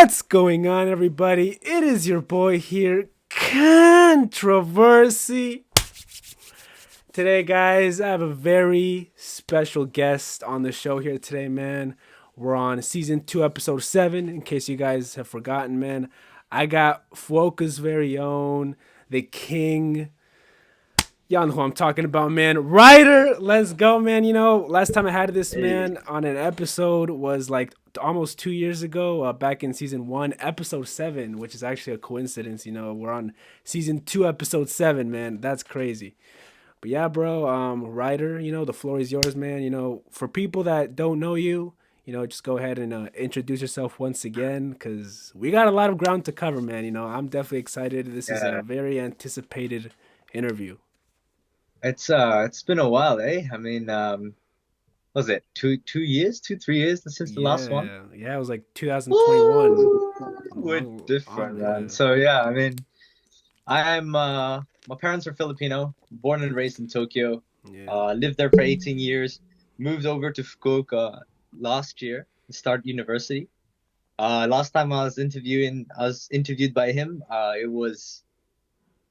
What's going on, everybody? It is your boy here, Controversy. Today, guys, I have a very special guest on the show here today, man. We're on season 2, episode 7. In case you guys have forgotten, man, I got Fuoka's very own, the king. Y'all know who I'm talking about, man. Ryder, let's go, man. You know, last time I had this Hey, man on an episode was like almost 2 years ago, back in season 1, episode 7, which is actually a coincidence. You know, we're on season 2, episode 7, man. That's crazy. But yeah, bro, Ryder, you know, the floor is yours, man. You know, for people that don't know you, you know, just go ahead and introduce yourself once again, because we got a lot of ground to cover, man. You know, I'm definitely excited. This is a yeah, very anticipated interview. it's been a while, eh? I mean, was it 2 years, 3 years since the last one? Yeah, it was like 2021. Woo! We're different, man. Yeah, So yeah, I mean, I'm my parents are Filipino, born and raised in Tokyo. yeah. Lived there for 18 years, moved over to Fukuoka last year to start university. Last time I was interviewed by him.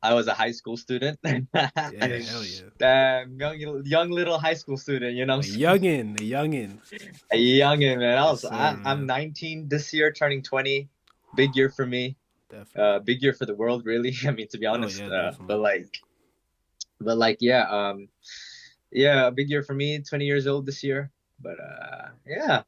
I was a high school student. Yeah, hell yeah. Damn, young little high school student, you know A what I'm saying? youngin, a youngin. A youngin, man. Yes, sir, I'm man. 19 this year, turning 20. Big year for me. Definitely. Big year for the world, really. I mean, to be Oh honest. yeah, definitely. Yeah, yeah, a big year for me. 20 years old this year. But yeah,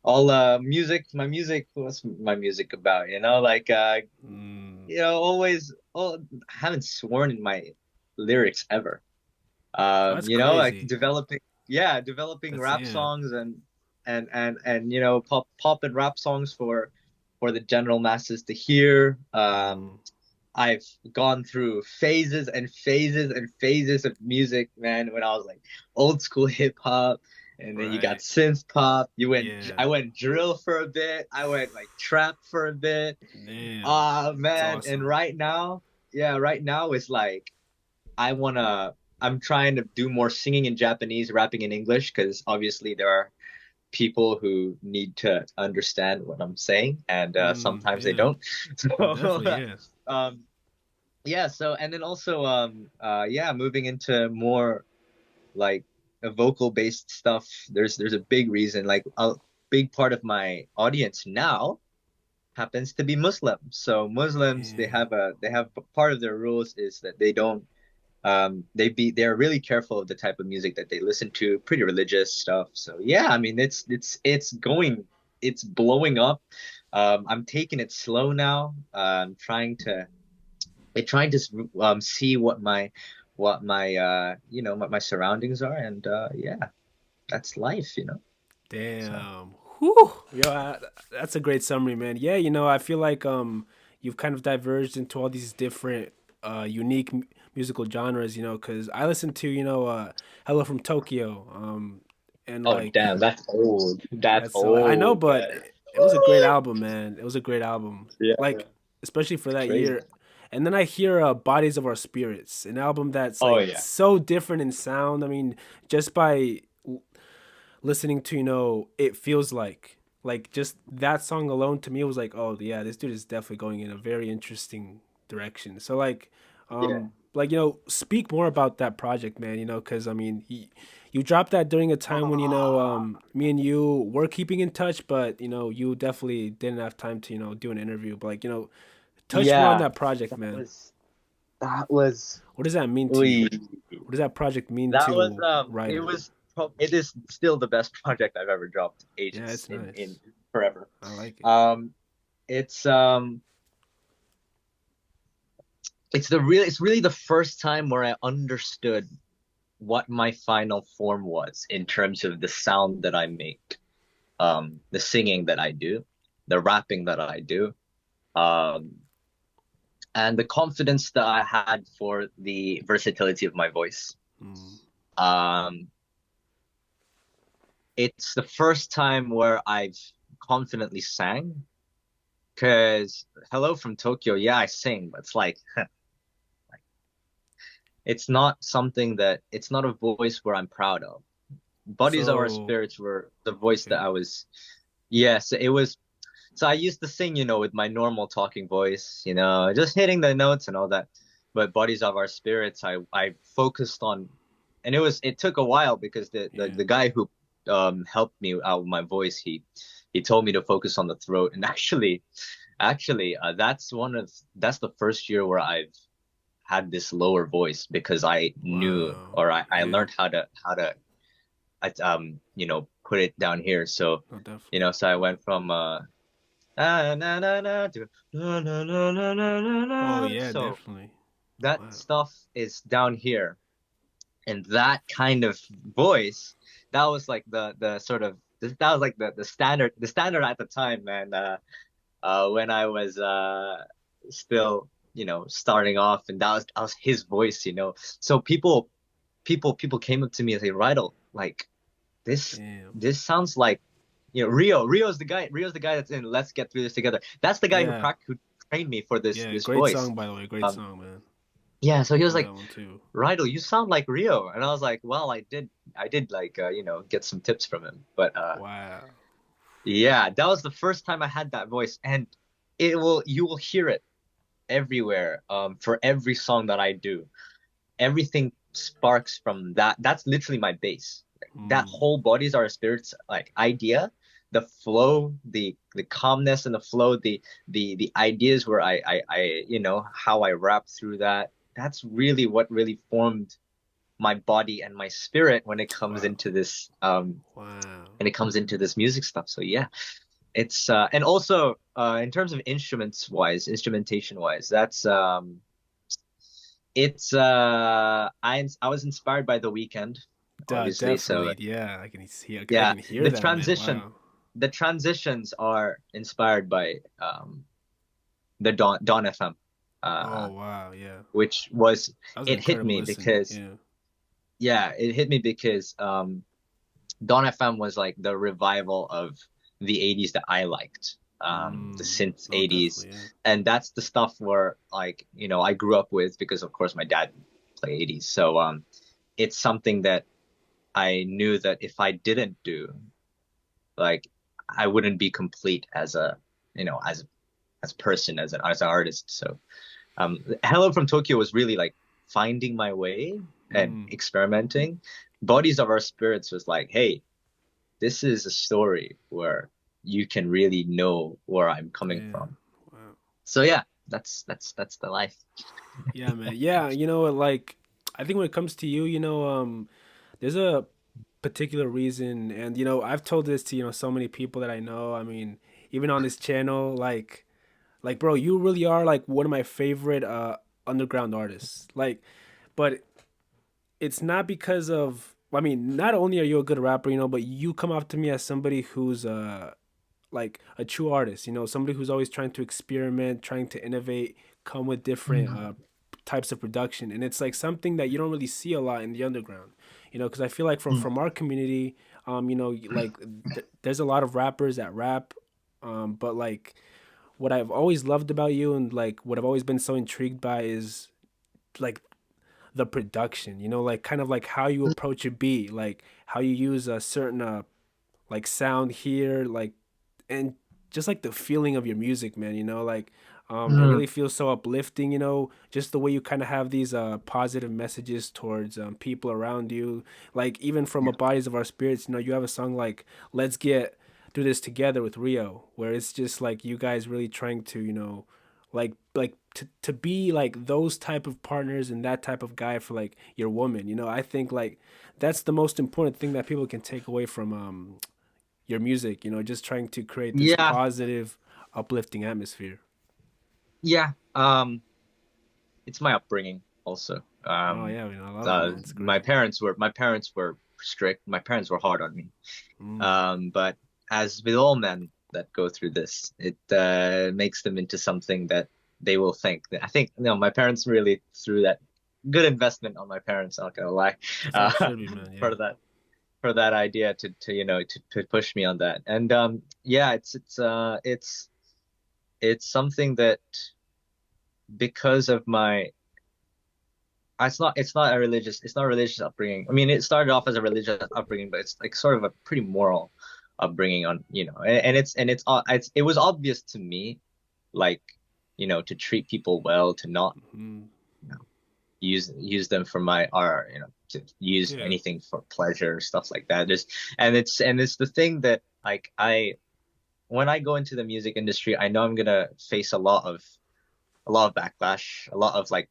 all music. My music. What's my music about? Mm, always. Oh, I haven't sworn in my lyrics ever. that's crazy. Developing That's rap yeah. songs and pop and rap songs for the general masses to hear. Mm, I've gone through phases and phases and phases of music, man, when I was like old school hip hop, and then you got right. synth pop. Yeah. I went drill for a bit. I went like trap for a bit. Damn. Ah, That's man, and awesome. right now it's like I wanna I'm trying to do more singing in Japanese, rapping in English, because obviously there are people who need to understand what I'm saying, and sometimes they Yeah. don't. So, Definitely. Yeah. um, yeah. So, and then also, yeah, moving into more like a vocal based stuff. There's a big reason, like a big part of my audience now happens to be Muslim. So Muslims, Damn. they have part of their rules is that they don't they're really careful of the type of music that they listen to, pretty religious stuff. So yeah, I mean it's blowing up. I'm taking it slow now. Trying to see what my my surroundings are, and yeah, that's life, you know. So Damn. Whew. Yo, that's a great summary, man. Yeah, you know, I feel like you've kind of diverged into all these different unique musical genres, you know, cuz I listen to, you know, Hello from Tokyo and oh like damn, that's old. That's that's so I know, old, but man. it was a great album, man. It was a great album. Yeah, Like especially for that crazy. year. And then I hear Bodies of Our Spirits, an album that's Oh like yeah. so different in sound. I mean, just by listening to, you know, it feels like just that song alone to me was like, oh yeah, this dude is definitely going in a very interesting direction. So Yeah. like, you know, speak more about that project, man, you know, because I mean you dropped that during a time when, you know, me and you were keeping in touch, but you know you definitely didn't have time to, you know, do an interview. But like, you know, touch more on Yeah, that project, that man. was that was What does that mean to we you? What does that project mean that was to Ryder? it is still the best project I've ever dropped Yeah, ages it's in nice. forever. I like it. Um it's it's really the first time where I understood what my final form was in terms of the sound that I make, the singing that I do, the rapping that I do, um, and the confidence that I had for the versatility of my voice. Mm. Um, it's the first time where I've confidently sang, because Hello from Tokyo, yeah, I sing, but it's like it's not a voice where I'm proud of. Bodies of Our So Spirits were the voice that okay. I was. Yes, it was. So I used to sing, with my normal talking voice, just hitting the notes and all that. But Bodies of Our Spirits, I focused on, and it took a while because Yeah. the guy who helped me out with my voice, he told me to focus on the throat. And actually, that's the first year where I've had this lower voice because I knew, Wow. or I Yeah. learned how to put it down here. So, No, definitely. so I went from na na na na to na na na na na na Oh na. yeah, So definitely. that Wow. stuff is down here, and that kind of voice, that was like the sort of that was like the standard at the time, man. When I was still starting off, and that was his voice. So people came up to me and say, Rydell, like this Damn. this sounds like Rio. Rio's the guy that's in Let's Get Through This Together. That's the guy Yeah. who trained me for this Yeah. this Great voice. song, by the way. Great Um, song, man. yeah, so he was Love like, that one too. Rydell, you sound like Rio. And I was like, well, I did like get some tips from him. But Wow. yeah, that was the first time I had that voice, and you will hear it everywhere. For every song that I do, everything sparks from that. That's literally my base. That Mm. whole Bodies Are Spirits like idea, the flow, the calmness and the flow, the ideas where how I rap through that. That's really what really formed my body and my spirit when it comes Wow. into this Wow. music stuff. So yeah, it's and also in terms of instrumentation wise, that's it's I was inspired by The Weeknd, obviously. So Definitely. Yeah. I can see. I yeah, can hear the that, man. transition, Wow. the transitions are inspired by the Dawn FM, Oh wow. Yeah. which was That was an it hit incredible me listen. because Yeah. yeah, it hit me because Dawn FM was like the revival of the 80s that I liked. The Mm. synth No, 80s. definitely. Yeah. And that's the stuff where like, I grew up with because of course my dad played 80s. So it's something that I knew that if I didn't do, like I wouldn't be complete as a, as a person, as an artist. So Hello from Tokyo was really like finding my way and Mm. experimenting. Bodies of Our Spirits was like, hey, this is a story where you can really know where I'm coming Yeah. from. Wow. So yeah, that's the life. Yeah, man. Yeah. Like I think when it comes to you, there's a particular reason, and I've told this to so many people that I know. I mean, even on this channel, like bro, you really are like one of my favorite underground artists. Like, but it's not because of. I mean, not only are you a good rapper, but you come off to me as somebody who's like a true artist. Somebody who's always trying to experiment, trying to innovate, come with different Mm. types of production, and it's like something that you don't really see a lot in the underground. Because I feel like Mm. from our community, like there's a lot of rappers that rap, but like what I've always loved about you and like what I've always been so intrigued by is like the production. Like kind of like how you approach a beat, like how you use a certain like sound here, like and just like the feeling of your music, man. Like it Mm. really feels so uplifting. Just the way you kind of have these positive messages towards people around you. Like even from a Yeah. Bodies of Our Spirits, you have a song like "Let's Get Do This Together" with Rio, where it's just like you guys really trying to like to be like those type of partners and that type of guy for like your woman. I think like that's the most important thing that people can take away from your music, just trying to create this Yeah. positive, uplifting atmosphere. Yeah. It's my upbringing also. Oh yeah, I love it, man. It's My great. parents were strict. My parents were hard on me. Mm. But as with all men that go through this, it makes them into something that they will think. I think, my parents really threw that good investment on my parents. Not gonna lie, That's how it uh, should be, man. Yeah. for that idea to push me on that. And yeah, it's something that because of my it's not a religious upbringing. I mean, it started off as a religious upbringing, but it's like sort of a pretty moral upbringing on, it was obvious to me, like, to treat people well, to not, Mm, you know, use them for my or to use yeah. anything for pleasure, stuff like that. It's the thing that, like, I when I go into the music industry, I know I'm gonna face a lot of backlash, a lot of, like,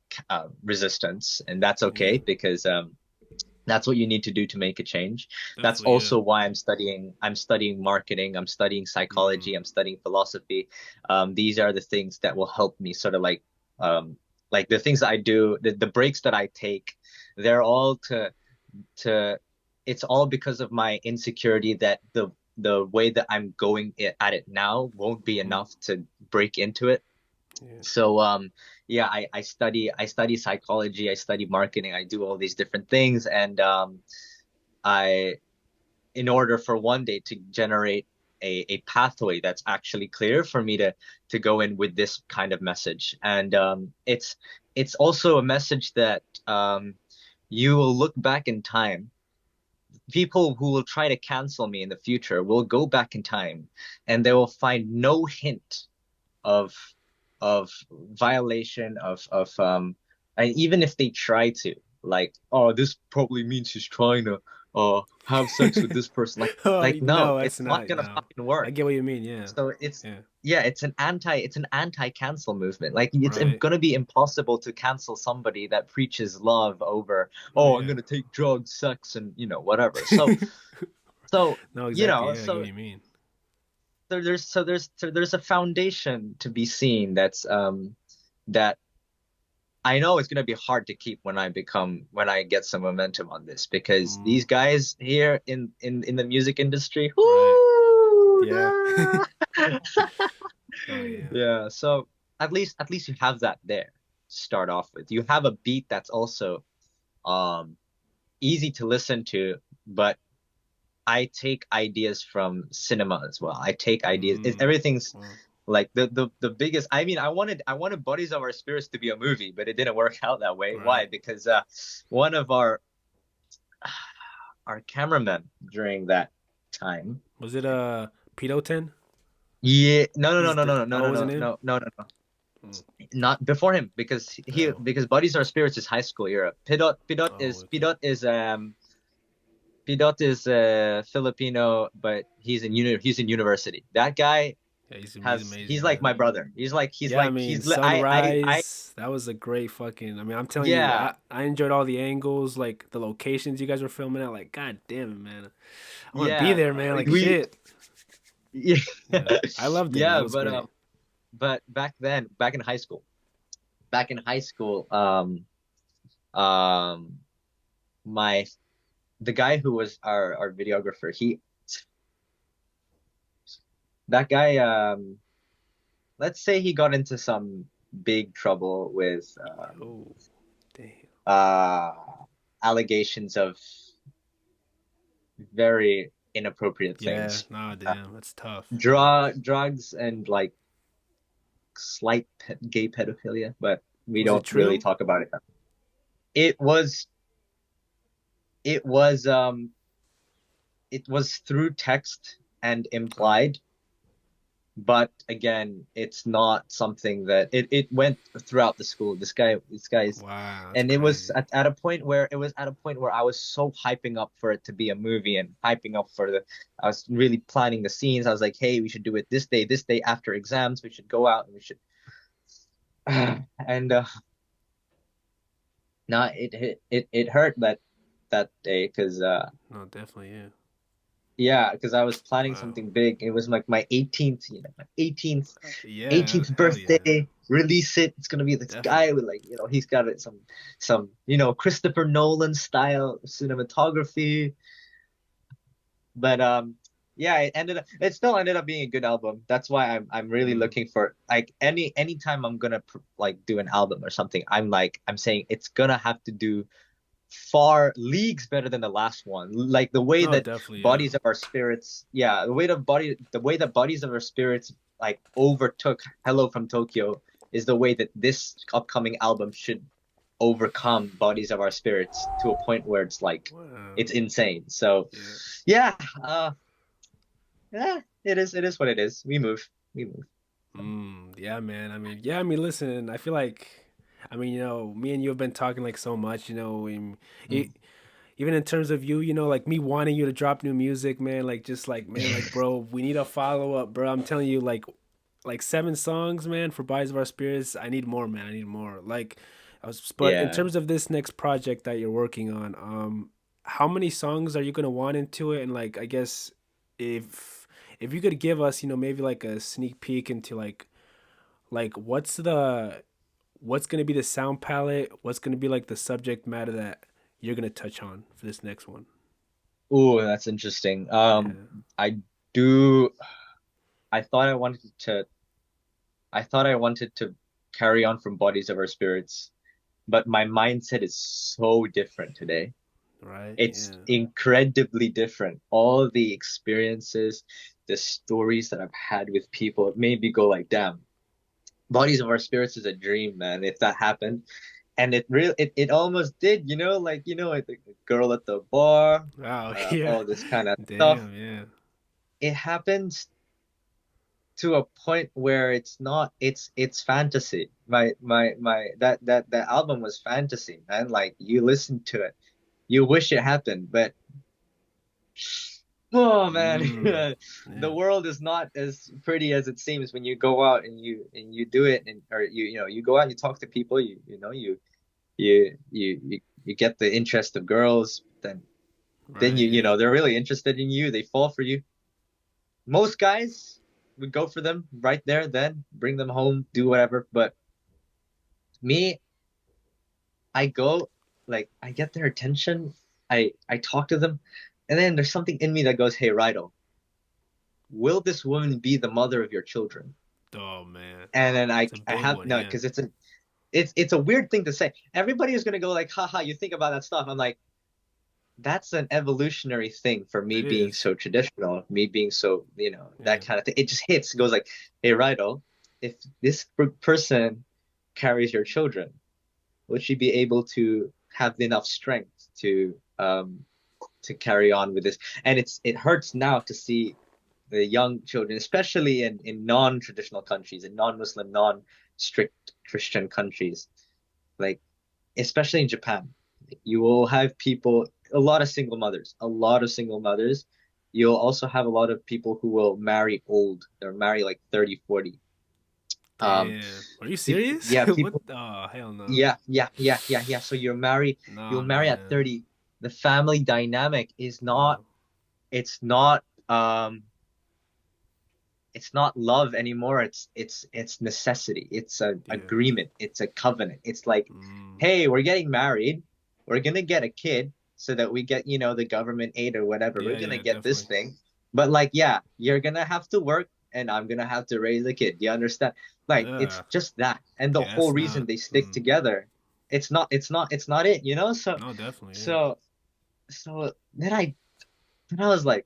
resistance, and that's Yeah. okay, because that's what you need to do to make a change. That's Definitely. Yeah. also why I'm studying marketing, I'm studying Mm, psychology, I'm studying philosophy. These are the things that will help me sort of, like the things that I do, the breaks that I take, they're all to it's all because of my insecurity that the way that I'm going at it now won't be mm, enough to break into it. yeah. So yeah, I study psychology, I study marketing, I do all these different things, and I in order for one day to generate a pathway that's actually clear for me to go in with this kind of message. And it's also a message that you will look back in time. People who will try to cancel me in the future will go back in time, and they will find no hint of violation of and even if they try to, like, oh, this probably means he's trying to have sex with this person, Oh like, no, no, that's it's not not. gonna No, fucking I work. get what you mean. Yeah. So it's Yeah. yeah, it's an anti cancel movement. Like, it's Right. gonna be impossible to cancel somebody that preaches love over, Oh oh, I'm yeah. gonna take drugs, sex, and whatever. So No, you exactly. know Yeah, I get what so you mean. there's a foundation to be seen, that I know it's going to be hard to keep when I get some momentum on this, because Mm, these guys here in the music industry, right. whoo, Yeah. Oh yeah. yeah. So at least you have that there to start off with. You have a beat that's also um easy to listen to, but I take ideas from cinema as well. I take ideas. Mm, Everything's well, like the biggest. I mean, I wanted Bodies of Our Spirits to be a movie, but it didn't work out that way. Why? right. Because one of our cameramen during that time. Was it Pedo 10? Yeah, no, no, no, He's no, the no, no, oh, no, wasn't no, him? no, no, no, no. Mm. Not before him, because Oh. Bodies Are Spirits is high school era. Oh, okay. Pidot is Filipino, but he's in university. That guy Yeah, he's he's amazing, like man. my brother. Yeah, I mean I Sunrise. That was a great fucking. I mean, I'm telling you, yeah, I enjoyed all the angles, like the locations you guys were filming at. Like, god damn it, man. I want to be yeah, there, man. like Like shit. yeah, Yeah, I loved it, man. It yeah, was great. but back then, back in high school, um my the guy who was our videographer, that guy, let's say he got into some big trouble with Oh, damn. uh allegations of very inappropriate Yeah, things. nah, Uh, damn. That's tough. drugs, and, like, slight gay pedophilia, but we Was it don't really true? talk about it. It was it was it was through text and Oh, implied, but again, it's not something that it went throughout the school. This guy's wow, that's and it was crazy. at a point where I was so hyping up for it to be a movie, and hyping up for the I was really planning the scenes. I was like, hey, we should do it this day after exams. We should go out, and we should and no, it hurt that day, because No, definitely, yeah. yeah, because I was planning Wow. something big. It was like my 18th, my 18th Yeah, 18th hell yeah. birthday. Release it. It's gonna be this guy Definitely. with, like, he's got it some Christopher Nolan style cinematography. But yeah, it still ended up being a good album. That's why I'm really Mm. looking for, like, anytime I'm gonna like do an album or something. I'm saying it's gonna have to do far leagues better than the last one. Like, the way No, that definitely, yeah. Bodies of Our Spirits, yeah, the way that Bodies of Our Spirits, like, overtook Hello from Tokyo, is the way that this upcoming album should overcome Bodies of Our Spirits, to a point where it's like Wow. it's insane. So Yeah. yeah, uh it is what it is. We move. Yeah, man. I mean, yeah, I mean, listen, I feel like, I mean, me and you have been talking like so much, e- Mm. even in terms of you, like me wanting you to drop new music, man, like just like, man, like, bro, we need a follow up, bro. I'm telling you, like 7 songs, man, for Bodies of Our Spirits. I need more, man. I need more. Like, but in Yeah. terms of this next project that you're working on, how many songs are you gonna want into it? And like, I guess if you could give us, maybe like a sneak peek into like what's gonna be the sound palette, what's gonna be like the subject matter that you're gonna touch on for this next one. Ooh, that's interesting. Yeah. I do. I thought I wanted to. I thought I wanted to carry on from Bodies of Our Spirits, but my mindset is so different today. Right. It's Yeah. incredibly different. All the experiences, the stories that I've had with people, it made me go like, damn, Bodies of Our Spirits is a dream, man. If that happened. And it almost did, like the girl at the bar, Wow. Yeah. all this kind of stuff. Damn. Yeah. It happens to a point where it's fantasy. My that album was fantasy, man. Like you listen to it, you wish it happened, but oh man, Mm. the Yeah. world is not as pretty as it seems when you go out and you do it, and or you go out and you talk to people, you get the interest of girls, then Right. Yeah. they're really interested in you, they fall for you. Most guys would go for them right there, then bring them home, do whatever. But me, I go, like, I get their attention. I talk to them, and then there's something in me that goes, "Hey, Rido, will this woman be the mother of your children?" Oh man. And then It's a I big have one. no, Yeah. because it's a weird thing to say. Everybody is gonna go like, "Haha, you think about that stuff." I'm like, that's an evolutionary thing for me It being is. so traditional, me being so, Yeah. that kind of thing. It just hits, goes like, hey, Rido, if this person carries your children, would she be able to have enough strength to carry on with this? And it hurts now to see the young children, especially in non-traditional countries, in non-Muslim, non-strict Christian countries, like especially in Japan, you will have people, a lot of single mothers, a lot of single mothers. You'll also have a lot of people who will marry old. They'll marry like 30, 40. Um, Damn. Are you serious? yeah, What? people, Oh, hell no. yeah. So you'll Nah, marry at man. 30. The family dynamic is not, No. it's not, um, it's not love anymore. It's necessity. It's a Yeah. agreement. It's a covenant. It's like, Mm. hey, we're getting married. We're gonna get a kid so that we get, the government aid or whatever. We're Yeah, gonna yeah, get this definitely. thing. But like, yeah, you're gonna have to work and I'm gonna have to raise a kid. Do you understand? Like, it's Yeah. just that. And the Yeah, whole that's reason not. they stick together, it's not it. No, definitely. Yeah. So so then I was like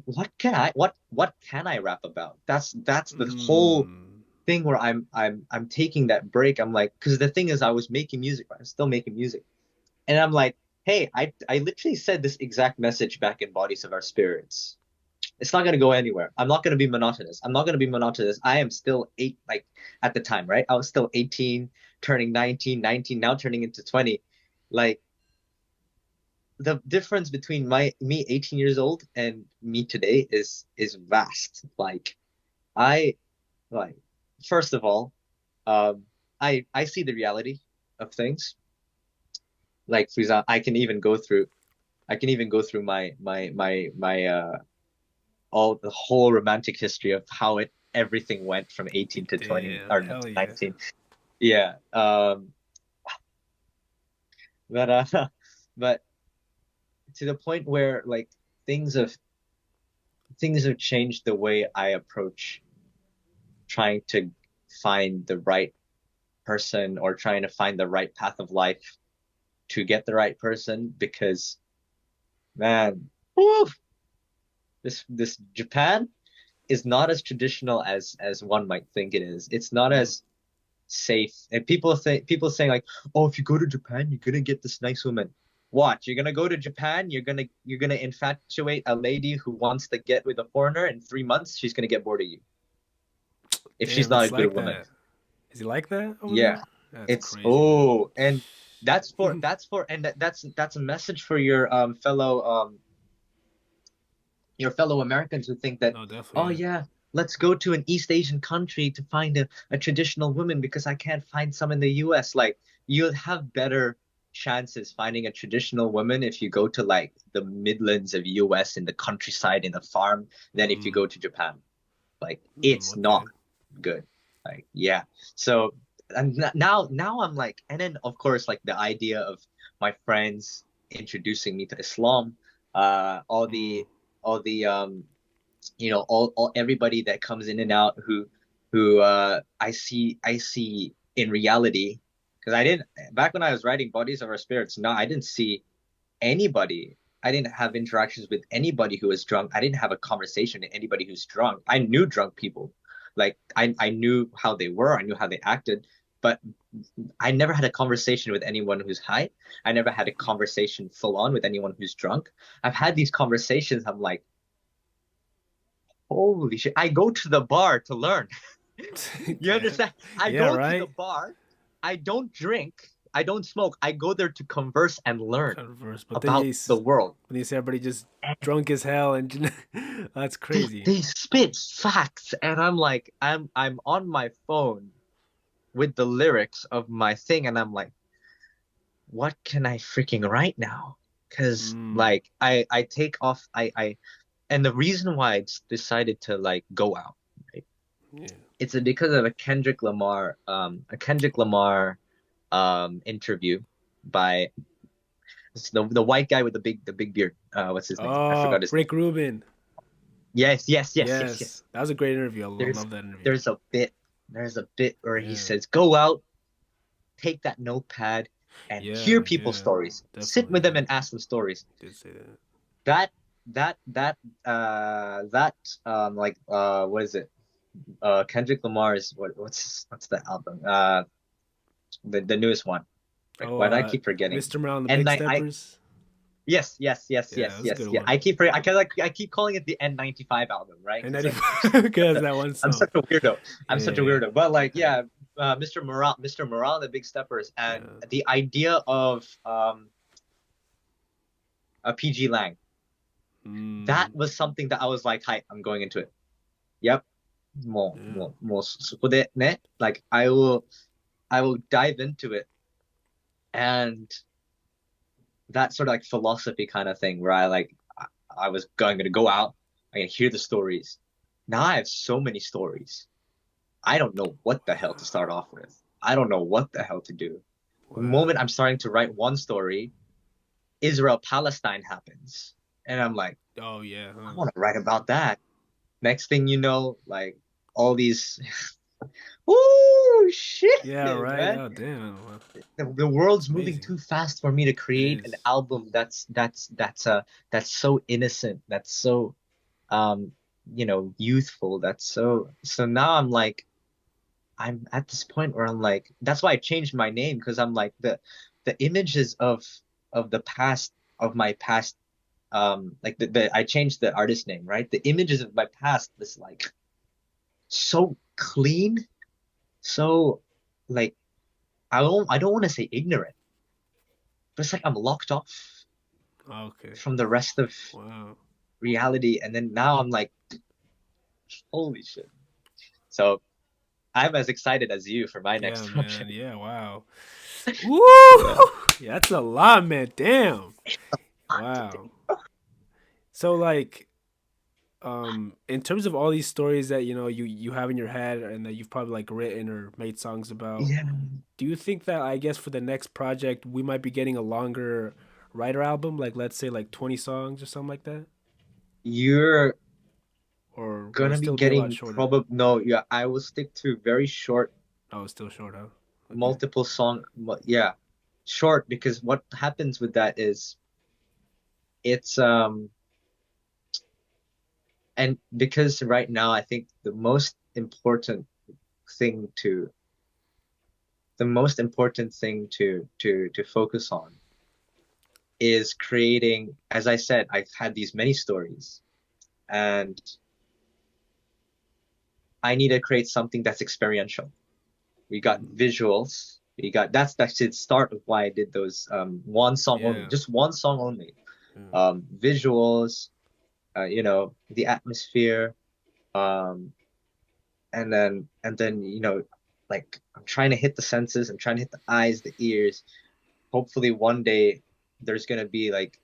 what can I rap about? That's the whole Mm. thing where I'm taking that break. I'm like, because the thing is, I was making music, right? I'm still making music, and I'm like, hey, I literally said this exact message back in Bodies of Our Spirits. It's not gonna go anywhere. I'm not gonna be monotonous. I'm not gonna be monotonous. I am still like at the time, right? I was still 18, turning 19, 19, now turning into 20. Like the difference between me 18 years old and me today is vast. I like first of all, um, I see the reality of things. Like for example, I can even go through my all the whole romantic history of how it everything went from 18 to 20 Damn. or no, Hell to yeah. 19. Yeah. But but to the point where like things have things have changed the way I approach trying to find the right person or trying to find the right path of life to get the right person because man, whew, this Japan is not as traditional as one might think it is. It's not Mm. as safe. And people saying like, oh, if you go to Japan, you're gonna get this nice woman. Watch, you're gonna go to Japan, you're gonna infatuate a lady who wants to get with a foreigner in 3 months, she's gonna get bored of you if she's Damn, not a it's good like woman. that. Is he like that over Yeah. there? That's It's crazy, man. oh, and that's a message for your fellow Americans who think that, No, definitely, oh yeah. yeah, let's go to an East Asian country to find a traditional woman because I can't find some in the US. Like you'll have better chances finding a traditional woman if you go to like the Midlands of US in the countryside in a farm than if you Mm, go to Japan. Like it's not okay. good. Like yeah. So and now I'm like, and then of course like the idea of my friends introducing me to Islam, all Mm, the all everybody that comes in and out who I see in reality, because I didn't back when I was writing Bodies of Our Spirits. No, I didn't see anybody. I didn't have interactions with anybody who was drunk. I didn't have a conversation with anybody who's drunk. I knew drunk people. Like I knew how they were, I knew how they acted, but I never had a conversation with anyone who's high. I never had a conversation full on with anyone who's drunk. I've had these conversations. I'm like, holy shit. I go to the bar to learn. You damn. understand? I Yeah, go to the right. bar. I don't drink. I don't smoke. I go there to converse and learn Converse, but then about the world. when you say everybody just drunk as hell and that's they crazy. they spit facts, and I'm like, I'm on my phone with the lyrics of my thing, and I'm like, what can I freaking write now? Because Mm, like I take off I and the reason why I decided to like go out, right? yeah. It's because of a Kendrick Lamar interview by the white guy with the big beard. What's his name? I Oh, forgot his name. Rick Rubin. Yes, yes, yes, yes, Yes, yes. that was a great interview. I There's love that interview. there's a bit there's a bit where he Yeah, says, "Go out, take that notepad, and hear yeah, people's yeah. stories. Sit Definitely, with them yeah. and ask them stories." Did say that. That that like what is it? Kendrick Lamar's what's the album? The newest one. Right? Oh, Why do I keep forgetting? Mr. Morale and the And Big I Steppers. yes, yes, yes, Yeah, that yes, was a yes, good yeah. one. I keep calling it the N95 album, right? And Because that like because that one I'm song. such a weirdo. I'm such a Yeah, weirdo. But like yeah, yeah, Mr. Morale and the Big Steppers, and yeah. the idea of a PG Lang. That Mm, was something that I was like, hi, I'm going into it. Yep. yeah. More ne. Like I will dive into it, and that sort of like philosophy kind of thing where I was going to go out, I can hear the stories. Now I have so many stories. I don't know what the hell to start off with. I don't know what the hell to do. The moment Wow. I'm starting to write one story, Israel Palestine happens. And I'm like, Oh yeah, I huh? want to write about that. Next thing you know, like all these Woo shit, Yeah, right. man. Oh damn. Wow. The It's world's moving amazing. too fast for me to It create an is. album that's so innocent, that's so um youthful, that's so now I'm at this point where I'm like, that's why I changed my name, because I'm like the images of the past, of my past, like I changed the artist name, right? The images of my past is like so clean, so like I don't want to say ignorant, but it's like I'm locked off Okay. from the rest of Wow. reality, and then now I'm like, holy shit. So I'm as excited as you for my Yeah, next man. project. Yeah. Wow. Woo! Yeah. Yeah, that's a lot, man. Damn. What? Wow. So like, in terms of all these stories that you have in your head and that you've probably like written or made songs about, Yeah. do you think that I guess for the next project we might be getting a longer writer album, like let's say like 20 songs or something like that, You're or will it gonna be still be a lot getting shorter? probably no, yeah, I will stick to very short, Oh, it's still short, huh? Okay. multiple song, yeah, short, because what happens with that is it's and because right now I think thing to the most important thing to focus on is creating, as I said, I've had these many stories, and I need to create something that's experiential. We got Mm, visuals. We got that's the start of why I did those one song only, yeah. just one song only. Yeah. Visuals, the atmosphere, um, and then like I'm trying to hit the senses. I'm trying to hit the eyes, the ears. Hopefully, one day there's gonna be like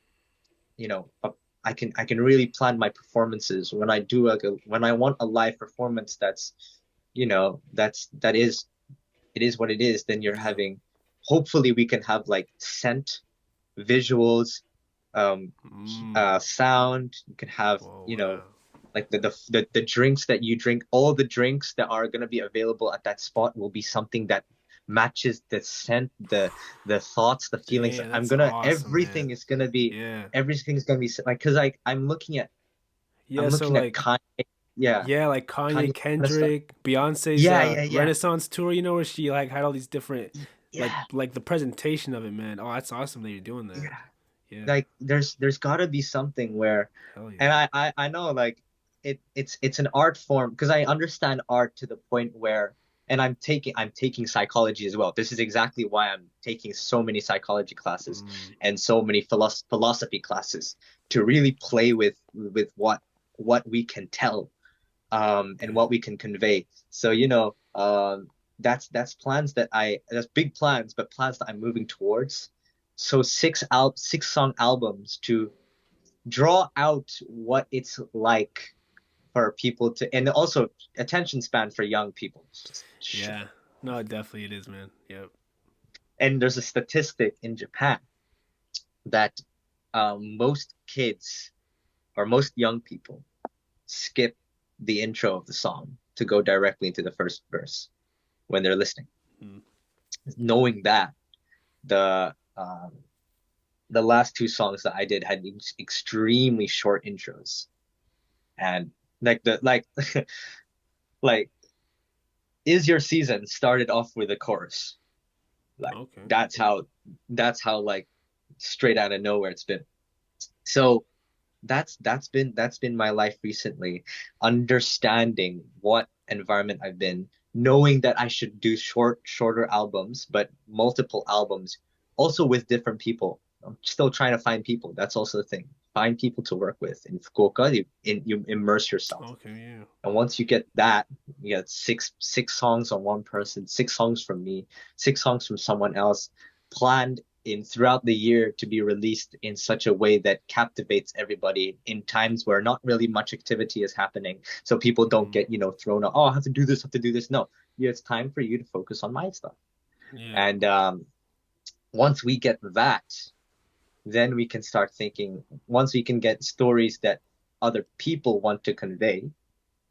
you know a, I can really plan my performances when I do when I want a live performance that's that is it is what it is. Then you're Yeah. having, hopefully we can have like scent, visuals, Mm. sound. You can have Whoa, wow. like the drinks that you drink. All the drinks that are gonna be available at that spot will be something that matches the scent, the thoughts, the feelings. Damn, that's awesome, Everything man. is gonna be Yeah. everything's gonna be like, because like Yeah, I'm so looking at like Kanye. Yeah, yeah, like Kanye, Kanye kind of stuff. Kendrick, Beyonce's Yeah, yeah, yeah, Renaissance tour, where she like had all these different yeah, like the presentation of it, man. Oh, that's awesome that you're doing yeah. that. Yeah. Like there's got to be something where, Hell and yeah. I know like it's an art form, because I understand art to the point where, and I'm taking psychology as well. This is exactly why I'm taking so many psychology classes Mm, and so many philosophy classes, to really play with what we can tell, and yeah. what we can convey. So that's plans that's big plans, but plans that I'm moving towards. So 6 song albums to draw out what it's like for people to, and also attention span for young people. Yeah. No, definitely it is, man. Yep. And there's a statistic in Japan that most kids, or most young people, skip the intro of the song to go directly into the first verse when they're listening. Mm. Knowing that, the last 2 songs that I did had extremely short intros, and like like "Is Your Season" started off with a chorus. Like Okay. that's how like straight out of nowhere it's been. So that's been my life recently, understanding what environment I've been, knowing that I should do shorter albums, but multiple albums, also with different people. I'm still trying to find people. That's also the thing. Find people to work with in Fukuoka. You immerse yourself, Okay, yeah. and once you get that, you get six songs on one person, 6 songs from me, 6 songs from someone else, planned in throughout the year to be released in such a way that captivates everybody in times where not really much activity is happening. So people don't Mm. get, thrown out, oh, I have to do this, I have to do this. No, yeah, it's time for you to focus on my stuff. Yeah. And once we get that, then we can start thinking, once we can get stories that other people want to convey,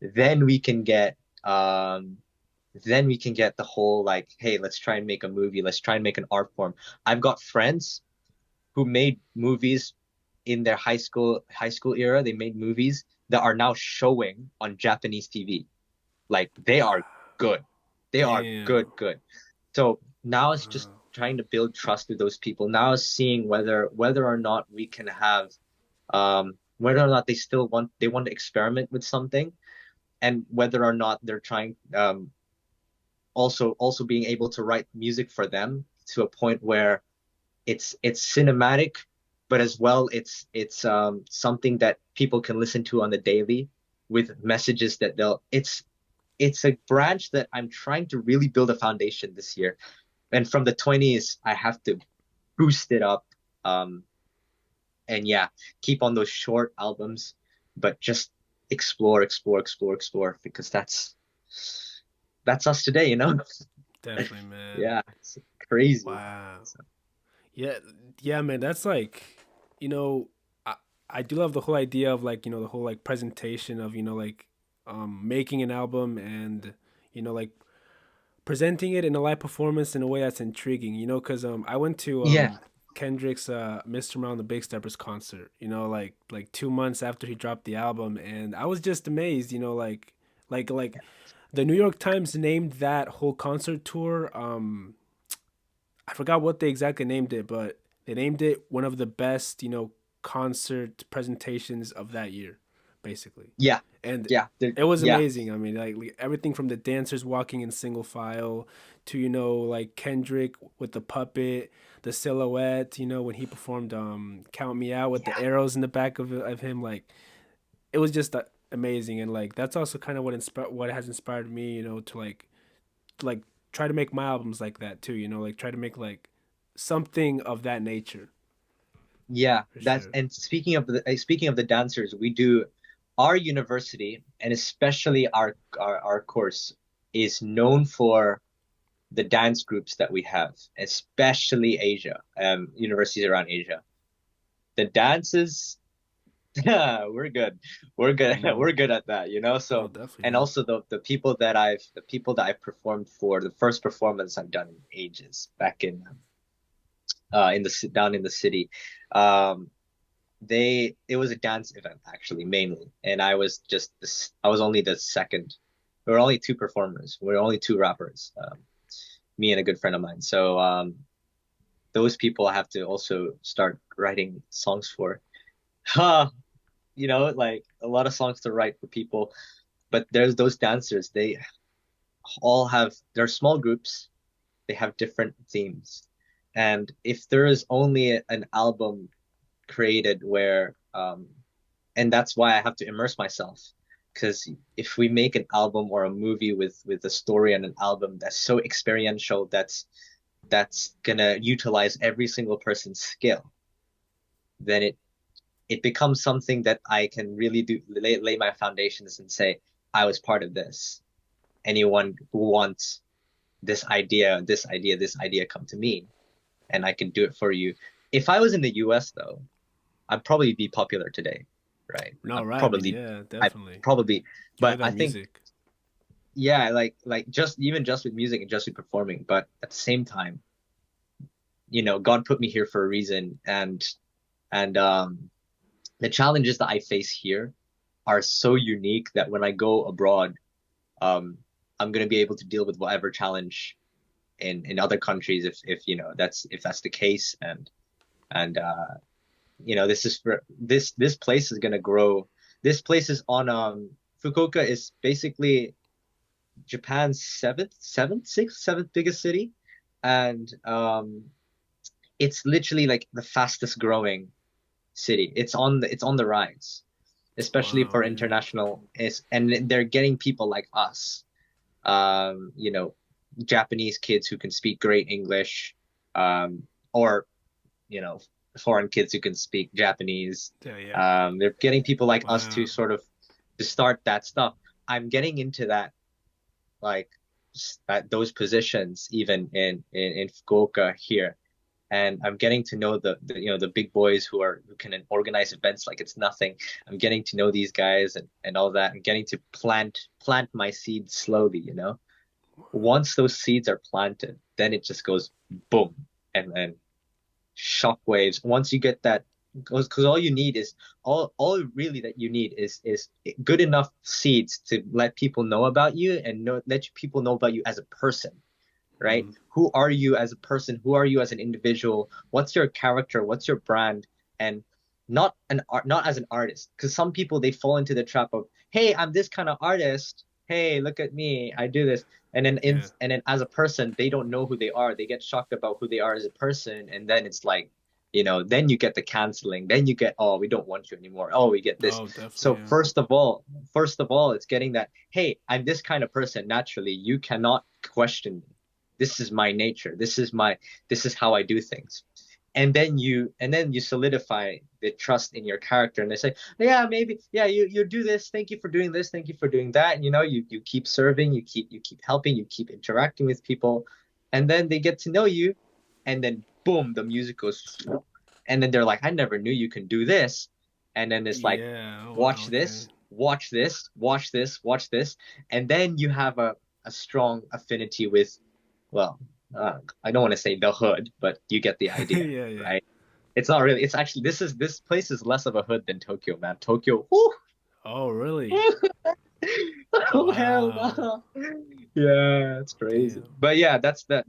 then we can get um then we can get the whole like, hey, let's try and make a movie, let's try and make an art form. I've got friends who made movies in their high school era. They made movies that are now showing on Japanese TV. Like they are good. They are Damn. good. So now it's just Wow. trying to build trust with those people. Now it's seeing whether or not we can have, whether or not they want to experiment with something, and whether or not they're trying, also being able to write music for them to a point where it's cinematic, but as well it's something that people can listen to on the daily, with messages that they'll it's a branch that I'm trying to really build a foundation this year. And from the 20s, I have to boost it up, um and yeah, keep on those short albums, but just explore, because that's us today. Definitely, man. Yeah, it's crazy. Wow. So, Yeah, yeah, man. That's like, you know, I I do love the whole idea of like, the whole like presentation of, like making an album and, like presenting it in a live performance in a way that's intriguing, cuz I went to yeah, Kendrick's Mr. Mile and the Big Steppers concert, like 2 months after he dropped the album, and I was just amazed, like the New York Times named that whole concert tour I forgot what they exactly named it, but They named it one of the best, concert presentations of that year, basically. Yeah, And yeah, it was yeah, amazing. I mean, like everything from the dancers walking in single file to, like Kendrick with the puppet, the silhouette, when he performed Count Me Out with the yeah, arrows in the back of him, like it was just amazing. And like that's also kind of what has inspired me, to like try to make my albums like that too, like try to make like something of that nature yeah. for That's sure. and speaking of the dancers, we do our university and especially our course is known for the dance groups that we have, especially Asia, universities around Asia. The dances, we're good. We're good. Mm. We're good at that, you know? Oh, So, definitely, and yeah. also the people that I've performed for, the first performance I've done in ages back down in the city. Um, it was a dance event actually mainly, and I was only the second. There were only two performers. We were only two rappers. Me and a good friend of mine. So those people I have to also start writing songs for. Ha, like a lot of songs to write for people. But there's those dancers. They're small groups. They have different themes. And if there is only an album created and that's why I have to immerse myself. Because if we make an album or a movie with a story and an album that's so experiential, that's gonna utilize every single person's skill, then it becomes something that I can really lay my foundations and say, I was part of this. Anyone who wants this idea come to me and I can do it for you. If I was in the US though, I'd probably be popular today, right? No, I'd right. I mean, probably yeah, I definitely. probably You hear but I that think music. yeah, like just with music and just with performing, but at the same time, God put me here for a reason and the challenges that I face here are so unique that when I go abroad, um, I'm gonna be able to deal with whatever challenge in other countries if that's the case and this place is gonna grow. This place is on Fukuoka is basically Japan's seventh biggest city, and it's literally like the fastest growing city. It's on the rise, especially Wow, for yeah. international is and they're getting people like us, um, you know, Japanese kids who can speak great English, or you know, foreign kids who can speak Japanese. Yeah, yeah. They're getting people like us to Wow. sort of to start that stuff. I'm getting into that like at those positions even in Fukuoka here, and I'm getting to know the big boys who can organize events like it's nothing. I'm getting to know these guys and all that. I'm getting to plant my seeds slowly, Once those seeds are planted, then it just goes boom, and then shockwaves. Once you get that, because all you need is all really that you need is good enough seeds to let people know about you and let people know about you as a person, right? Mm. Who are you as a person? Who are you as an individual? What's your character? What's your brand? And not as an artist, because some people they fall into the trap of, hey, I'm this kind of artist. Hey, look at me, I do this. Yeah. And then as a person, they don't know who they are. They get shocked about who they are as a person, and then it's like, then you get the canceling. Then you get, oh, we don't want you anymore. Oh, we get this. Oh, definitely, So yeah. first of all, it's getting that, hey, I'm this kind of person naturally. You cannot question me. This is my nature. This is how I do things. And then you solidify the trust in your character, and they say, yeah, maybe, yeah, you do this. Thank you for doing this. Thank you for doing that. And, you keep serving, you keep helping, you keep interacting with people, and then they get to know you, and then boom, the music goes, and then they're like, I never knew you can do this. And then it's like, Yeah. Oh, wow. watch Okay. this, watch this, watch this, watch this, and then you have a strong affinity with, well, I don't want to say the hood, but you get the idea, Yeah, yeah. right? It's not really. It's actually this place is less of a hood than Tokyo, man. Tokyo, whoo, Oh, really? oh hell Wow. no. Yeah, it's crazy. Damn. But yeah, that's the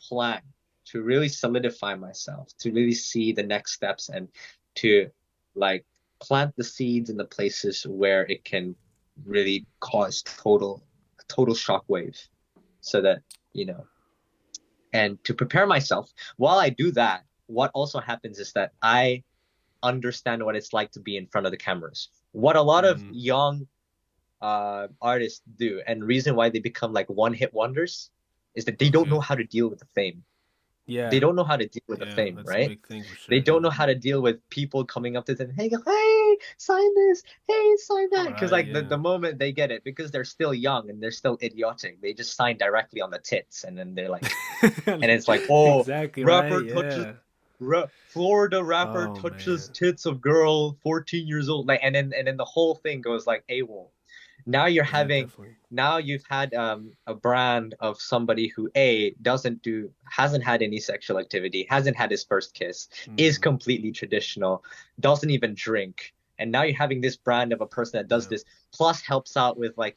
plan. to really solidify myself, to really see the next steps, and to like plant the seeds in the places where it can really cause total shockwave, so that you know and to prepare myself while I do that. What also happens is that I understand what it's like to be in front of the cameras. What a lot of Mm, young artists do, and reason why they become like one hit wonders, is that they don't know okay. how to deal with the fame. They Yeah. don't know how to deal with the Yeah, fame, that's a right? big thing for They sure. don't Yeah. know how to deal with people coming up to them, hey, hey, sign this, hey, sign that. Because Right. like Yeah. the moment they get it, because they're still young and they're still idiotic, they just sign directly on the tits, and then they're like, and it's like, oh, Exactly right. rapper touches Yeah. Florida rapper Oh touches man. tits of girl 14 years old, like, and then the whole thing goes like AWOL. Now you're Yeah, having definitely. now you've had a brand of somebody who A doesn't do hasn't had any sexual activity, hasn't had his first kiss, is Hmm. completely traditional, doesn't even drink. And now you're having this brand of a person that does Yeah. this, plus helps out with like,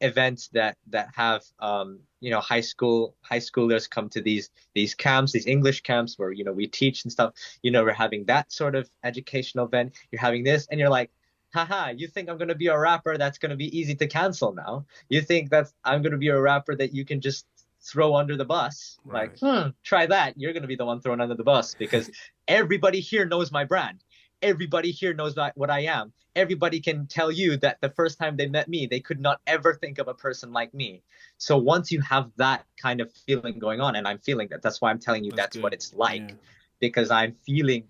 events that have high schoolers come to these camps, these English camps where we teach and stuff. We're having that sort of educational event. You're having this, and you're like, haha, you think I'm gonna be a rapper that's gonna be easy to cancel now? You think that's I'm gonna be a rapper that you can just throw under the bus? Like, Right. try that. You're gonna be the one thrown under the bus, because everybody here knows my brand. Everybody here knows what I am. Everybody can tell you that the first time they met me, they could not ever think of a person like me. So once you have that kind of feeling going on, and I'm feeling that, that's why I'm telling you That's that's what good. it's Yeah. like, because I'm feeling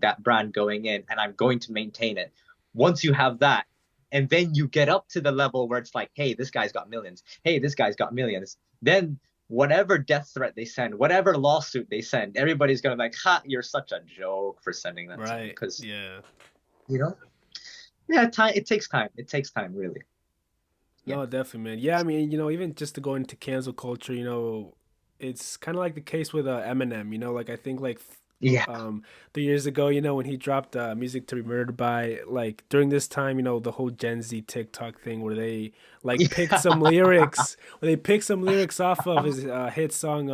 that brand going in, and I'm going to maintain it. Once you have that, and then you get up to the level where it's like, hey, this guy's got millions. Hey, this guy's got millions. Then whatever death threat they send, whatever lawsuit they send, everybody's gonna be like, ha, you're such a joke for sending that to me. Right. Because, Yeah. you know, yeah, time. It takes time. It takes time, really. Yeah. No, definitely, man. Yeah, I mean, even just to go into cancel culture, it's kind of like the case with Eminem. Like I think like Yeah. 3 years ago, when he dropped "Music to Be Murdered By," like during this time, the whole Gen Z TikTok thing where they like picked some Yeah. lyrics, off of his hit song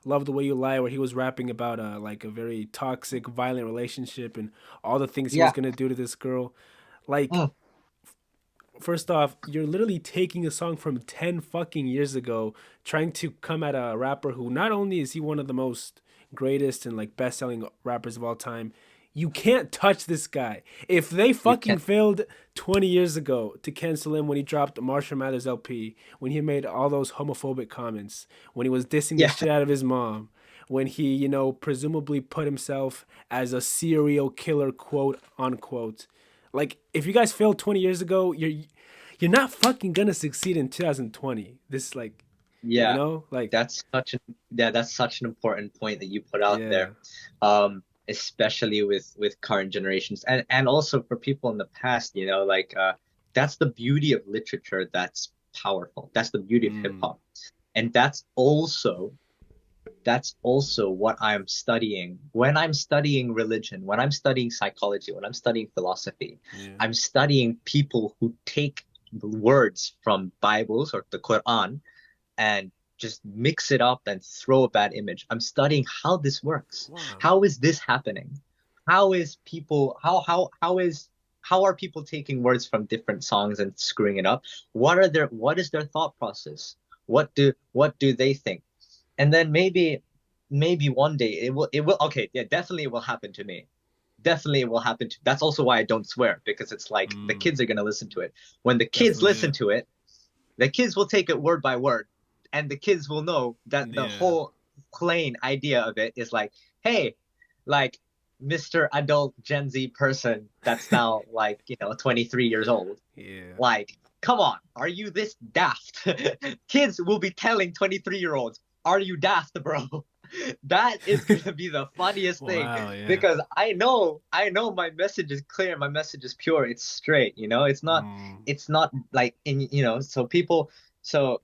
"Love the Way You Lie," where he was rapping about like a very toxic, violent relationship and all the things he was Yeah. gonna do to this girl. Like, Mm, first off, you're literally taking a song from 10 fucking years ago, trying to come at a rapper who not only is he one of the most greatest and like best selling rappers of all time, you can't touch this guy. If they you fucking can't. failed 20 years ago to cancel him when he dropped Marshall Mathers LP, when he made all those homophobic comments, when he was dissing the Yeah. shit out of his mom, when he, presumably put himself as a serial killer, quote unquote. Like, if you guys failed 20 years ago, you're not fucking gonna succeed in 2020. This like, Yeah. like, That's such an important point that you put out yeah, there. Especially with current generations, and also for people in the past, like, that's the beauty of literature, that's powerful. That's the beauty of hip mm, hop. And that's also what I'm studying when I'm studying religion, when I'm studying psychology, when I'm studying philosophy. yeah, I'm studying people who take the words from Bibles or the Quran and just mix it up and throw a bad image. I'm studying how this works. wow, How is this happening? How is people how are people taking words from different songs and screwing it up? What is their thought process? What do they think? And then maybe one day it will okay, yeah, definitely it will happen to me. Definitely it will happen to That's also why I don't swear, because it's like the mm, kids are gonna listen to it. When the kids definitely, listen yeah, to it, the kids will take it word by word, and the kids will know that the yeah, whole plain idea of it is like, hey, like, Mr. Adult Gen Z person that's now like 23 years old, yeah, like, come on, are you this daft? Kids will be telling 23-year-olds, are you daft, bro? That is gonna be the funniest thing, wow, yeah, because I know my message is clear, my message is pure, it's straight, it's not mm, it's not like in so people so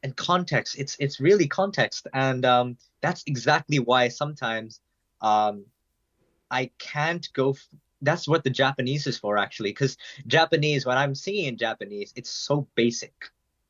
and context, it's really context. And that's exactly why sometimes um I can't go that's what the Japanese is for, actually, because Japanese, when I'm singing in Japanese, it's so basic.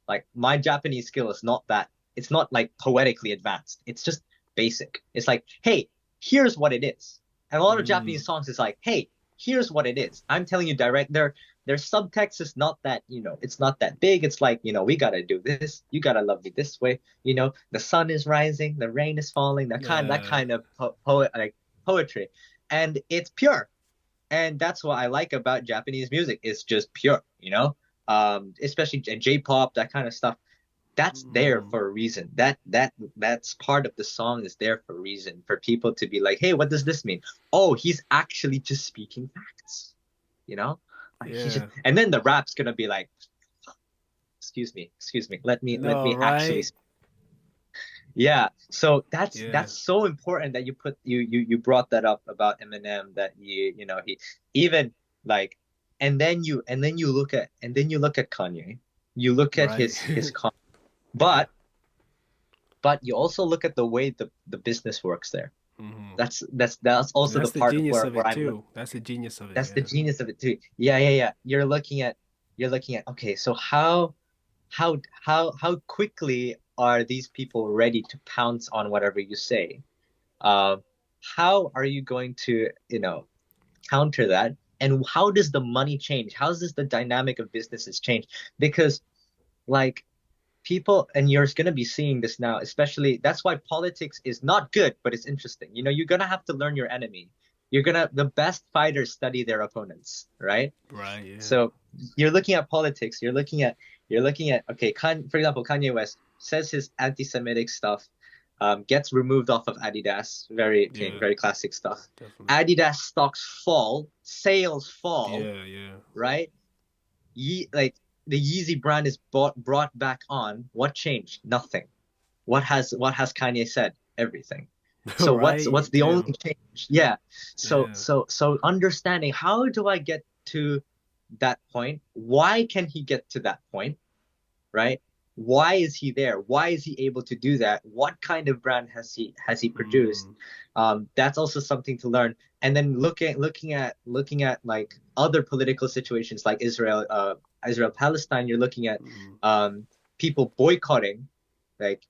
Like, my Japanese skill is not that, it's not like poetically advanced. It's just basic. It's like, hey, here's what it is. And a lot of Mm. Japanese songs is like, hey, here's what it is. I'm telling you direct. Their subtext is not that, it's not that big. It's like, we gotta do this. You gotta love me this way. The sun is rising, the rain is falling, Yeah. that kind of poet like poetry. And it's pure. And that's what I like about Japanese music. It's just pure, especially J-pop, that kind of stuff. That's there Mm. for a reason. That's part of the song is there for a reason, for people to be like, hey, what does this mean? Oh, he's actually just speaking facts, you know? Like he just Yeah. and then the rap's gonna be like, excuse me, let No, me actually. right? Yeah, so that's Yeah. that's so important that you brought that up about Eminem, that he even like, and then you look at Kanye, you look at Right. his Yeah. but you also look at the way the business works there. Hmm. That's And also the that's the part genius of where it I'm too. That's the genius of it. that's the Yeah. genius of it too. Yeah, yeah, yeah. You're looking at, okay, so how quickly are these people ready to pounce on whatever you say? Uh, how are you going to, counter that? And how does the money change? How does the dynamic of businesses change? Because like people, and you're going to be seeing this now, especially that's why politics is not good, but it's interesting. You're going to have to learn your enemy. The best fighters study their opponents, right? Right. Yeah. So you're looking at politics. You're looking at okay. For example, Kanye West says his anti-Semitic stuff, gets removed off of Adidas. Very, okay, Yeah. very classic stuff. Definitely. Adidas stocks fall, sales fall, Yeah. Yeah. right? Like the Yeezy brand is brought back on. What changed? Nothing. What has Kanye said? Everything. So what's Right. the only Damn. change? Yeah. So Yeah. understanding, how do I get to that point? Why can he get to that point? Right? Why is he there? Why is he able to do that? What kind of brand has he produced? Mm. That's also something to learn. And then looking at like other political situations like Israel Palestine. You're looking at Mm. um, people boycotting, like,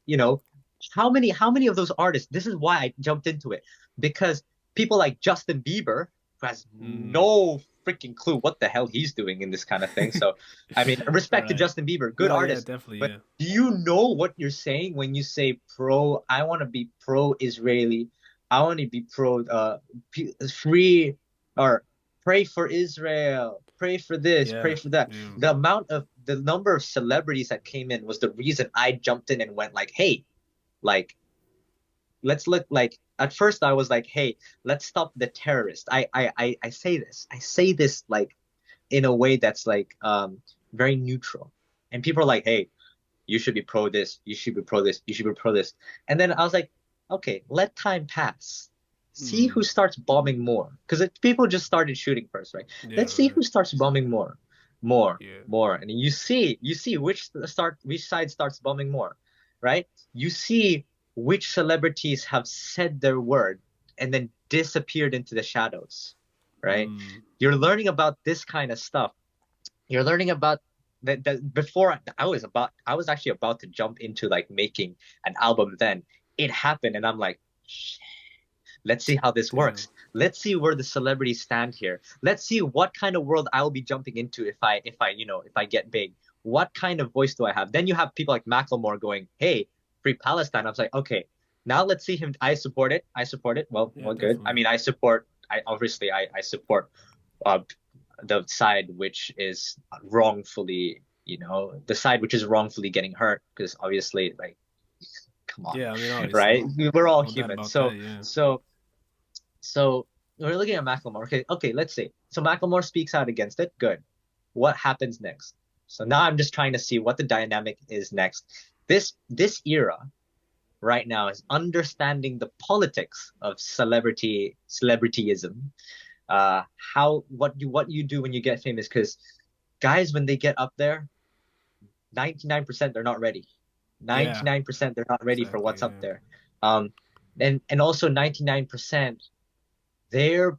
how many of those artists? This is why I jumped into it, because people like Justin Bieber, who has Mm. no freaking clue what the hell he's doing in this kind of thing. So, I mean, respect to Right. Justin Bieber, good No. Yeah. artist, Definitely. but Yeah. do you know what you're saying when you say pro? I want to be pro-Israeli. I want to be pro free, or pray for Israel, pray for this, pray Yeah. for that. Yeah. The number of celebrities that came in was the reason I jumped in and went like, hey, like, let's look. Like, at first I was like, hey, let's stop the terrorists. I say this like in a way that's like very neutral, and people are like, hey, you should be pro this, you should be pro this, you should be pro this. And then I was like, okay, let time pass, see who Mm. starts bombing more, because people just started shooting first, right? Yeah. Let's see Right. who starts bombing more, more, Yeah. more. And you see which side starts bombing more, right? You see which celebrities have said their word and then disappeared into the shadows, right? Mm. You're learning about this kind of stuff. You're learning about that before. I was actually about to jump into like making an album. Then it happened, and I'm like, shit, let's see how this Damn. works. Let's see where the celebrities stand here. Let's see what kind of world I will be jumping into if I get big. What kind of voice do I have? Then you have people like Macklemore going, hey, free Palestine. I was like, okay, now let's see him. I support it. I support it. Yeah. Well, good. I Definitely. mean, I support uh, the side which is wrongfully, the side which is wrongfully getting hurt, because obviously, like, come on, Yeah. I mean, right? obviously, We're all no doubt human. about So, that. Yeah. so, so we're looking at Macklemore. Okay, okay, let's see. So Macklemore speaks out against it. Good. What happens next? So now I'm just trying to see what the dynamic is next. This era right now is understanding the politics of celebrityism. How what you do when you get famous, because guys, when they get up there, 99% they're not ready. Yeah. 99% they're not ready for Exactly. what's up Yeah. there. um and also 99%, they're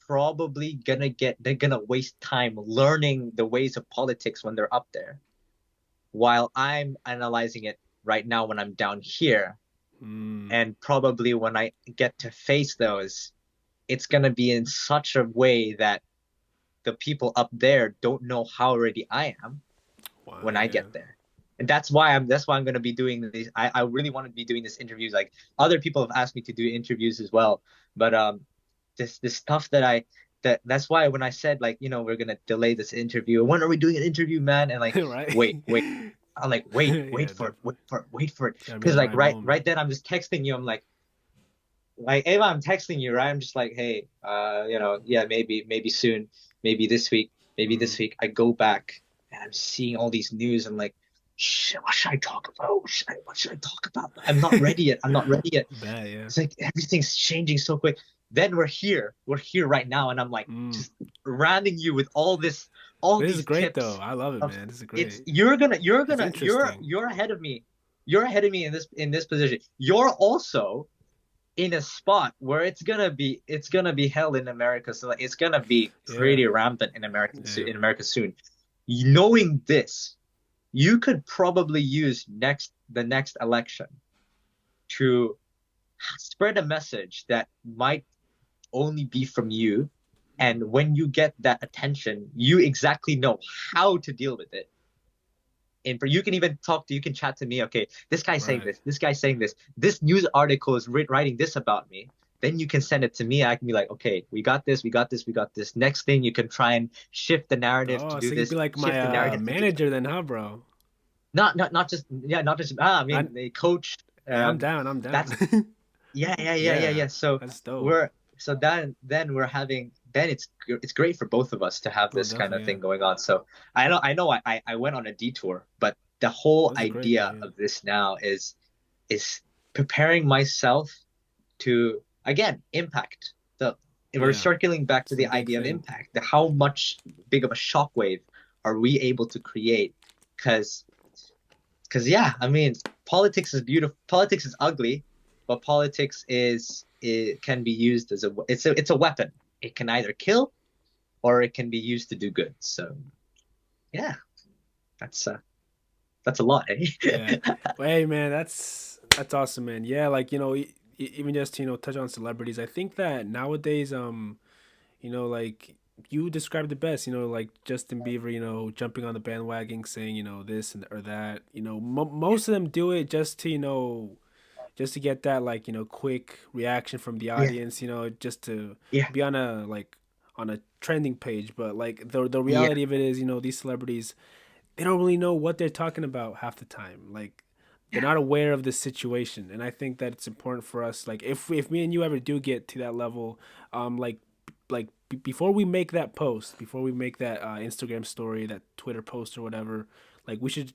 they're gonna waste time learning the ways of politics when they're up there, while I'm analyzing it right now when I'm down here. Mm. And probably when I get to face those, it's gonna be in such a way that the people up there don't know how ready I am Wow. when I Yeah. get there. And that's why I'm gonna be doing these. I really want to be doing this interviews. Like other people have asked me to do interviews as well. But this stuff that's why when I said like, we're gonna delay this interview, when are we doing an interview, man? And like, Right. wait. I'm like, Yeah, wait for it, definitely. wait for it. Gotta be Because the like right right moment. then I'm just texting you. I'm like Ava, I'm texting you, right? I'm just like, hey, yeah, maybe soon, maybe this week, maybe Mm. this week. I go back and I'm seeing all these news. I'm like, shit, what should I talk about? What should I talk about? I'm not ready yet. I'm not ready yet. Bad, yeah. It's like everything's changing so quick. Then we're here. We're here right now, and I'm like Mm. just ramming you with all This is these great though. tips I love it, of man. This is it's great. It's interesting. you're ahead of me. You're ahead of me in this position. You're also in a spot where it's gonna be held in America. So like, it's gonna be Yeah. pretty rampant in Yeah. America soon. Knowing this, you could probably use the next election to spread a message that might only be from you. And when you get that attention, you exactly know how to deal with it. And you can even you can chat to me. Okay, this guy's saying Right. this guy's saying this news article is writing this about me. Then you can send it to me. I can be like, okay, we got this, we got this, we got this. Next thing, you can try and shift the narrative to Oh, do so you could be this, like my shift the narrative to do that. manager then, huh, bro? Not just, yeah, not just, I I mean, the coach. Hey, I'm down. I'm down. That's Yeah, yeah. So that's dope. we're so then we're having then it's great for both of us to have Oh, this kind definitely, of yeah. thing going on. So I went on a detour, but the whole This is great though, idea yeah. of this now is preparing myself to again impact the we're Yeah, circling back to it's a the big idea of thing. impact. How much big of a shockwave are we able to create? Because yeah, I mean, politics is beautiful. Politics is ugly, but politics it can be used as it's a weapon. It can either kill or it can be used to do good. So yeah, that's uh that's a lot, Yeah. eh? Well, hey, man, that's awesome, man. Yeah, like even just to, touch on celebrities. I think that nowadays, like you described it best. Like Justin Bieber, jumping on the bandwagon, saying this and or that. Most of them do it just to just to get that like quick reaction from the Yeah, audience. Just to yeah, be on a trending page. But like the yeah, reality of it is, these celebrities, they don't really know what they're talking about half the time. Like they're yeah, not aware of the situation, and I think that it's important for us. Like if me and you ever do get to that level, before we make that post, before we make that Instagram story, that Twitter post or whatever, like we should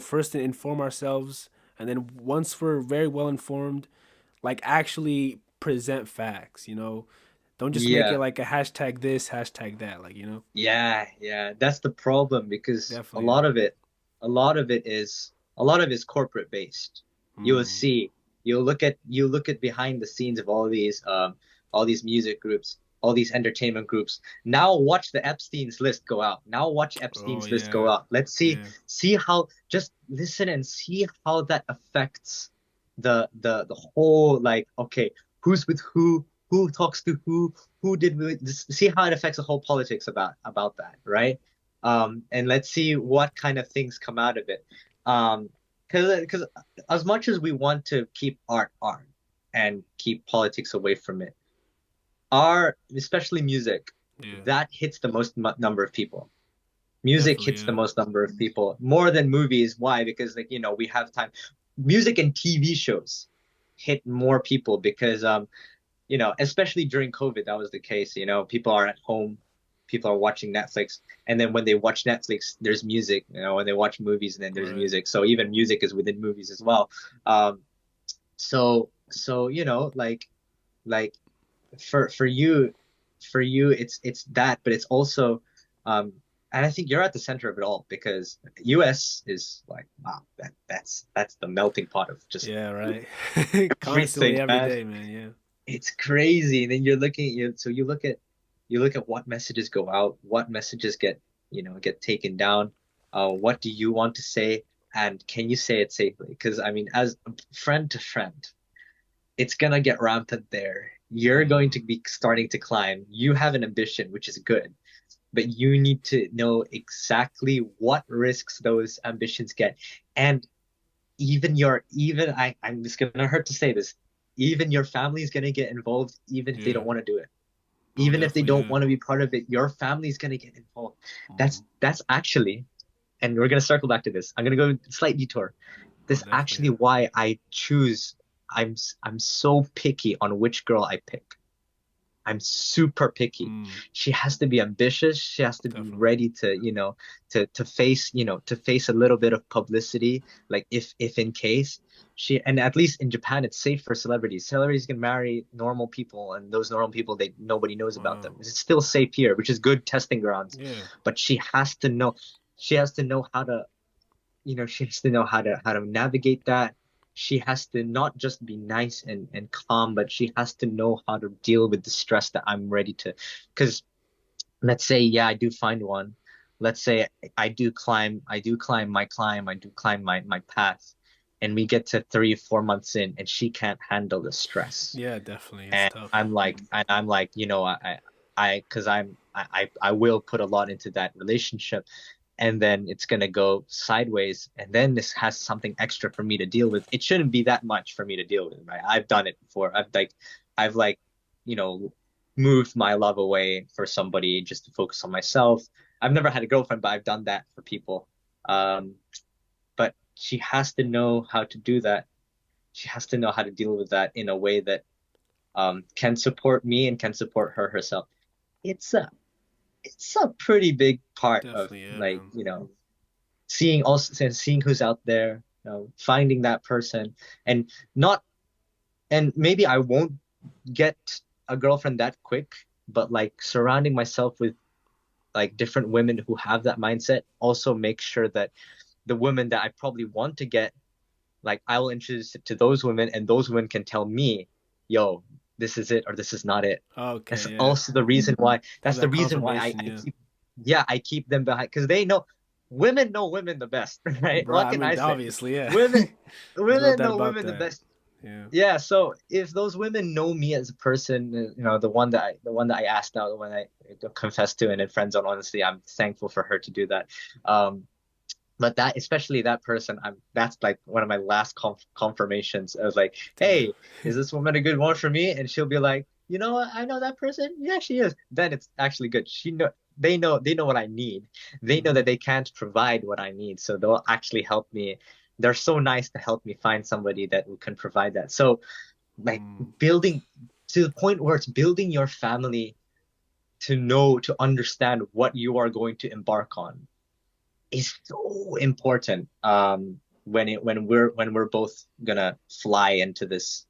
first inform ourselves, and then once we're very well informed, like actually present facts. Don't just make it yeah, like a hashtag this, hashtag that. Like yeah. That's the problem because a definitely, yeah. lot of it, a lot of it is corporate based. You will Mm. see, you look at behind the scenes of all these music groups, all these entertainment groups. Now watch the Epstein's list go out. Now watch Oh Epstein's list go yeah, out. Let's yeah. see how just listen and see how that affects the whole like okay, who's with who talks to who did see how it affects the whole politics about that, right? And let's see what kind of things come out of it. Because as much as we want to keep art and keep politics away from it, art, especially music, Yeah, that hits the most number of people. Music definitely. hits the Yeah. most number of people more than movies. Why? Because like we have time. Music and TV shows hit more people because especially during COVID, that was the case. People are at home, people are watching Netflix, and then when they watch Netflix, there's music. When they watch movies, and then there's Right. music. So even music is within movies as well. So like for you it's that, but it's also um and I think you're at the center of it all because US is like wow that's the melting pot of just Yeah. Right. Constantly, everything, every man. day, man. Yeah. It's crazy. And then you're looking at so you look at what messages go out, what messages get taken down, what do you want to say, and can you say it safely? Because I mean, as friend to friend, it's gonna get rampant there. You're going to be starting to climb. You have an ambition, which is good, but you need to know exactly what risks those ambitions get. And I'm just gonna hurt to say this, even your family is gonna get involved, even if they Yeah. don't want to do it. Oh, Even if they definitely. don't Yeah. want to be part of it, your family's gonna get involved. Mm. That's actually, and we're gonna circle back to this. I'm gonna go slight detour. Oh, This definitely. actually Yeah. why I choose. I'm so picky on which girl I pick. I'm super picky. Mm. She has to be ambitious. She has to be Definitely. ready to, to face, to face a little bit of publicity, like if in case she, and at least in Japan, it's safe for celebrities. Celebrities can marry normal people, and those normal people, they nobody knows about Wow. them. It's still safe here, which is good testing grounds. Yeah. But she has to know how to, she has to know how to navigate that. She has to not just be nice and calm, but she has to know how to deal with the stress that I'm ready to. Because let's say, yeah, I do find one. Let's say I do climb my path, and we get to 3 or 4 months in, and she can't handle the stress. Yeah. Definitely. It's And tough. I'm like, because I will put a lot into that relationship, and then it's gonna go sideways, and then this has something extra for me to deal with. It shouldn't be that much for me to deal with, right? I've done it before. I've you know, moved my love away for somebody just to focus on myself. I've never had a girlfriend, but I've done that for people. Um, but she has to know how to do that. She has to know how to deal with that in a way that can support me and can support her herself. It's a it's a pretty big part of, Definitely. Yeah, like, man. seeing who's out there, finding that person, and not and maybe I won't get a girlfriend that quick, but like surrounding myself with like different women who have that mindset also make sure that the women that I probably want to get, like, I will introduce it to those women, and those women can tell me, yo, this is it or this is not it. That's Okay. Yeah. also the reason why. Have That's the that reason why confirmation. I Yeah. keep, yeah, I keep them behind, because they know women the best, right? Bro. What I can mean, I say? obviously. Yeah. Women, There's no women doubt know about women the that. best. Yeah. Yeah, so if those women know me as a person, the one that I asked out, the one I confessed to, and in friend zone, honestly, I'm thankful for her to do that. Um, but that, especially that person, that's like one of my last confirmations. I was like, Damn. hey, is this woman a good one for me? And she'll be like, you know what, I know that person, yeah, she is. Then it's actually good. They know what I need. They know that Mm. they can't provide what I need, so they'll actually help me. They're so nice to help me find somebody that can provide that. So, like, Mm. building to the point where it's building your family to understand what you are going to embark on is so important, when we're both gonna fly into this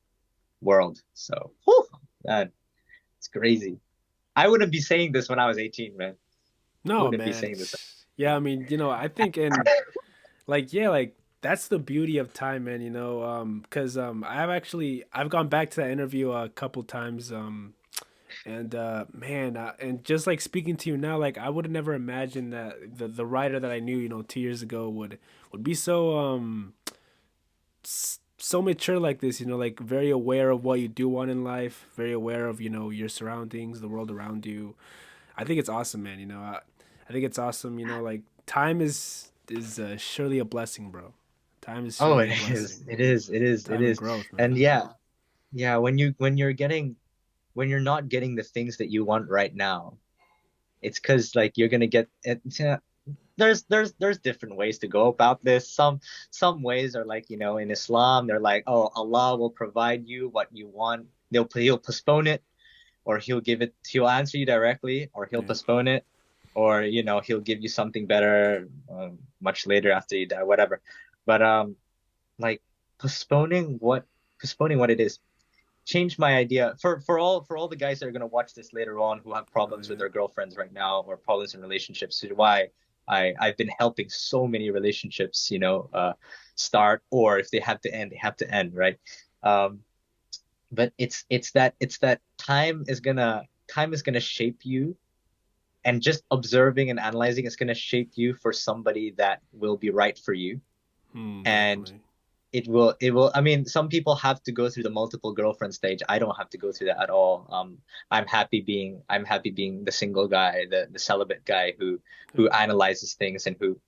world. So, whew, man, it's crazy. I wouldn't be saying this when I was 18, man. No, Wouldn't be man. saying this. Yeah. I mean, I think in like yeah, like that's the beauty of time, man. Because I've gone back to that interview a couple times. And man, and just like speaking to you now, like I would have never imagined that the writer that I knew, 2 years ago would be so mature like this, like very aware of what you do want in life, very aware of your surroundings, the world around you. I think it's awesome, man. I think it's awesome. Like time is surely a blessing, bro. Time is Oh, surely it a blessing. is. It is. It is. It Time and is. growth, man. And yeah, yeah. When you're not getting the things that you want right now, it's because, like, you're gonna get it. There's different ways to go about this. Some ways are like, in Islam, they're like, oh, Allah will provide you what you want. He'll postpone it, or he'll answer you directly, or he'll Yeah. postpone it, or he'll give you something better, much later after you die, whatever. But like, postponing what it is changed my idea for all the guys that are going to watch this later on, who have Oh problems with yeah. their girlfriends right now, or problems in relationships. Why I've been helping so many relationships, start, or if they have to end, they have to end, right? Um, but it's that time is gonna shape you, and just observing and analyzing is gonna shape you for somebody that will be right for you. And Definitely. it will, I mean, some people have to go through the multiple girlfriend stage. I don't have to go through that at all. I'm happy being the single guy, the celibate guy who analyzes things and who,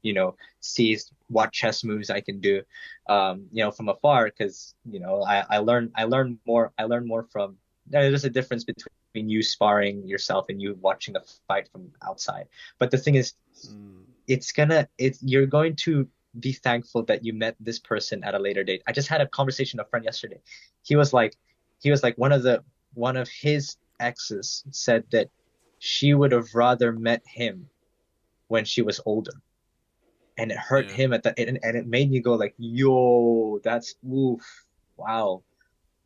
sees what chess moves I can do, from afar, because, I learn more from, there's a difference between you sparring yourself and you watching a fight from outside. But the thing is, Mm, you're going to be thankful that you met this person at a later date. I just had a conversation with a friend yesterday. He was like, one of his exes said that she would have rather met him when she was older, and it hurt yeah. him and it made me go like, yo, that's oof, wow,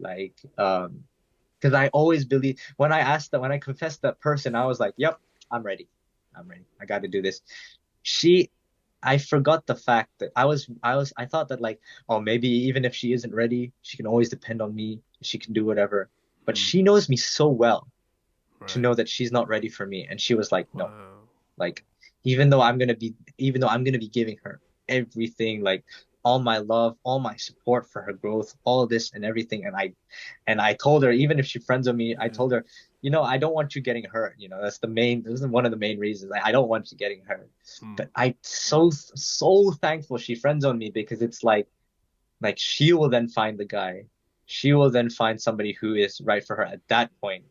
like, because I always believe, when I confessed that person, I was like, yep, I'm ready. I'm ready. I got to do this. She I forgot the fact that I thought that, like, oh, maybe even if she isn't ready, she can always depend on me. She can do whatever. But Mm, she knows me so well to right. know that she's not ready for me. And she was like, no, Wow. like, even though I'm gonna be giving her everything, like all my love, all my support for her growth, all this and everything. And I told her, even if she friends with me, I Yeah. told her, I don't want you getting hurt. This is one of the main reasons. I don't want you getting hurt. Mm, But I so thankful she friends on me, because it's like she will then find the guy. She will then find somebody who is right for her at that point.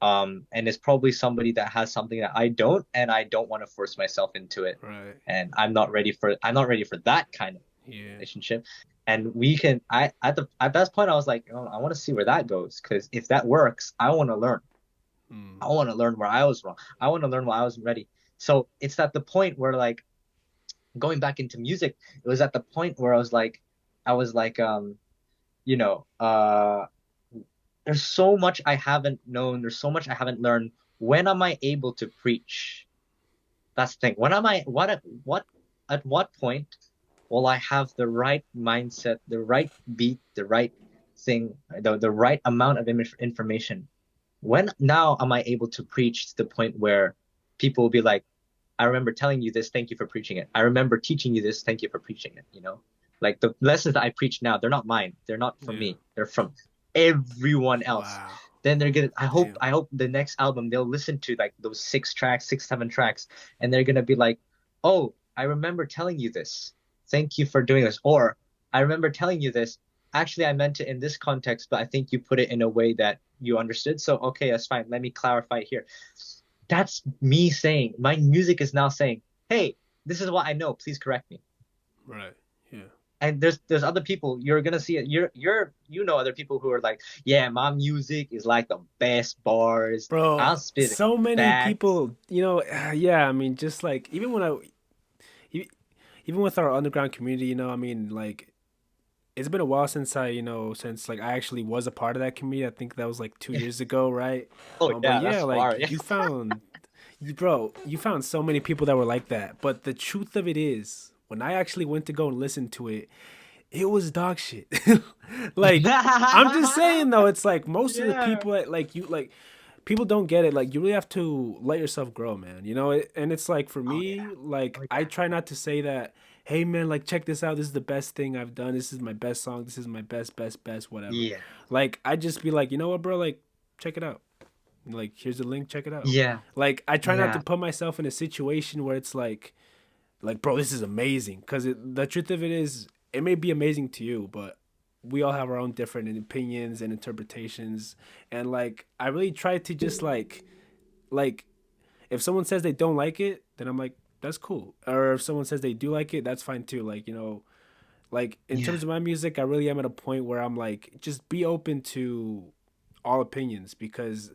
And it's probably somebody that has something that I don't, and I don't want to force myself into it. right. And I'm not ready for that kind of Yeah. relationship. And we can I at that point I was like, oh, I want to see where that goes, because if that works, I want to learn. Mm, I want to learn where I was wrong. I want to learn why I wasn't ready. So it's at the point where, like, going back into music, it was at the point where I was like, you know, uh there's so much I haven't known, there's so much I haven't learned. When am I able to preach? That's the thing. When am I what at what point will I have the right mindset, the right beat, the right thing, the right amount of information? When now am I able to preach to the point where people will be like, I remember telling you this, thank you for preaching it. I remember teaching you this, thank you for preaching it. Like, the lessons that I preach now, they're not mine. They're not from yeah. me. They're from everyone else. Wow. Then they're gonna I hope Damn. I hope the next album they'll listen to, like, those 6 tracks, 6, 7 tracks, and they're gonna be like, oh, I remember telling you this. Thank you for doing this. Or, I remember telling you this. Actually, I meant it in this context, but I think you put it in a way that you understood. So, okay, that's fine. Let me clarify it here. That's me saying, my music is now saying, hey, this is what I know. Please correct me. Right. Yeah. And there's other people, you're gonna see it. Other people who are like, yeah, my music is like the best bars. Bro, I'll spit so many facts. people, yeah, I mean, just like e- even with our underground community, I mean, like it's been a while since since like I actually was a part of that community. I think that was like 2 years ago, right? Oh But yeah, yeah, that's like far. Yeah. you found so many people that were like that. But the truth of it is, when I actually went to go and listen to it, it was dog shit. Like, I'm just saying though, it's like most of the Yeah. people that like people don't get it. Like, you really have to let yourself grow, man. And it's like for Oh yeah. me, like Oh I yeah. try not to say that, hey man, like check this out. This is the best thing I've done. This is my best song. This is my best, whatever. Yeah. Like, I just be like, you know what, bro? Like, check it out. Like, here's the link. Check it out. Yeah. Like, I try not to Yeah. put myself in a situation where it's like, bro, this is amazing. Because the truth of it is, it may be amazing to you, but we all have our own different opinions and interpretations. And like, I really try to just like, if someone says they don't like it, then I'm like, that's cool. Or if someone says they do like it, that's fine too. Like, like in Yeah. terms of my music, I really am at a point where I'm like, just be open to all opinions, because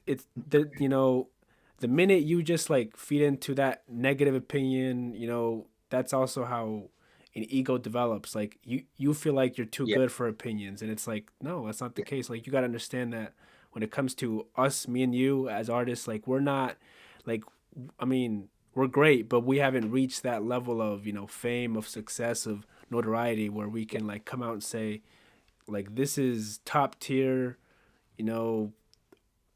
it's the minute you just like feed into that negative opinion, that's also how an ego develops. Like, you feel like you're too Yeah. good for opinions, and it's like, no, that's not the case. Like, you got to understand that when it comes to us, me and you as artists, like, we're not like, I mean, we're great, but we haven't reached that level of fame, of success, of notoriety, where we Yeah. can like come out and say, like, this is top tier, you know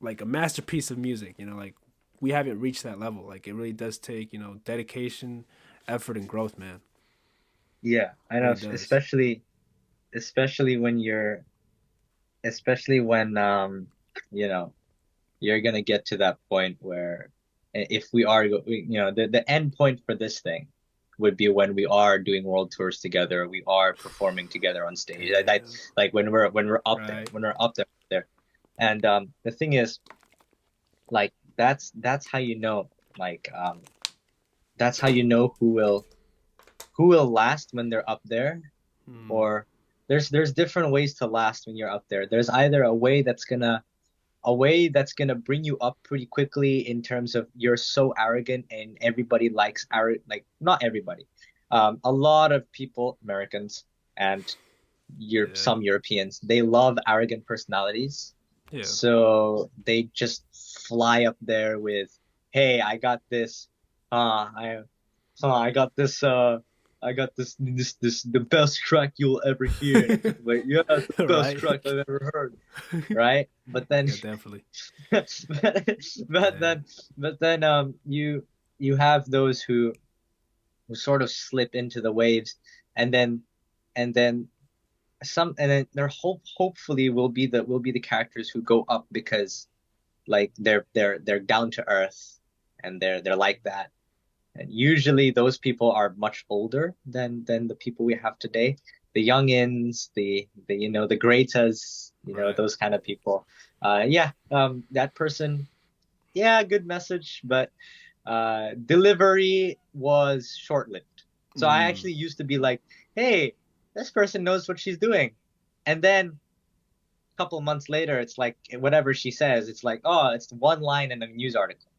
like a masterpiece of music. Like, we haven't reached that level. Like, it really does take dedication, effort, and growth, man. Yeah. I It know, really does. especially when you're, especially when you know, you're gonna get to that point where if we are, the end point for this thing would be when we are doing world tours together, we are performing together on stage. Damn. Like when we're up there, Right. when we're up there. And the thing is, like that's how you know, like that's how you know who will last when they're up there, Mm. or there's different ways to last when you're up there. There's either a way that's gonna bring you up pretty quickly in terms of you're so arrogant and everybody likes arrogant, like not everybody. A lot of people, Americans and Yeah. some Europeans, they love arrogant personalities. Yeah. So they just fly up there with, "Hey, I got this. I I got this. I got this the best track you'll ever hear." And people like, "Yeah, it's the best Right. track I've ever heard." Right? But then, Yeah, definitely. but, but Yeah. then, you have those who sort of slip into the waves, and then and then and then there hopefully will be the characters who go up because like they're down to earth and they're like that. And usually those people are much older than the people we have today. The youngins, the the Gretas, Right. those kind of people. Yeah, that person, yeah, good message, but delivery was short-lived. So I Mm. actually used to be like, hey, this person knows what she's doing. And then a couple of months later, it's like whatever she says, it's like, oh, it's one line in a news article.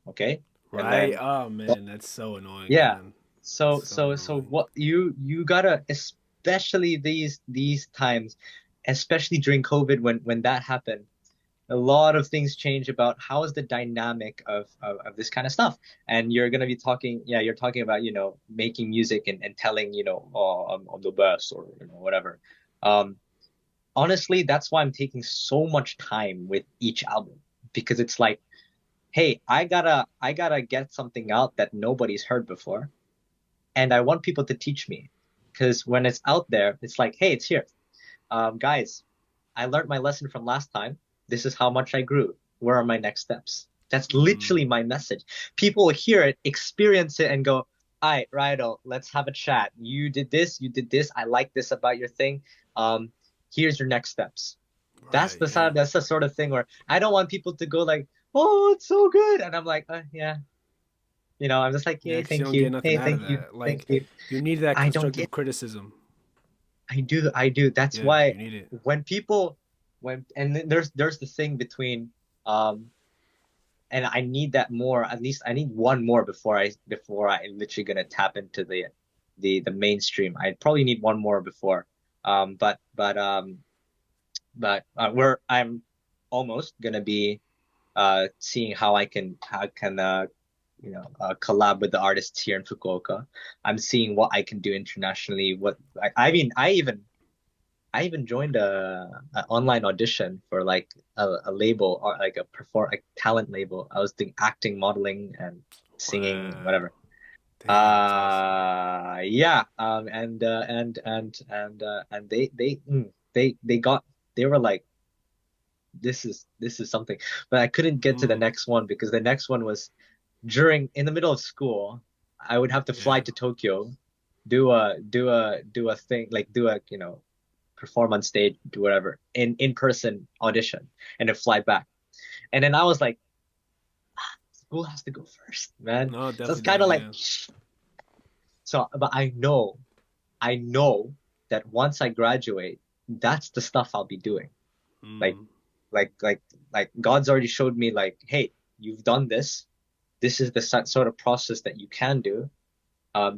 Okay. And Right. then, Oh man, that's so annoying, yeah. man. So So annoying. what you gotta, especially these times, especially during COVID when that happened, a lot of things change about how is the dynamic of this kind of stuff. And you're gonna be talking, yeah, you're talking about, making music and telling, oh, I'm the best, or whatever. Um, Honestly, that's why I'm taking so much time with each album, because it's like, hey, I gotta get something out that nobody's heard before, and I want people to teach me. Because when it's out there, it's like, hey, it's here. Guys, I learned my lesson from last time. This is how much I grew. Where are my next steps? That's Mm. literally my message. People will hear it, experience it, and go, all right, Ryder, let's have a chat. You did this, you did this. I like this about your thing. Um, Here's your next steps. Right. Yeah. That's the sort of thing where I don't want people to go like, oh, it's so good. And I'm like, yeah. I'm just like, Yeah, hey, because you thank don't get you. nothing Hey, out of thank you. that. Thank Like, you. you need that I don't get constructive criticism. I do. That's Yeah, why you need it. when people and then there's the thing between um and I need that more, at least I need one more before I literally gonna tap into the mainstream. I probably need one more before. But we're I'm almost gonna be seeing how I can collab with the artists here in Fukuoka. I'm seeing what I can do internationally. I mean, I even joined a online audition for like a label, or like a talent label. I was doing acting, modeling, and singing, Wow. whatever. Damn, that's awesome. Yeah. And they got, they were like, this is something, but I couldn't get to the Mm. next one because the next one was during in the middle of school. I would have to fly Yeah. to Tokyo, do a thing, like do a perform on stage, do whatever, in person audition, and then fly back. And then I was like, school has to go first, man. No, it So it's definitely kind of does. like, Yeah. so, but I know that once I graduate, that's the stuff I'll be doing. Like, Mm. like, like, like God's already showed me, like, hey, you've done this. This is the sort of process that you can do.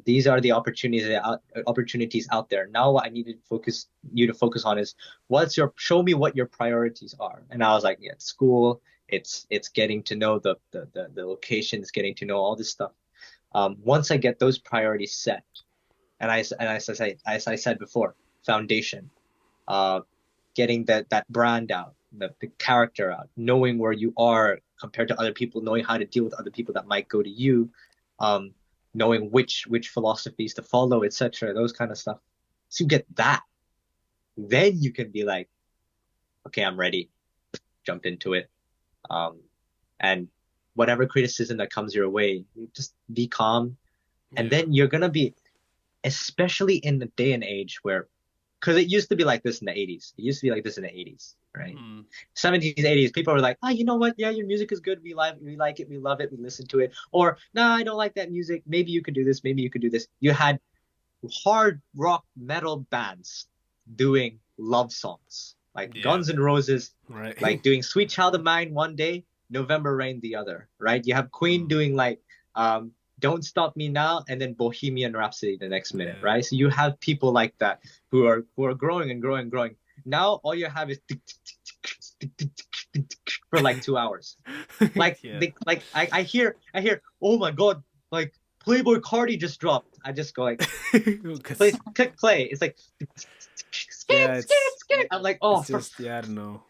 These are the opportunities out there. Now, what I need to focus you to focus on is show me what your priorities are. And I was like, yeah, it's school. It's getting to know the locations, getting to know all this stuff. Once I get those priorities set, as I said before, foundation, uh, getting that brand out, the character out, knowing where you are compared to other people, knowing how to deal with other people that might go to you, knowing which philosophies to follow, etc. Those kind of stuff. So you get that. then you can be like, okay, I'm ready, jump into it. Um, and whatever criticism that comes your way, you just be calm. And Yeah. then you're gonna be, especially in the day and age where, because it used to be like this in the 80s. It used to be like this in the 80s, right? Mm. 70s, 80s, people were like, oh, you know what? Yeah, your music is good. We like it. We love it. We listen to it. Or, no, I don't like that music. Maybe you could do this. Maybe you could do this. You had hard rock metal bands doing love songs, like Yeah. Guns N' Roses, Right. like doing Sweet Child of Mine one day, November Rain the other, right? You have Queen Mm. doing like Don't Stop Me Now and then Bohemian Rhapsody the next minute, Yeah. right? So you have people like that who are growing and growing and growing. Now all you have is for like 2 hours. Like Yeah. I hear, oh my God, like Playboy Cardi just dropped. I just go like, play, 'Cause- click play. It's like yeah, skip, skip, skip. I'm like, oh, it's just yeah, I don't know.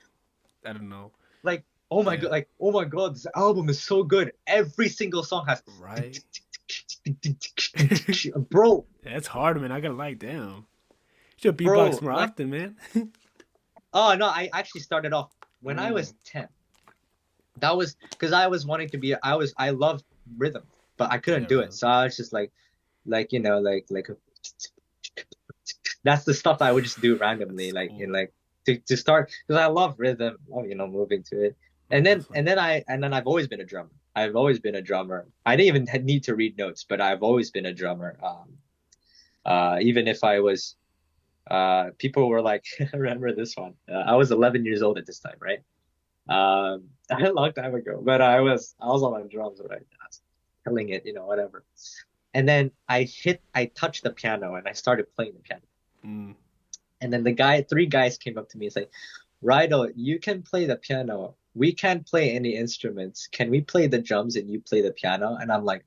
I don't know. like, oh my Yeah. God, like, oh my God, this album is so good. Every single song has Right. bro, That's hard, man. I gotta like, damn. You should beatbox bro. more Like, often, man. oh no, I actually started off when I Mm. was 10. That was because I was wanting to be. I loved rhythm, but I couldn't Yeah, do it. rhythm. So I was just like that's the stuff I would just do randomly, That's like in cool. like to start because I love rhythm, love, moving to it. Oh, And then definitely. and then I've always been a drummer. I've always been a drummer. I didn't even need to read notes, but I've always been a drummer. Even if I was, people were like, I remember this one. I was 11 years old at this time, right? A long time ago, but I was on my drums, right? I was killing it, whatever. And then I touched the piano and I started playing the piano. Mm. And then three guys came up to me and said, Ryder, you can play the piano. We can't play any instruments. Can we play the drums and you play the piano? And I'm like,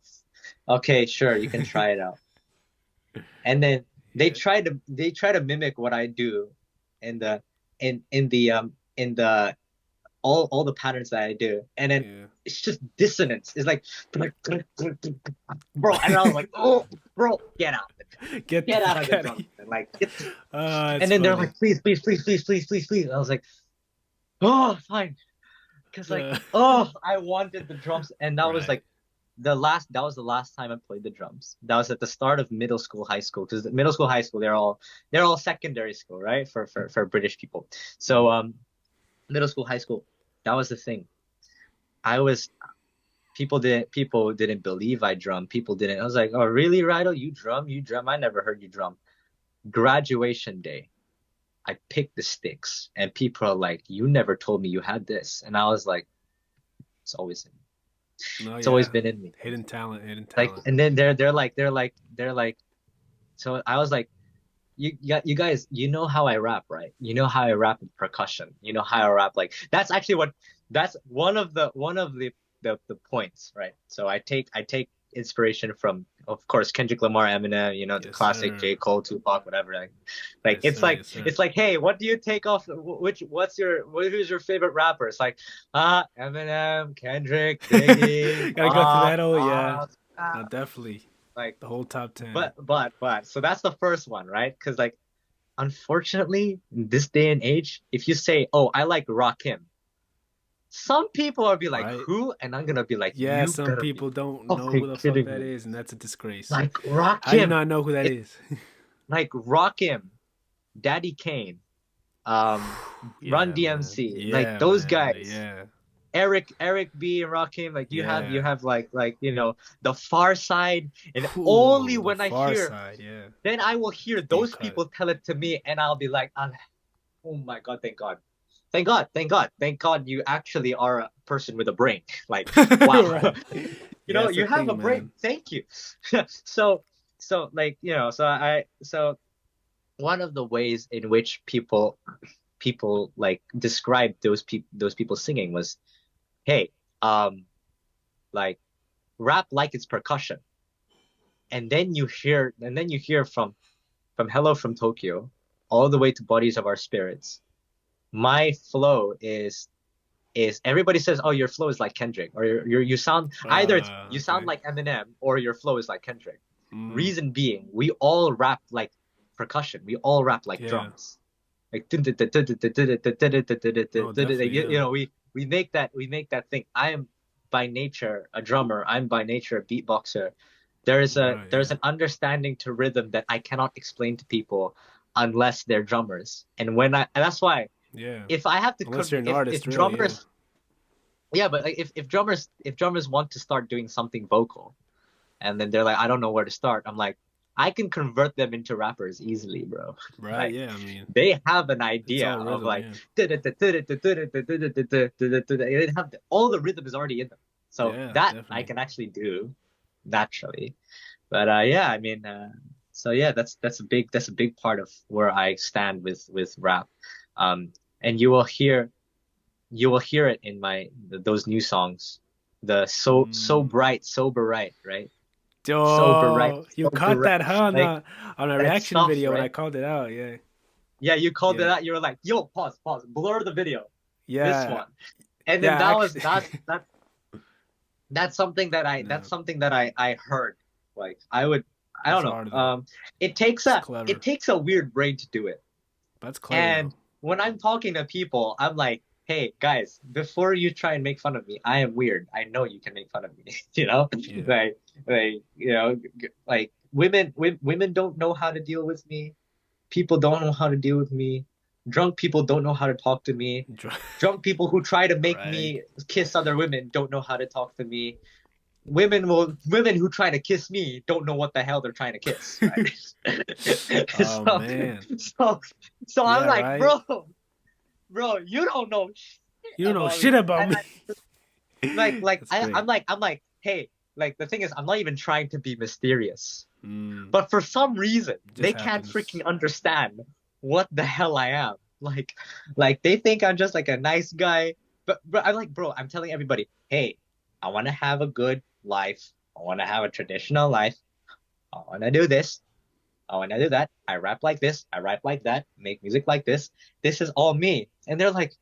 okay, sure, you can try it out. And then Yeah. they try to mimic what I do in the in the all the patterns that I do. And then Yeah. it's just dissonance. It's like bro, and I was like, oh bro, get out. Get the Get out of fuck the out of drums, here. man. Like get It's and then they're funny. like, please, please, please, please, please, please, please. I was like, oh, fine. Because like, Uh, oh, I wanted the drums. And that was right. like that was the last time I played the drums. That was at the start of middle school, high school. Because middle school, high school, they're all secondary school, right? For British people. So Mm. middle school, high school, that was the thing. I was people didn't believe I drum. People didn't. I was like, oh really, Ryder? You drum? You drum? I never heard you drum. Graduation day. I picked the sticks, and people are like, "You never told me you had this," and I was like, "It's always in me. No, It's always yeah. been in me." Hidden talent, hidden Like, talent. and then they're like. So I was like, you guys, you know how I rap, right? You know how I rap with percussion. You know how I rap like that's one of the points, right? So I take inspiration from, of course, Kendrick Lamar, Eminem, the Yes, classic sir. J. Cole, Tupac, whatever. Like Yes, it's sir. like Yes, sir. it's like, hey, what do you take off? Who's your favorite rapper? It's like, Eminem, Kendrick, Biggie, Gotta go through that. Oh, yeah. Nas, No, definitely. like, The whole top 10. but, so that's the first one, right? Because like, unfortunately, in this day and age, if you say, "Oh, I like Rakim," some people will be like, Right? "Who?" And I'm gonna be like, Yeah, "You some better be people don't know who fucking the fuck kidding that me!" is, and that's a disgrace. Like How do you Rakim, not know who that it is? like Rakim, Daddy Kane, Run Yeah, man. DMC, like Yeah, those man. guys. Yeah. Eric B and Rakim, like you Yeah. have like the Far Side, and only Ooh, the when I far hear, side. Yeah. then I will hear Deep those cut. people tell it to me, and I'll be like, oh my God, thank God. Thank God, thank God, thank God you actually are a person with a brain. Like, wow. Right. Yeah, that's the You have a thing, brain. man. Thank you. So, like, so one of the ways in which people like describe those people singing was, hey, like rap like it's percussion. And then you hear from Hello from Tokyo all the way to Bodies of Our Spirits. My flow is everybody says, oh, your flow is like Kendrick, or you sound either you sound Okay. like Eminem or your flow is like Kendrick. Mm, Reason being, we all rap like percussion. We all rap like yeah. drums. like Oh, definitely, you yeah. know, we make that thing. I am by nature a drummer. I'm by nature a beatboxer. Right, There's yeah. an understanding to rhythm that I cannot explain to people unless they're drummers. And that's why Yeah. if I have to Unless you're an if artist, really, yeah. drummers, yeah, but like if drummers want to start doing something vocal and then they're like, I don't know where to start. I'm like, I can convert them into rappers easily, bro. Right, Like yeah. I mean, they have an it's idea all of rhythm, like yeah. they have all the rhythm is already in them. So Yeah, that I definitely. can actually do naturally. But yeah, I mean, so yeah, that's a big part of where I stand with rap. And you will hear it in those new songs. The so Mm. bright, sober right, right? Sober right, Oh, you sober caught right. that, huh? Like On a that reaction stuff, video when I right? called it out. Yeah, Yeah, you called it yeah, out. You were like, "Yo, pause, pause, blur the video." This yeah, one, and then yeah. that was Actually, that's something that I no, that's something that I heard. Like I don't that's know. hard though. It takes It's it clever. takes a weird brain to do it. That's clever though. And when I'm talking to people, I'm like, hey, guys, before you try and make fun of me, I am weird. I know you can make fun of me, you know? Yeah. Like, like women don't know how to deal with me. People don't know how to deal with me. Drunk people don't know how to talk to me. Drunk people who try to make Right. me kiss other women don't know how to talk to me. Women who try to kiss me don't know what the hell they're trying to kiss, right? Oh so man. so so I'm Yeah. like, Right. bro, you don't know shit You don't know about me. shit about And me. like That's great. I'm like, hey, like the thing is, I'm not even trying to be mysterious, Mm. but for some reason It they just can't happens. freaking understand what the hell I am. Like they think I'm just like a nice guy, but I'm like, bro, I'm telling everybody, hey, I want to have a good life. I want to have a traditional life. I want to do this. I want to do that. I rap like this. I rap like that. Make music like this. This is all me. And they're like,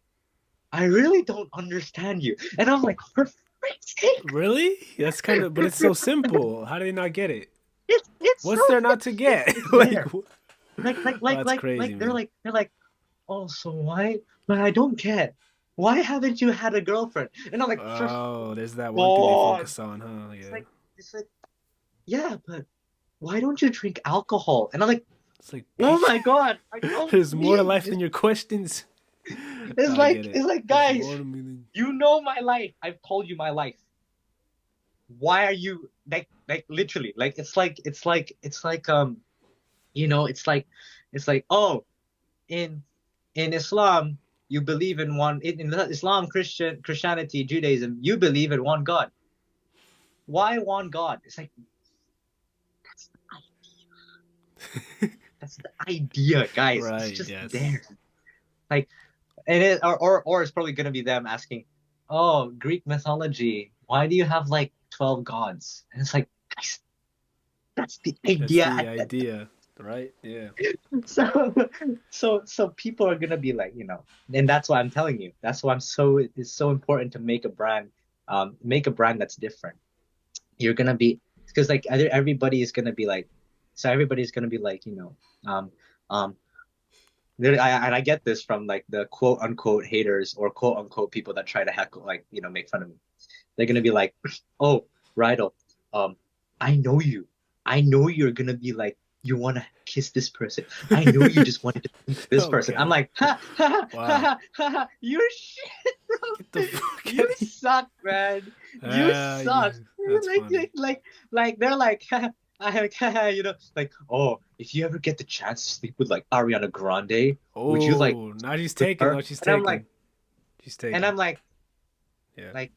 I really don't understand you. And I'm like, for freak's sake. Really? That's kind of, but it's so simple. How do they not get it? It's so What's there not to simple. get? It's Like, there. Like like oh, like that's like crazy, like they're man. like they're like, oh, so why? But I don't get. Why haven't you had a girlfriend? And I'm like, for Oh, there's that one thing they God. focus on, huh? It's Yeah. like it's like, yeah, but why don't you drink alcohol? And I'm like, It's like, oh bitch, my God, I don't there's more to need. life than your questions. It's I like get it. it's like There's guys, more to me than. you know my life. I've told you my life. Why are you like literally like it's like oh, in Islam you believe in one in Islam, Christianity, Judaism, you believe in one God. Why one God? It's like that's the that's the idea, guys. It's Right, just yes. there. Like, and or it's probably gonna be them asking, oh, Greek mythology, why do you have like 12 gods? And it's like, guys, that's the That's idea. the idea, right? Yeah. So so people are gonna be like, and that's why I'm telling you. That's why it's so important to make a brand that's different. You're gonna be because like everybody is gonna be like, so everybody's gonna be like, um um and I get this from like the quote unquote haters or quote unquote people that try to heckle, like, make fun of me. They're gonna be like, oh, Ryder, um, I know you. I know you're gonna be like, you wanna kiss this person. I know you just wanted to meet this person. I'm Okay. like, ha ha ha Wow. ha ha ha, you're shit, Get the bro. fuck out You of here. suck, man. You suck. Yeah, that's Like, funny. they're like, like, oh, if you ever get the chance to sleep with like Ariana Grande, would you like Oh, now she's with taken. her? Now she's And I'm like, taken. She's and taken. I'm like, Yeah, like,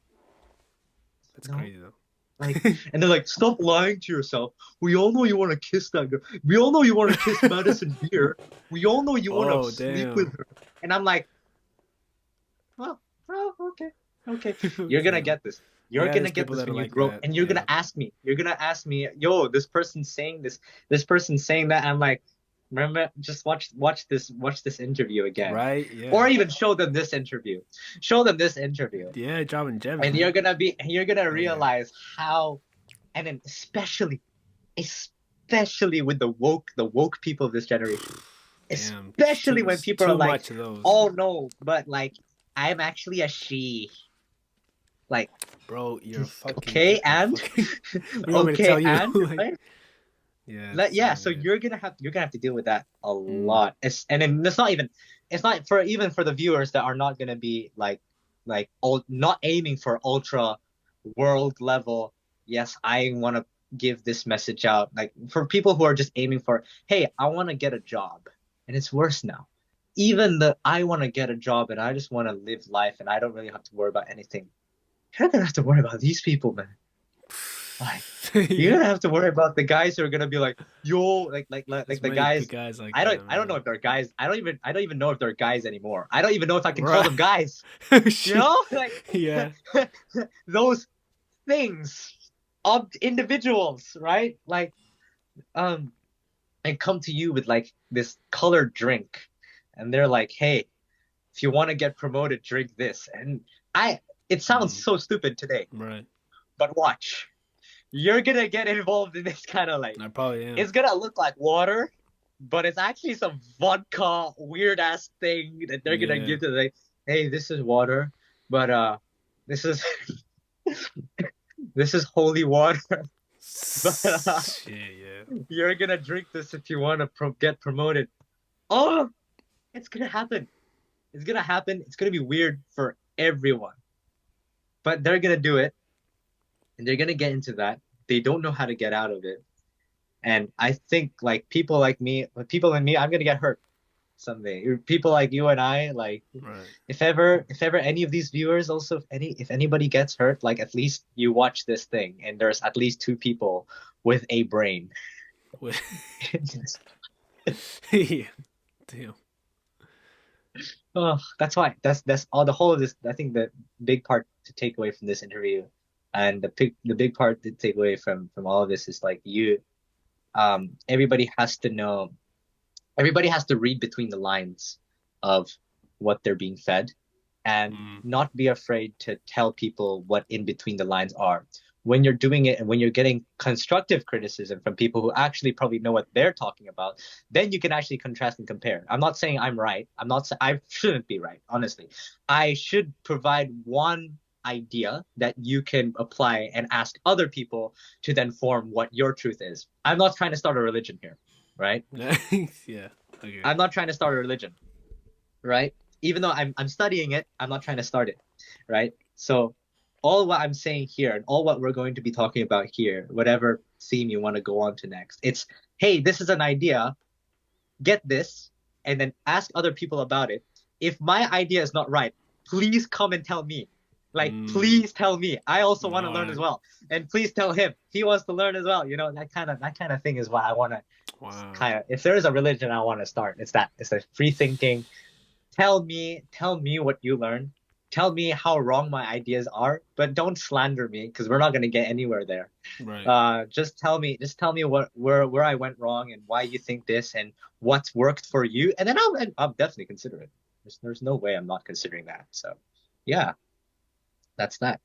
that's no. crazy though. Like, and they're like, stop lying to yourself. We all know you want to kiss that girl. We all know you want to kiss Madison Beer. We all know you want to Oh, sleep with damn. her. And I'm like, oh, oh, okay, okay. You're gonna Okay. get this. You're Yeah, gonna there's get people this that are when you like grow, that. and you're Yeah. gonna ask me. You're gonna ask me, yo, this person's saying this. This person's saying that. I'm like, remember, just watch this interview again, Right? Yeah. or even show them this interview. Show them this interview, Yeah, dropping gems, and man. you're gonna Hell yeah. realize how, and then especially with the woke people of this generation. Damn, Especially when it's people are too like, much of those, "Oh no, but like I'm actually a she." Like, bro. You're fucking okay, get the and fucking. What do you want me to okay, tell you? and Like, right? yeah, Like, yeah, so man. you're gonna have to deal with that a Mm, lot. And then it's not even, it's not for even for the viewers that are not gonna be not aiming for ultra world level. Yes, I want to give this message out. Like for people who are just aiming for, hey, I want to get a job, and it's worse now. Even the I want to get a job and I just want to live life and I don't really have to worry about anything. You're not gonna have to worry about these people, man. Like you're yeah. gonna have to worry about the guys who are gonna be like, yo, There's the many guys. guys like I don't that, I don't know man. if they're guys. I don't even know if they're guys anymore. I don't even know if I can call Right. them guys. Oh, You shit. know, like Yeah. those things of individuals, right? Like um and come to you with like this colored drink and they're like, hey, if you want to get promoted, drink this. And I it sounds Mm, so stupid today, right. but watch. You're gonna get involved in this kind of like I probably am. it's gonna look like water, but it's actually some vodka weird ass thing that they're gonna Yeah. give to the hey, this is water, but this is this is holy water. But Shit, yeah. you're gonna drink this if you want to get promoted. Oh, it's gonna happen. It's gonna happen. It's gonna be weird for everyone, but they're gonna do it, and they're gonna get into that. They don't know how to get out of it, and I think like people like me, I'm gonna get hurt someday. People like you and I, like Right. if ever any of these viewers also, if anybody gets hurt, like at least you watch this thing, and there's at least two people with a brain. Wait. Yeah. Damn. Oh, that's why. That's all the whole of this. I think the big part to take away from this interview, and the big part to take away from all of this is like everybody has to know, everybody has to read between the lines of what they're being fed, and Mm, not be afraid to tell people what in between the lines are. When you're doing it and when you're getting constructive criticism from people who actually probably know what they're talking about, then you can actually contrast and compare. I'm not saying I'm right. I shouldn't be right, honestly. I should provide one idea that you can apply and ask other people to then form what your truth is. I'm not trying to start a religion here, right? yeah. Okay. I'm not trying to start a religion, right? Even though I'm studying it, I'm not trying to start it, right? So all what I'm saying here and all what we're going to be talking about here, whatever theme you want to go on to next, it's hey, this is an idea, get this, and then ask other people about it. If my idea is not right, please come and tell me. Like, Mm, please tell me. I also want to all learn as right. well. And please tell him he wants to learn as well. You know, that kind of thing is what I want to Wow. kind of if there is a religion I want to start, it's that. It's the free thinking. Tell me what you learned. Tell me how wrong my ideas are, but don't slander me because we're not going to get anywhere there. Right. Just tell me what where I went wrong and why you think this and what's worked for you, and then I'll definitely consider it. There's no way I'm not considering that. So, yeah, that's that.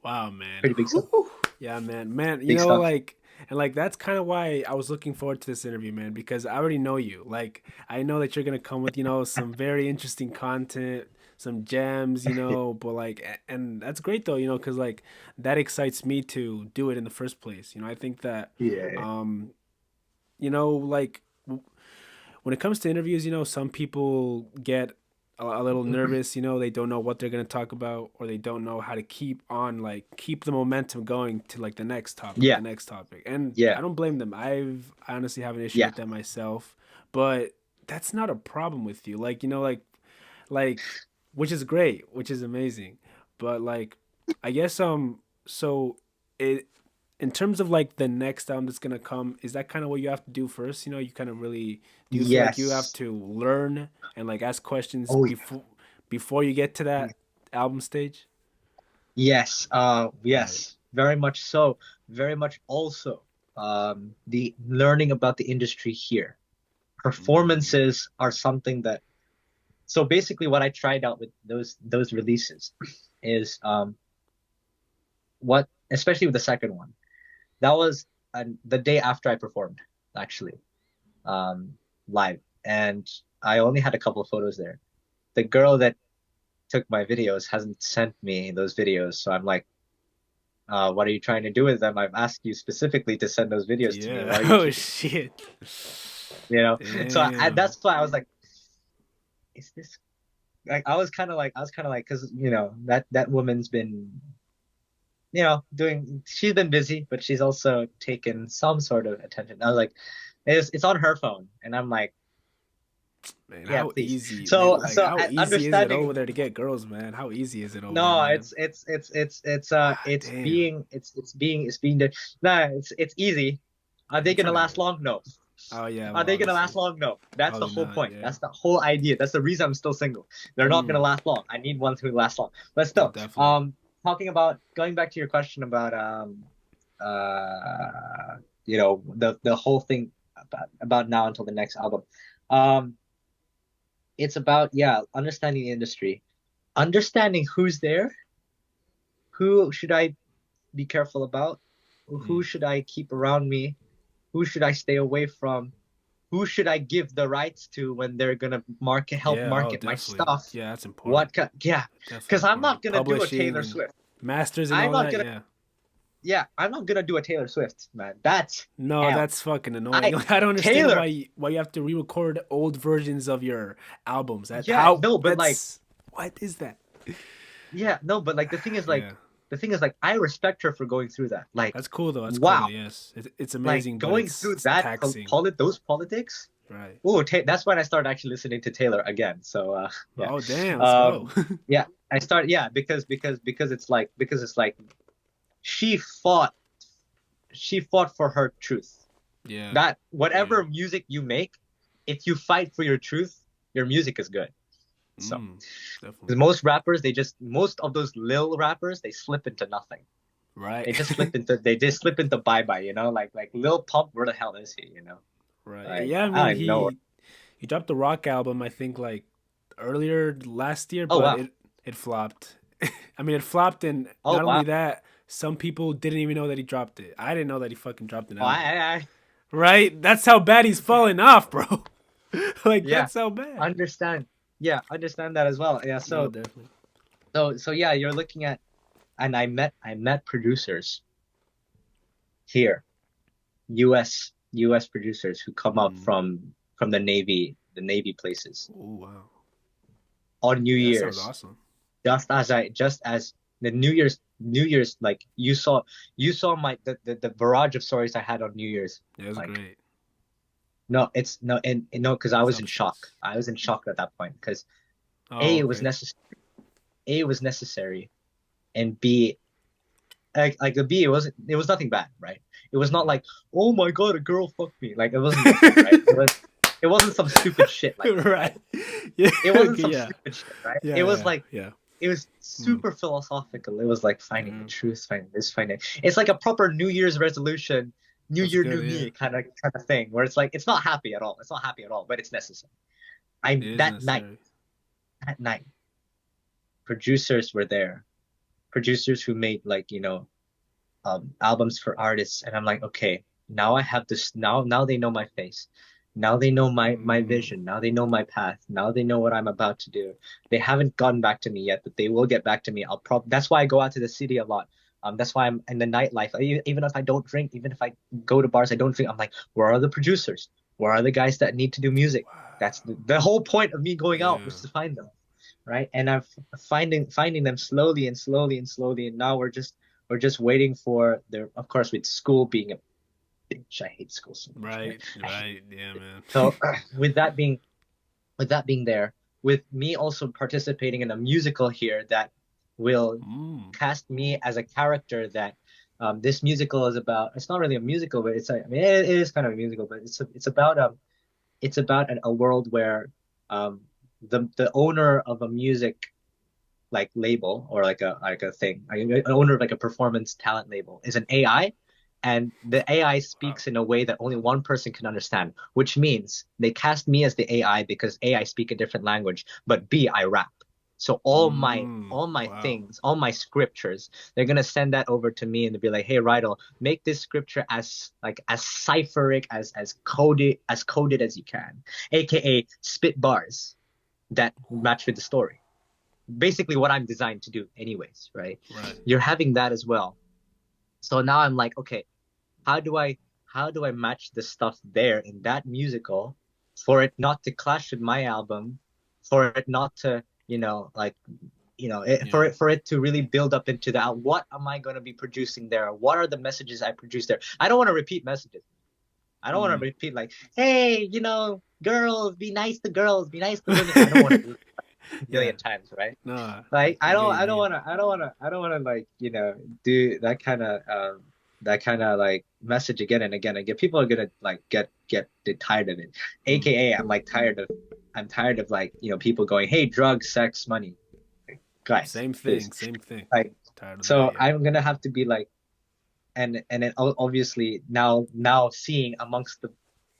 Wow, man. Pretty big stuff. Whew. Yeah, man. Man, Big stuff. like, and like that's kind of why I was looking forward to this interview, man, because I already know you. Like, I know that you're gonna come with, some very interesting content, some gems, but like, and that's great though, because like that excites me to do it in the first place. I think that, Yeah. um, like when it comes to interviews, some people get a little nervous. They don't know what they're gonna talk about, or they don't know how to keep the momentum going to like Yeah. the next topic. And Yeah. I don't blame them. I honestly have an issue Yeah. with that myself, but that's not a problem with you. Like, which is great, which is amazing. But like, I guess so it in terms of like the next album that's gonna come, is that kind of what you have to do first? You kind of really do you feel like you have Yes. to learn and like ask questions Oh yeah. before you get to that album stage? Yes. Right. Yes. Very much so. Very much also. The learning about the industry here. Mm, Performances are something that so basically what I tried out with those releases is what especially with the second one. That was the day after I performed, actually, um, live. and I only had a couple of photos there. The girl that took my videos hasn't sent me those videos, so I'm like, what are you trying to do with them? I've asked you specifically to send those videos to me. Yeah. Why are you Oh keeping, shit. you know? So Damn. that's why I was like, is this like I was kind of like because that woman's been doing she's been busy, but she's also taken some sort of attention. I was like, it's on her phone, and I'm like, Man, yeah, how please. easy, man. So Like, so how easy is it understanding. over there to get girls, man? How easy is it over there, No, man? Damn. it's being the nah, it's easy. Are they I'm gonna trying last to. long? No. Oh yeah, Are well, they gonna last obviously, long? No. That's the probably whole not. point. Yeah. That's the whole idea. That's the reason I'm still single. They're not gonna Mm, last long. I need ones who last long. But oh, still, definitely. talking about going back to your question about the whole thing about now until the next album. Um, it's about understanding the industry, understanding who's there, who should I be careful about, who Mm. should I keep around me, who should I stay away from, who should I give the rights to when they're gonna help Yeah. Oh, market my definitely. stuff. Yeah, that's important. What yeah, Definitely because I'm not important. gonna do a Publishing Taylor and Swift. masters and I'm all not that. gonna Yeah. I'm not gonna do a Taylor Swift, man. That's No, hell. that's fucking annoying. I Like, I don't understand Taylor, why you have to re-record old versions of your albums. That yeah, how no, but like, that's what is that? yeah, no, but like Yeah, the thing is like I respect her for going through that. Like, that's cool though. That's cool though. wow, Yes, it's like amazing, but going through it's that taxing. those politics. Right. Oh, that's when I started actually listening to Taylor again. So yeah. Oh damn, let's go. Um yeah, I started because it's like she fought she fought for her truth. Yeah. That Yeah. whatever music you make, if you fight for your truth, your music is good. So, Mm, definitely. because most rappers, most of those lil rappers, they slip into nothing. Right. They just slip into bye bye, like Lil Pump, where the hell is he, Right. Like, Yeah, I I mean don't even know. he dropped the rock album I think like earlier last year, Oh but wow. it flopped. I mean, it flopped, and Oh not only wow. that, some people didn't even know that he dropped it. I didn't know that he fucking dropped an Oh, album. I Right? That's how bad he's falling off, bro. Like yeah, that's how bad. understand. Yeah, understand that as well. Yeah, No, definitely. so yeah, you're looking at, and I met producers here, US producers who come up Mm. from the Navy places Oh wow. on New Yeah, that sounds Year's, awesome. just as the New Year's, like you saw my the barrage of stories I had on New Year's. Yeah, it was Like, great. no, it's no, and no, because I was in shock. Substance. I was in shock at that point because Oh, A, it was okay. necessary. A, it was necessary, and B, like the B, it was nothing bad, right? It was not Mm. like, oh my God, a girl fucked me. Like, it wasn't like that, right? It wasn't some stupid shit like that, right? Right. Yeah. It wasn't Okay, some yeah. stupid shit, right? Yeah. It was Yeah. like Yeah. it was Mm. super philosophical. It was like finding the Yeah. truth, finding this, finding. It's like a proper New Year's resolution, New That's Year, good. New Yeah. Me kind of thing, where it's like it's not happy at all. It's not happy at all, but it's necessary. I It is that night, necessary. that night, producers were there, producers who made like albums for artists, and I'm like, okay, now I have this. Now they know my face. Now they know my Mm. vision. Now they know my path. Now they know what I'm about to do. They haven't gotten back to me yet, but they will get back to me. That's why I go out to the city a lot. That's why I'm in the nightlife. Even if I don't drink, even if I go to bars, I don't drink. I'm like, where are the producers? Where are the guys that need to do music? That's Wow. the whole point of me going out Yeah. was to find them, right? And I'm finding them slowly and slowly and slowly, and now we're just waiting for their, of course, with school being a bitch. I hate school so much, man. Right. Right. Yeah, man. So with that being there, with me also participating in a musical here that will Mm. cast me as a character that this musical is about. It's not really a musical, but I mean, it is kind of a musical, but it's about a world where um, the owner of a music like label, or like a thing, an owner of like a performance talent label, is an AI, and the AI Wow. speaks in a way that only one person can understand, which means they cast me as the AI because A, I speak a different language, but B, I rap. So all my Wow. things, all my scriptures, they're gonna send that over to me and they'll be like, hey, Ryder, make this scripture as cipheric, as coded as you can, aka spit bars that match with the story. Basically what I'm designed to do anyways, right? Right. You're having that as well. So now I'm like, okay, how do I how do I match the stuff there in that musical for it not to clash with my album, for it not to, like, Yeah. for it to really build up into that. What am I going to be producing there? What are the messages I produce there? I don't want to repeat messages. I don't want to Mm. repeat like, hey, girls, be nice to girls, be nice to women. I don't want to do it a Yeah. million times, right? No, Like I get what you mean. I don't wanna like, do that kind of like message again and again. And get people are gonna like get tired of it. Mm. AKA I'm tired of like, people going, hey, drugs, sex, money. Guys, Same please. thing. Same thing. Like, Tired of that. so Yeah. I'm gonna have to be like, and then obviously now seeing amongst the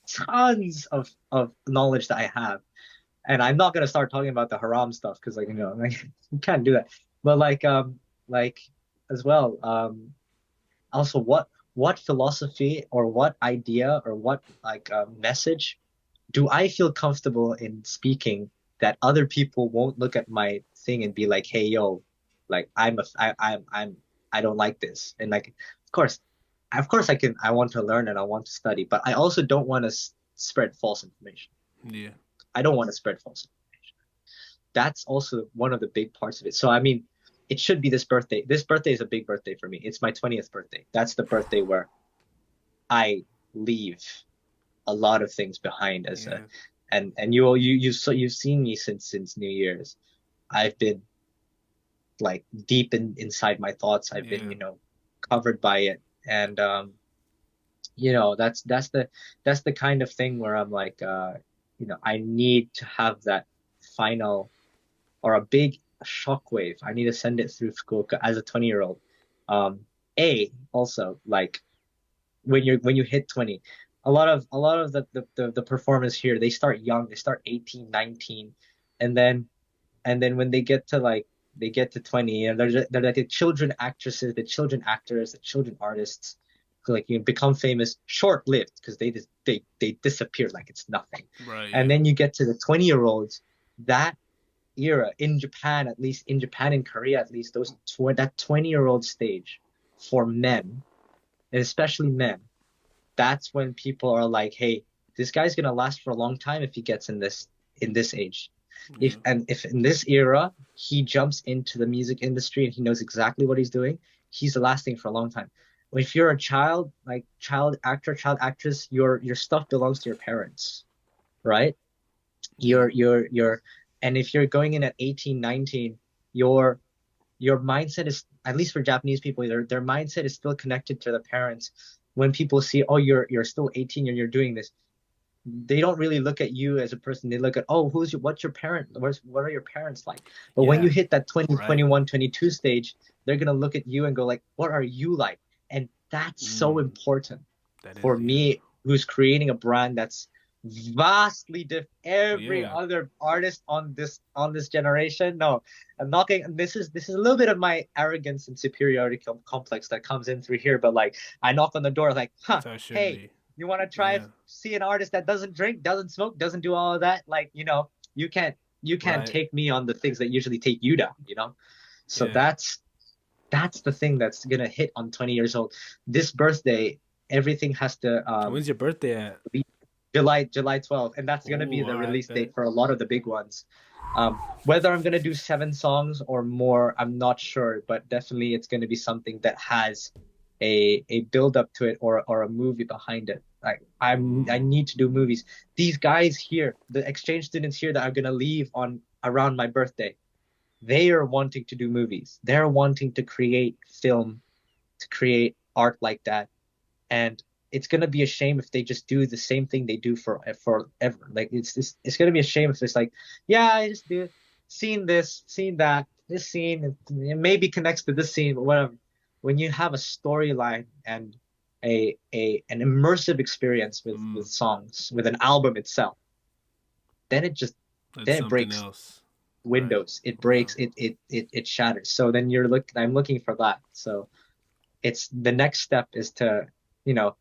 tons of knowledge that I have, and I'm not gonna start talking about the haram stuff because, like, like, you can't do that. But like as well, also what philosophy or what idea or what like message do I feel comfortable in speaking that other people won't look at my thing and be like, hey, yo, like I don't like this. And like, of course I want to learn and I want to study, but I also don't want to spread false information. Yeah. I don't want to spread false information. That's also one of the big parts of it. So I mean, it should be this birthday. This birthday is a big birthday for me. It's my 20th birthday. That's the birthday where I leave a lot of things behind as a Yeah. and you've seen me since New Year's. I've been like deep inside my thoughts. I've been, Yeah. covered by it. And that's the kind of thing where I'm like, I need to have that final or a big shockwave. I need to send it through Fukuoka as a 20-year-old. Um, also like when you hit 20, a lot of the performers here, they start young, they start 18, 19, and then when they get to 20, and they're like the children actresses, the children actors, the children artists who, like, become famous short-lived because they disappear like it's nothing. Right. And Yeah. then you get to the 20-year-olds, that era in Japan, at least in Japan and Korea, at least that 20-year-old stage for men, and especially men, that's when people are like, hey, this guy's gonna last for a long time if he gets in this age. Yeah. If in this era he jumps into the music industry and he knows exactly what he's doing, he's lasting for a long time. If you're a child, like child actor, child actress, your stuff belongs to your parents, right? Yeah. Your and if you're going in at 18, 19, your your mindset is, at least for Japanese people, their mindset is still connected to the parents. When people see, oh, you're still 18 and you're doing this, they don't really look at you as a person. They look at, oh, what's your parent? What are your parents like? But when Yeah. you hit that 20, Right. 21, 22 stage, they're gonna look at you and go like, what are you like? And that's so Mm. important That is. for Yeah. me, who's creating a brand that's vastly different. Every Yeah. other artist on this generation. No, I'm not getting. This is a little bit of my arrogance and superiority complex that comes in through here. But like, I knock on the door, like, huh, That's how it should hey, be. you want to try Yeah. see an artist that doesn't drink, doesn't smoke, doesn't do all of that? Like, you can't Right. take me on the things that usually take you down. So Yeah. that's the thing that's gonna hit on 20 years old. This birthday, everything has to When's your birthday at? be July 12th, and that's gonna be Oh, the all right. release Bet. date for a lot of the big ones. Whether I'm gonna do 7 songs or more, I'm not sure, but definitely it's gonna be something that has a build up to it, or a movie behind it. Like, I Mm. need to do movies. These guys here, the exchange students here that are gonna leave on around my birthday, they are wanting to do movies. They're wanting to create film, to create art like that. And it's gonna be a shame if they just do the same thing they do for forever. Like, it's gonna be a shame if it's like, yeah, I just do seen this, seen that, this scene, it maybe connects to this scene, but whatever. When you have a storyline and an immersive experience Mm. with songs, with an album itself, then it just That's then it something breaks else. Right. windows. It Wow. breaks. It shatters. So then I'm looking for that. So it's the next step is to, you know,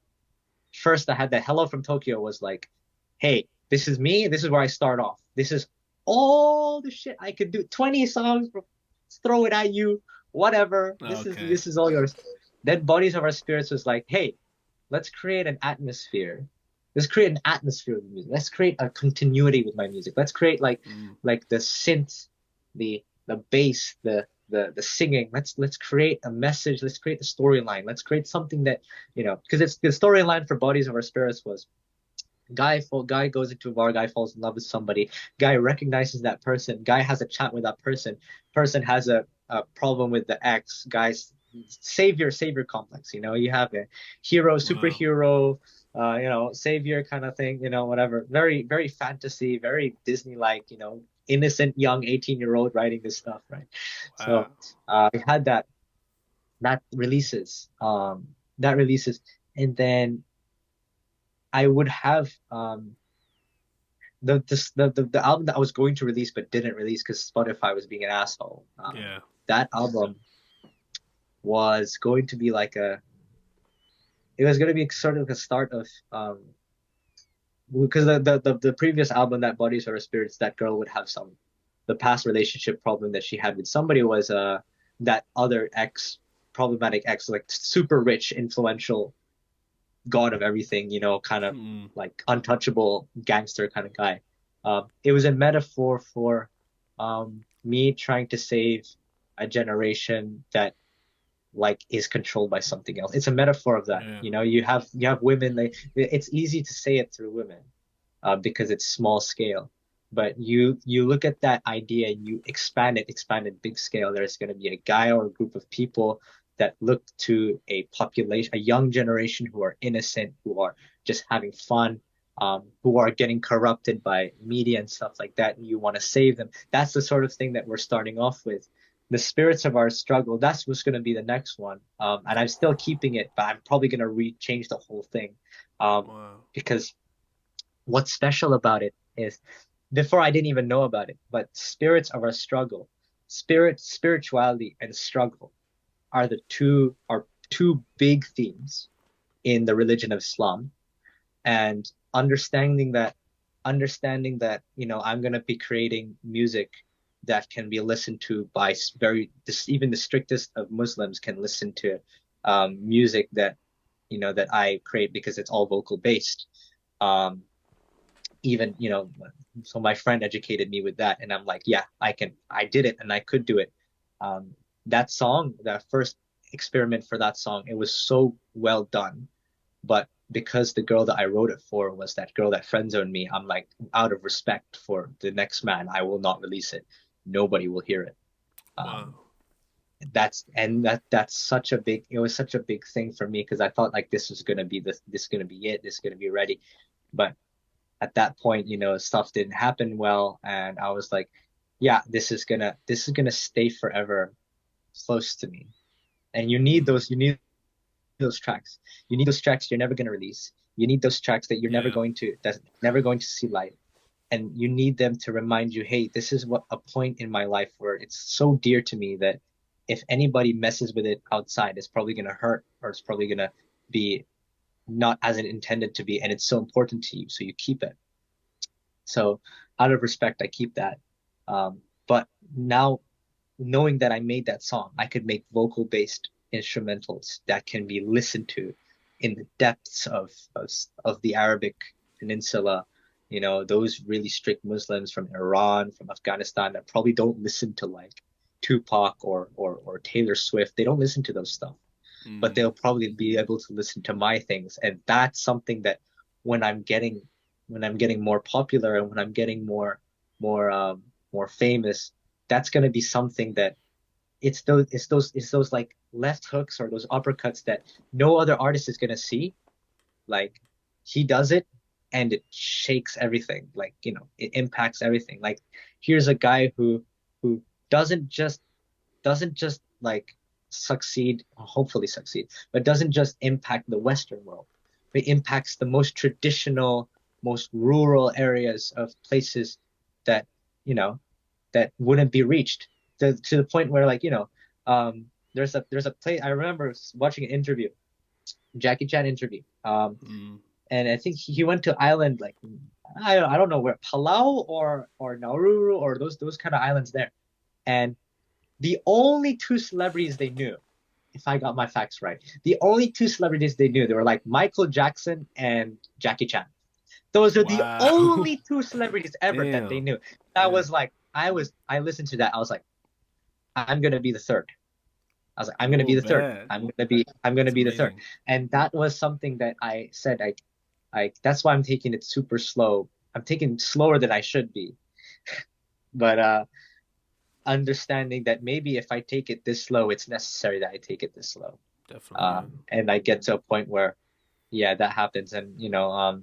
first I had the Hello from Tokyo was like, hey, this is me. This is where I start off. This is all the shit I could do. 20 songs, throw it at you, whatever. Okay. This is all yours. Then Bodies of Our Spirits was like, hey, let's create an atmosphere. Let's create an atmosphere with music. Let's create a continuity with my music. Let's create Mm. like the synth, the bass, the singing. Let's create a message. Let's create a storyline. Let's create something that, you know, because it's the storyline for Bodies of Our Spirits was guy goes into a bar, guy falls in love with somebody, guy recognizes that person, guy has a chat with that person has a problem with the ex, guy's savior complex, you know, you have a hero, Wow. superhero, you know, savior kind of thing, you know, whatever, very fantasy, very Disney like, you know, innocent young 18-year-old writing this stuff, right? Wow. So we had that releases that releases, and then I would have the album that I was going to release but didn't release because Spotify was being an asshole. Yeah. That album was going to be like a it was going to be sort of the start of because the previous album, that Bodies or Spirits, that girl would have some the past relationship problem that she had with somebody was that other ex, problematic ex, like super rich influential god of everything, you know, kind of Mm. like untouchable gangster kind of guy. It was a metaphor for me trying to save a generation that like is controlled by something else. It's a metaphor of that. Yeah. You know, you have women. It's easy to say it through women because it's small scale. But you look at that idea and you expand it big scale. There's going to be a guy or a group of people that look to a population, a young generation who are innocent, who are just having fun, who are getting corrupted by media and stuff like that, and you want to save them. That's the sort of thing that we're starting off with. The spirits of our struggle. That's what's going to be the next one, and I'm still keeping it, but I'm probably going to change the whole thing, Wow. because what's special about it is before I didn't even know about it, but spirits of our struggle, spirituality and struggle are two big themes in the religion of Islam. And understanding that, you know, I'm gonna be creating music that can be listened to by very even the strictest of Muslims can listen to music that, you know, that I create because it's all vocal based. Um, even, you know, so my friend educated me with that, and I'm like, yeah, I did it, and I could do it. um that song, that first experiment for that song, it was so well done, but because the girl that I wrote it for was that girl that friend zoned me, I'm like, out of respect for the next man, I will not release it. Nobody will hear it. Wow. um that's such a big, it was such a big thing for me because I thought like this is gonna be it, this is gonna be ready. But at that point, you know, stuff didn't happen well, and I was like, yeah, this is gonna stay forever close to me. And Mm. you need those tracks. You need those tracks you're never gonna release. You need those tracks that you're Yeah. that's never going to see light. And you need them to remind you, hey, this is what a point in my life where it's so dear to me that if anybody messes with it outside, it's probably gonna hurt, or it's probably gonna be not as it intended to be, and it's so important to you, so you keep it. So out of respect, I keep that. But now, knowing that I made that song, I could make vocal based instrumentals that can be listened to in the depths of the Arabic Peninsula. You know, those really strict Muslims from Iran, from Afghanistan that probably don't listen to like Tupac or Taylor Swift. They don't listen to those stuff, but Mm. they'll probably be able to listen to my things. And that's something that when I'm getting more popular and when I'm getting more more famous, that's going to be something that it's those like left hooks or those uppercuts that no other artist is going to see. Like he does it and it shakes everything. Like, you know, it impacts everything. Like here's a guy who doesn't just like succeed, hopefully succeed, but doesn't just impact the Western world. It impacts the most traditional, most rural areas of places that, you know, that wouldn't be reached to the point where like, there's a place I remember watching an interview, Jackie Chan interview. Mm. And I think he went to island like I don't know where, Palau or Nauru or those kind of islands there. And the only two celebrities they knew, if I got my facts right, the only two celebrities they were like Michael Jackson and Jackie Chan. Those are the Wow. only two celebrities ever that they Damn. knew. That Yeah. was like I listened to that. I was like, I'm gonna be the third. I was like, I'm gonna Oh, be the third. bad. I'm gonna It's be the third. amazing. And that was something that I said that's why I'm taking it super slow. I'm taking it slower than I should be. But understanding that maybe if I take it this slow, it's necessary that I take it this slow. Definitely, yeah. And I get to a point where, yeah, that happens. And our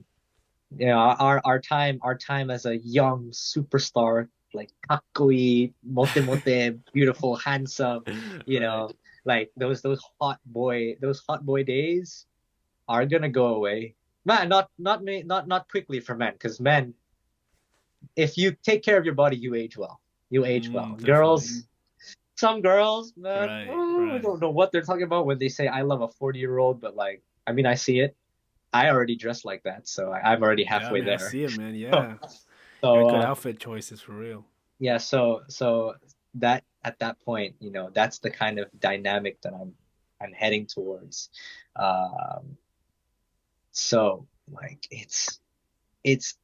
time as a young superstar, like kakui, mote mote, beautiful, handsome, you Right. know, like those hot boy days are gonna go away. Man, not me, not quickly for men, because men, if you take care of your body, you age well. You age well. Definitely. Some girls, man, Right, I right. don't know what they're talking about when they say I love a 40-year-old, but like, I mean, I see it. I already dress like that, so I'm already Yeah, I halfway mean, I there. see it, man. Yeah. You So got good outfit choices for real. yeah, so that at that point, that's the kind of dynamic that I'm heading towards. Um, so like and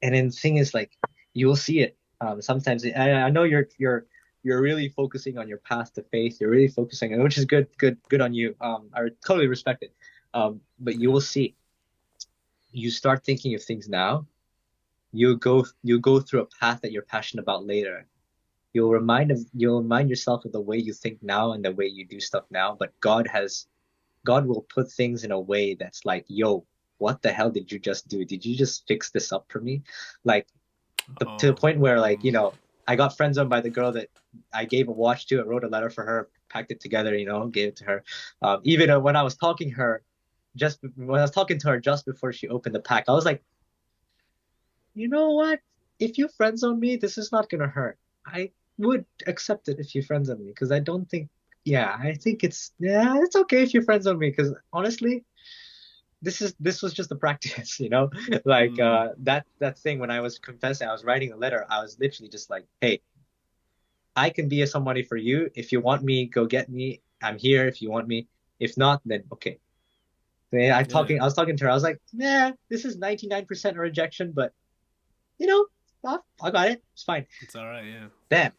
then the thing is like you'll see it. Sometimes I know you're really focusing on your path to faith. You're really focusing, which is good on you. I totally respect it. But you Yeah. will see. You start thinking of things now. You'll go through a path that you're passionate about later. You'll remind yourself of the way you think now and the way you do stuff now. But God will put things in a way that's like, yo, what the hell did you just do? Did you just fix this up for me? Like to the Oh. point where like, Mm. I got friend zoned by the girl that I gave a watch to. I wrote a letter for her, packed it together, gave it to her. Even when I was talking to her just before she opened the pack, I was like, you know what? If you friend zone me, this is not gonna hurt. I would accept it if you friend zone me, because I don't think, yeah, I think it's okay if you friend zone me, because honestly, this was just a practice, like Mm. that thing when I was confessing, I was writing a letter, I was literally just like, hey, I can be a somebody for you. If you want me, go get me. I'm here if you want me. If not, then okay. So, yeah, Yeah. I was talking to her. I was like, yeah, this is 99% a rejection, but you know, I got it. It's fine. It's all right. Yeah. Then,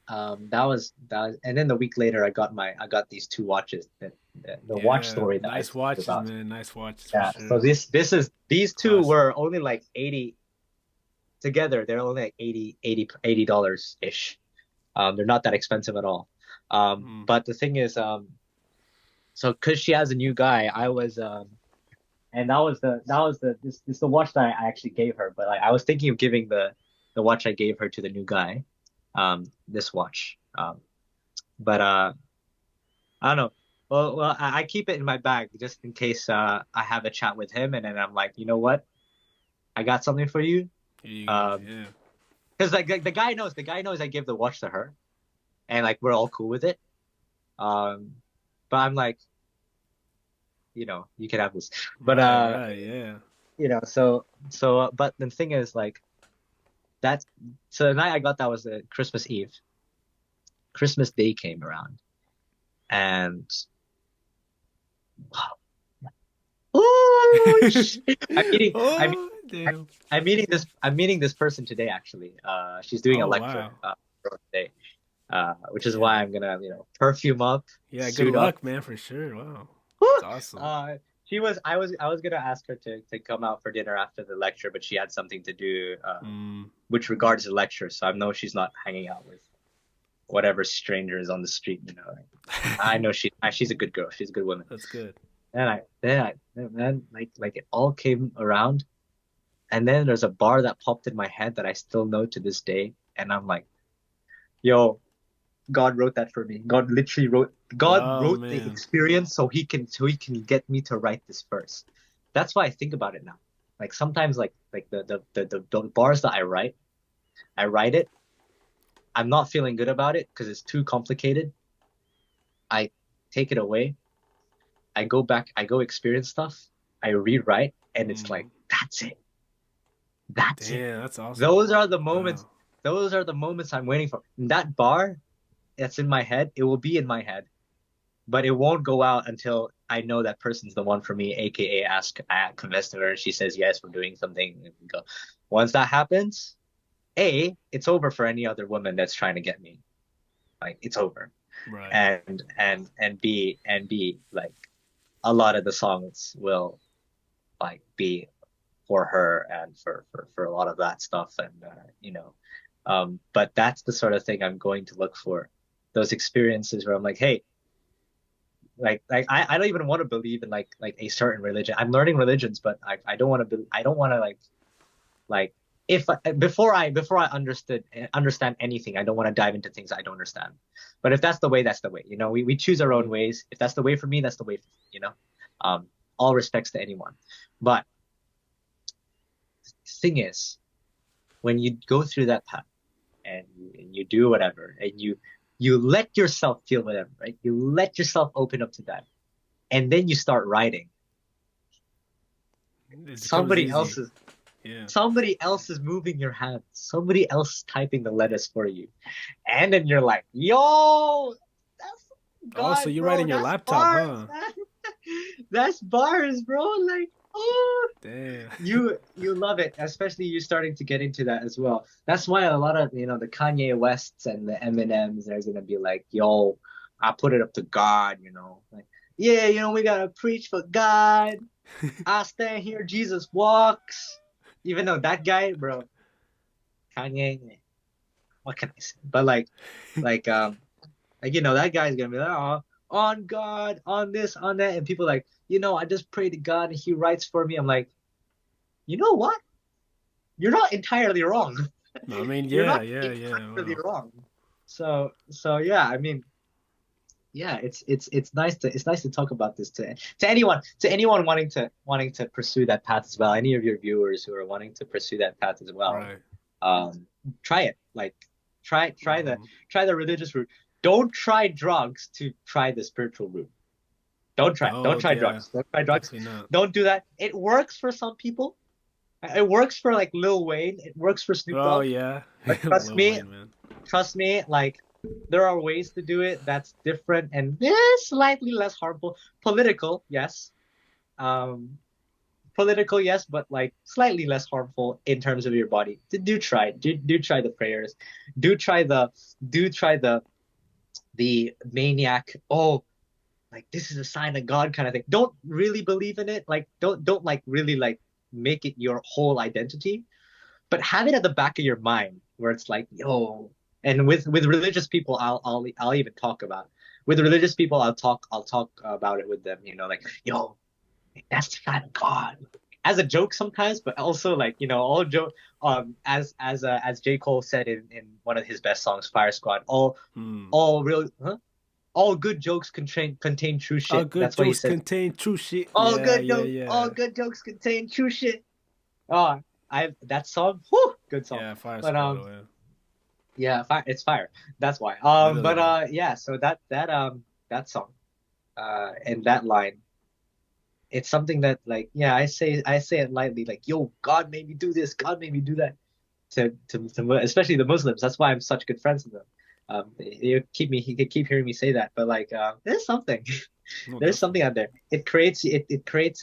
that was, and then the week later, I got these two watches. The watch Yeah. story that I Nice told you watches, about. man. Nice watches for Yeah. So sure. these two Classic. were only like 80 together. They're only like 80 dollars ish. They're not that expensive at all. Mm. But the thing is, so because she has a new guy, and that was the watch that I actually gave her. But like, I was thinking of giving the watch I gave her to the new guy, this watch. But I don't know. Well, I keep it in my bag just in case I have a chat with him, and then I'm like, you know what? I got something for you. Here you go. Um, Yeah. because like the guy knows I gave the watch to her, and like we're all cool with it. Um, but I'm like, you can have this. But Right. Right. Yeah. but the thing is like that's so the night I got that was the Christmas Eve. Christmas Day came around, and oh, I'm meeting Oh, damn. I'm meeting this person today actually. She's doing a Oh, lecture wow. today, which is why Yeah. I'm gonna perfume up, Yeah. Good suit up. luck, man, for sure. Wow. Woo! It's awesome. I was gonna ask her to come out for dinner after the lecture, but she had something to do, Mm. which regards the lecture. So I know she's not hanging out with whatever strangers on the street. I know she's a good girl. She's a good woman. That's good. Then like it all came around, and then there's a bar that popped in my head that I still know to this day, and I'm like, yo, God wrote that for me. God Oh, wrote the man. experience so he can get me to write this verse. That's why I think about it now. Like sometimes like the bars that I write it I'm not feeling good about it because it's too complicated. I take it away. I go back, I go experience stuff. I rewrite, and it's like, Mm. that's it. That's it. Damn, that's awesome. Those are the moments. Wow. Those are the moments I'm waiting for. That bar that's in my head, it will be in my head, but it won't go out until I know that person's the one for me, aka I convince her, she says yes, we're doing something, and we go. Once that happens, A, it's over for any other woman that's trying to get me. Like it's over. Right. And B, like a lot of the songs will like be for her and for a lot of that stuff, and but that's the sort of thing I'm going to look for, those experiences where I'm like, hey, I don't even want to believe in like a certain religion. I'm learning religions, but I don't want to be, I don't want to like if before I understand anything, I don't want to dive into things I don't understand. But if that's the way, that's the way. We choose our own Mm. ways. If that's the way for me, that's the way for me, um all respects to anyone. But the thing is, when you go through that path, and you do whatever, and you let yourself feel whatever, right? You let yourself open up to that, and then you start writing. It becomes Somebody easy. else's Yeah. somebody else is moving your hand. Somebody else is typing the letters for you. And then you're like, yo, that's Oh, so God, you write bro. in your That's laptop, bars, huh? man. That's bars, bro. Like, oh, Damn. you love it, especially you starting to get into that as well. That's why a lot of the Kanye Wests and the Eminems are gonna be like, yo, I put it up to God, like, yeah, we gotta preach for God. I stand here, Jesus walks. Even though that guy, bro, Kanye, what can I say? But like that guy's gonna be like, oh, on God, on this, on that, and people like, I just pray to God and He writes for me. I'm like, you know what? You're not entirely wrong. No, I mean, You're yeah, not yeah, yeah. entirely Wow. wrong. So yeah, I mean, yeah, it's nice to talk about this to anyone wanting to pursue that path as well. Any of your viewers who are wanting to pursue that path as well, Right. try it. Like try the Hmm. try the religious route. Don't try drugs to try the spiritual route. Don't try. Don't No, try yeah, drugs. Don't try drugs. definitely not. Don't do that. It works for some people. It works for like Lil Wayne. It works for Snoop Oh Dogg. yeah, But Lil Wayne, man. trust me, like there are ways to do it that's different and slightly less harmful. Political, yes. Um, political, yes, but like slightly less harmful in terms of your body. Do try. Do try the prayers. Do try the maniac. Oh, like this is a sign of God kind of thing. Don't really believe in it. Like don't like really like make it your whole identity, but have it at the back of your mind where it's like, yo. And with religious people, I'll even talk about. With religious people, I'll talk about it with them. Like, yo, that's the sign of God. As a joke sometimes, but also like all joke. As J. Cole said in one of his best songs, Fire Squad, Hmm. all real, huh? All good jokes contain true All shit. good That's what he jokes says. contain true shit. All Yeah, good yeah, jokes, all yeah. good jokes contain true shit. Oh, I that song, whew, good song. Yeah, Fire But Squad. Oh, yeah. yeah, it's fire. That's why. Literally, But man. yeah. So that song, and that line, it's something that like yeah, I say it lightly, like yo, God made me do this, God made me do that especially the Muslims. That's why I'm such good friends with them. He could keep hearing me say that, but like there's something, No, there's something definitely. out there. It creates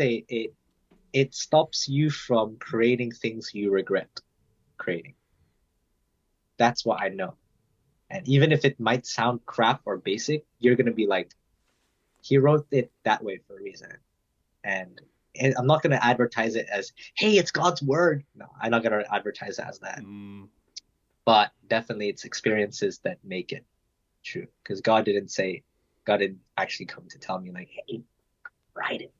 it stops you from creating things you regret creating. That's what I know. And even if it might sound crap or basic, you're gonna be like, he wrote it that way for a reason. And, and I'm not gonna advertise it as, hey, it's God's word. No, I'm not gonna advertise it as that. Mm. But definitely it's experiences that make it true. Because God didn't actually come to tell me like, hey, write it.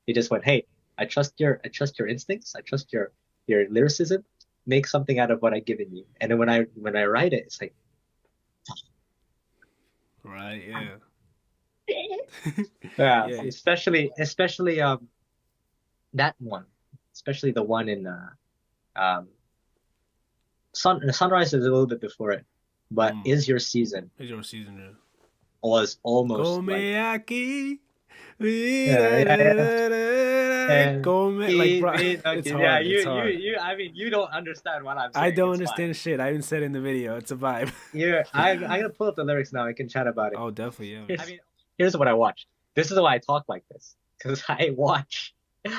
He just went, hey, I trust your instincts, I trust your lyricism. Make something out of what I've given you. And then when I write it, it's like, Right. Yeah. yeah, Yeah. especially that one, especially the one in um sunrise is a little bit before it. but Is Your Season It's your season, yeah. was almost Come like, aquí. yeah, yeah, yeah. And Come, like, keep bro, it it's okay. Yeah, hard. It's hard. I mean, you don't understand what I'm I saying. don't It's fine. understand shit. I even said in the video. It's a vibe. I'm gonna pull up the lyrics now. I can chat about it. Oh, definitely, yeah. I mean, here's what I watched. This is why I talk like this, because I watch the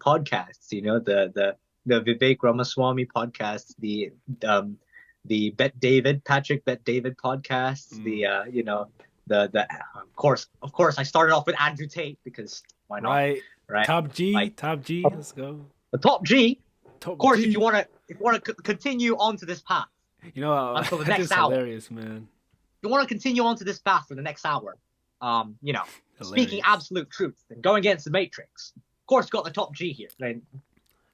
podcasts. You know, the Vivek Ramaswamy podcast, the Patrick Bet David podcasts, the you know, the of course I started off with Andrew Tate because why not, Right. right? Top G. Like Top G. Let's go. the top G. Of Top course, G. if you want to continue onto this path You know, until the that's next just hour, hilarious, man. you want to continue onto this path for the next hour, you know, speaking Hilarious. absolute truth and going against the Matrix. Of course, got the top G here. Right?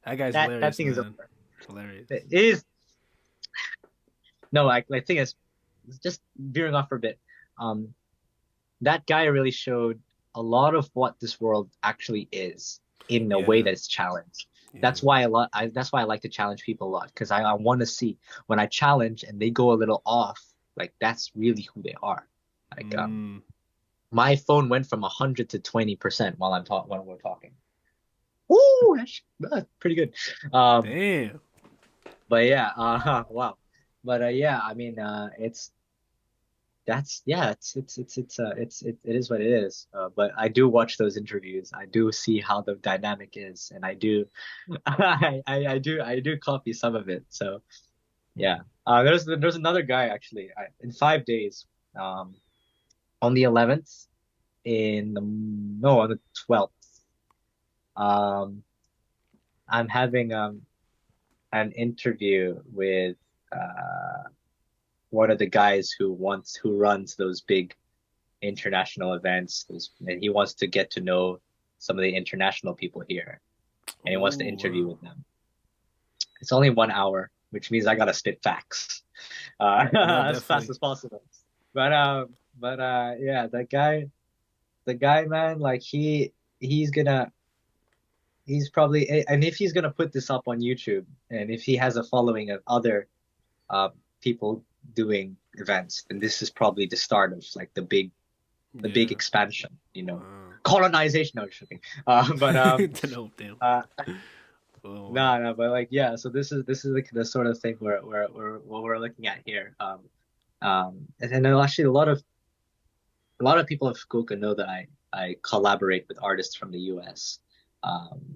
That guy's That hilarious, thing is man. over. Hilarious. It is no, like the thing is, just veering off for a bit. That guy really showed a lot of what this world actually is in a way Yeah. that's challenged. Yeah. That's why I like to challenge people a lot because I want to see when I challenge and they go a little off, like that's really who they are. Like my phone went from 100 to 20% when we're talking. Woo, that's pretty good. Damn. But yeah, wow. But yeah, I mean, it is what it is. But I do watch those interviews. I do see how the dynamic is, and I do, I do copy some of it. So yeah. There's another guy actually. In 5 days, on the 11th, on the 12th, um, I'm having an interview with one of the guys who runs those big international events, and he wants to get to know some of the international people here, and he wants to Oh, interview wow. with them. It's only 1 hour, which means I gotta spit facts No, as fast definitely. as possible. Yeah, the guy, man, like he's gonna he's probably and if he's gonna put this up on YouTube, and if he has a following of other uh, people doing events, then this is probably the start of like the big Yeah. expansion, you know, Wow. colonization. No, just kidding. But No, damn. uh, Oh, wow. no, but like yeah. So this is the sort of thing what we're looking at here. And then actually a lot of people of Fukuoka know that I collaborate with artists from the U.S.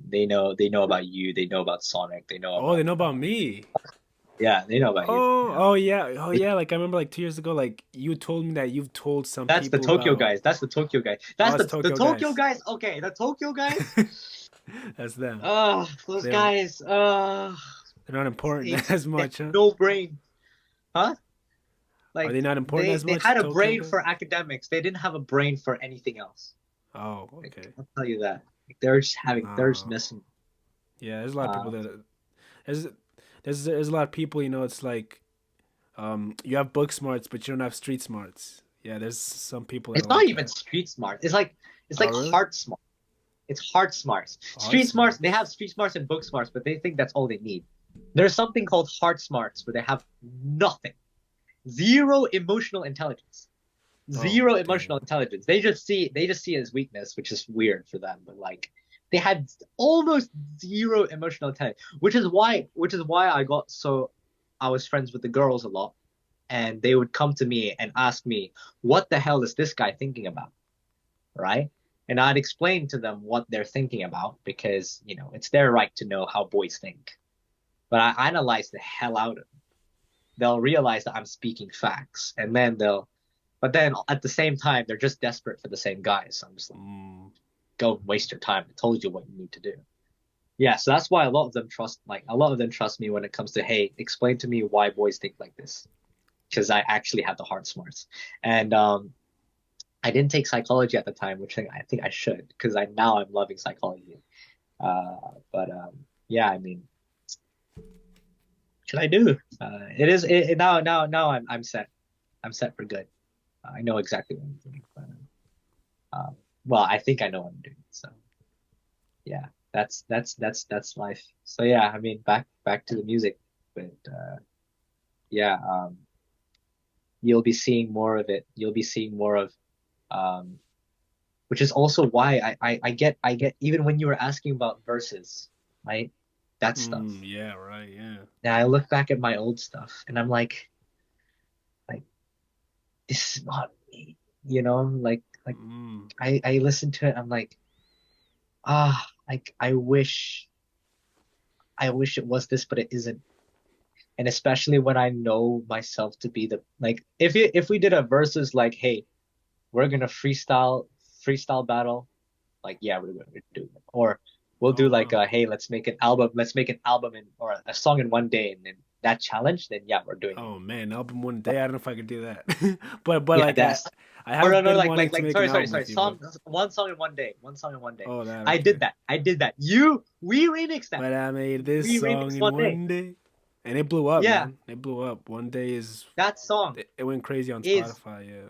They know about you. They know about Sonic. They know Oh, they about know about me. yeah. They know about you. Oh, You know. oh yeah, oh yeah. Like I remember, like 2 years ago, like you told me that you've told some That's the people Tokyo about. guys. That's the Tokyo guys. Oh, That's it's the Tokyo Tokyo guys. guys. Okay, the Tokyo guys. That's them. Those They don't. guys. They're not They, important as they have much, huh? no brain, huh? Are Like they not important as they much? had a Tokyo brain guys. for academics. They didn't have a brain for anything else. Oh, Like okay. I'll tell you that. Like, they're just No. missing. Yeah, there's a lot of people Uh, that there's there's a lot of people. You know, it's like you have book smarts, but you don't have street smarts. Yeah, there's some people that it's are not like even that. street smart. It's Oh, like really? heart smart. It's heart smarts. Art Street smarts, they smarts. have street smarts and book smarts, but they think that's all they need. There's something called heart smarts where they have nothing. Zero emotional intelligence. Oh, Zero damn. emotional intelligence. They just see it as weakness, which is weird for them. But like they had almost zero emotional intelligence, which is why I was friends with the girls a lot, and they would come to me and ask me, "What the hell is this guy thinking about?" Right? And I'd explain to them what they're thinking about because you know it's their right to know how boys think. But I analyze the hell out of them. They'll realize that I'm speaking facts, and then but then at the same time, they're just desperate for the same guys. So I'm just like, Mm, go and waste your time. I told you what you need to do. Yeah, so that's why a lot of them trust me when it comes to, hey, explain to me why boys think like this. Because I actually have the hard smarts. And I didn't take psychology at the time, which I think I should, because now I'm loving psychology. But yeah, I mean, should I do? Now I'm set. I'm set for good. I know exactly what I'm doing. But, well, I think I know what I'm doing. So yeah, that's life. So yeah, I mean, back to the music. But yeah, you'll be seeing more of it. You'll be seeing more of, um, which is also why I get even when you were asking about verses, right? That stuff. Yeah, right, yeah. Now I look back at my old stuff and I'm like this is not me, like Mm, I listen to it. I'm like, like I wish it was this, but it isn't. And especially when I know myself to be the like, if we did a versus like, hey, we're gonna freestyle battle, like yeah, we're gonna do it. Or we'll oh do like wow. hey, let's make an album in or a song in one day, and then that challenge, then yeah, we're doing it. Oh man, album one But day. I don't know if I could do that. but yeah, like I that's I or no, have no, been like wanting like to like make an sorry, sorry, album sorry. with you, bro. One song in one day. One song in one day. Oh, that I okay. did that. I did that. We remixed that. But I made this We song remixed in one day. one day, and it blew up, Yeah, man. It blew up. One day is that song it went crazy on is Spotify, yeah.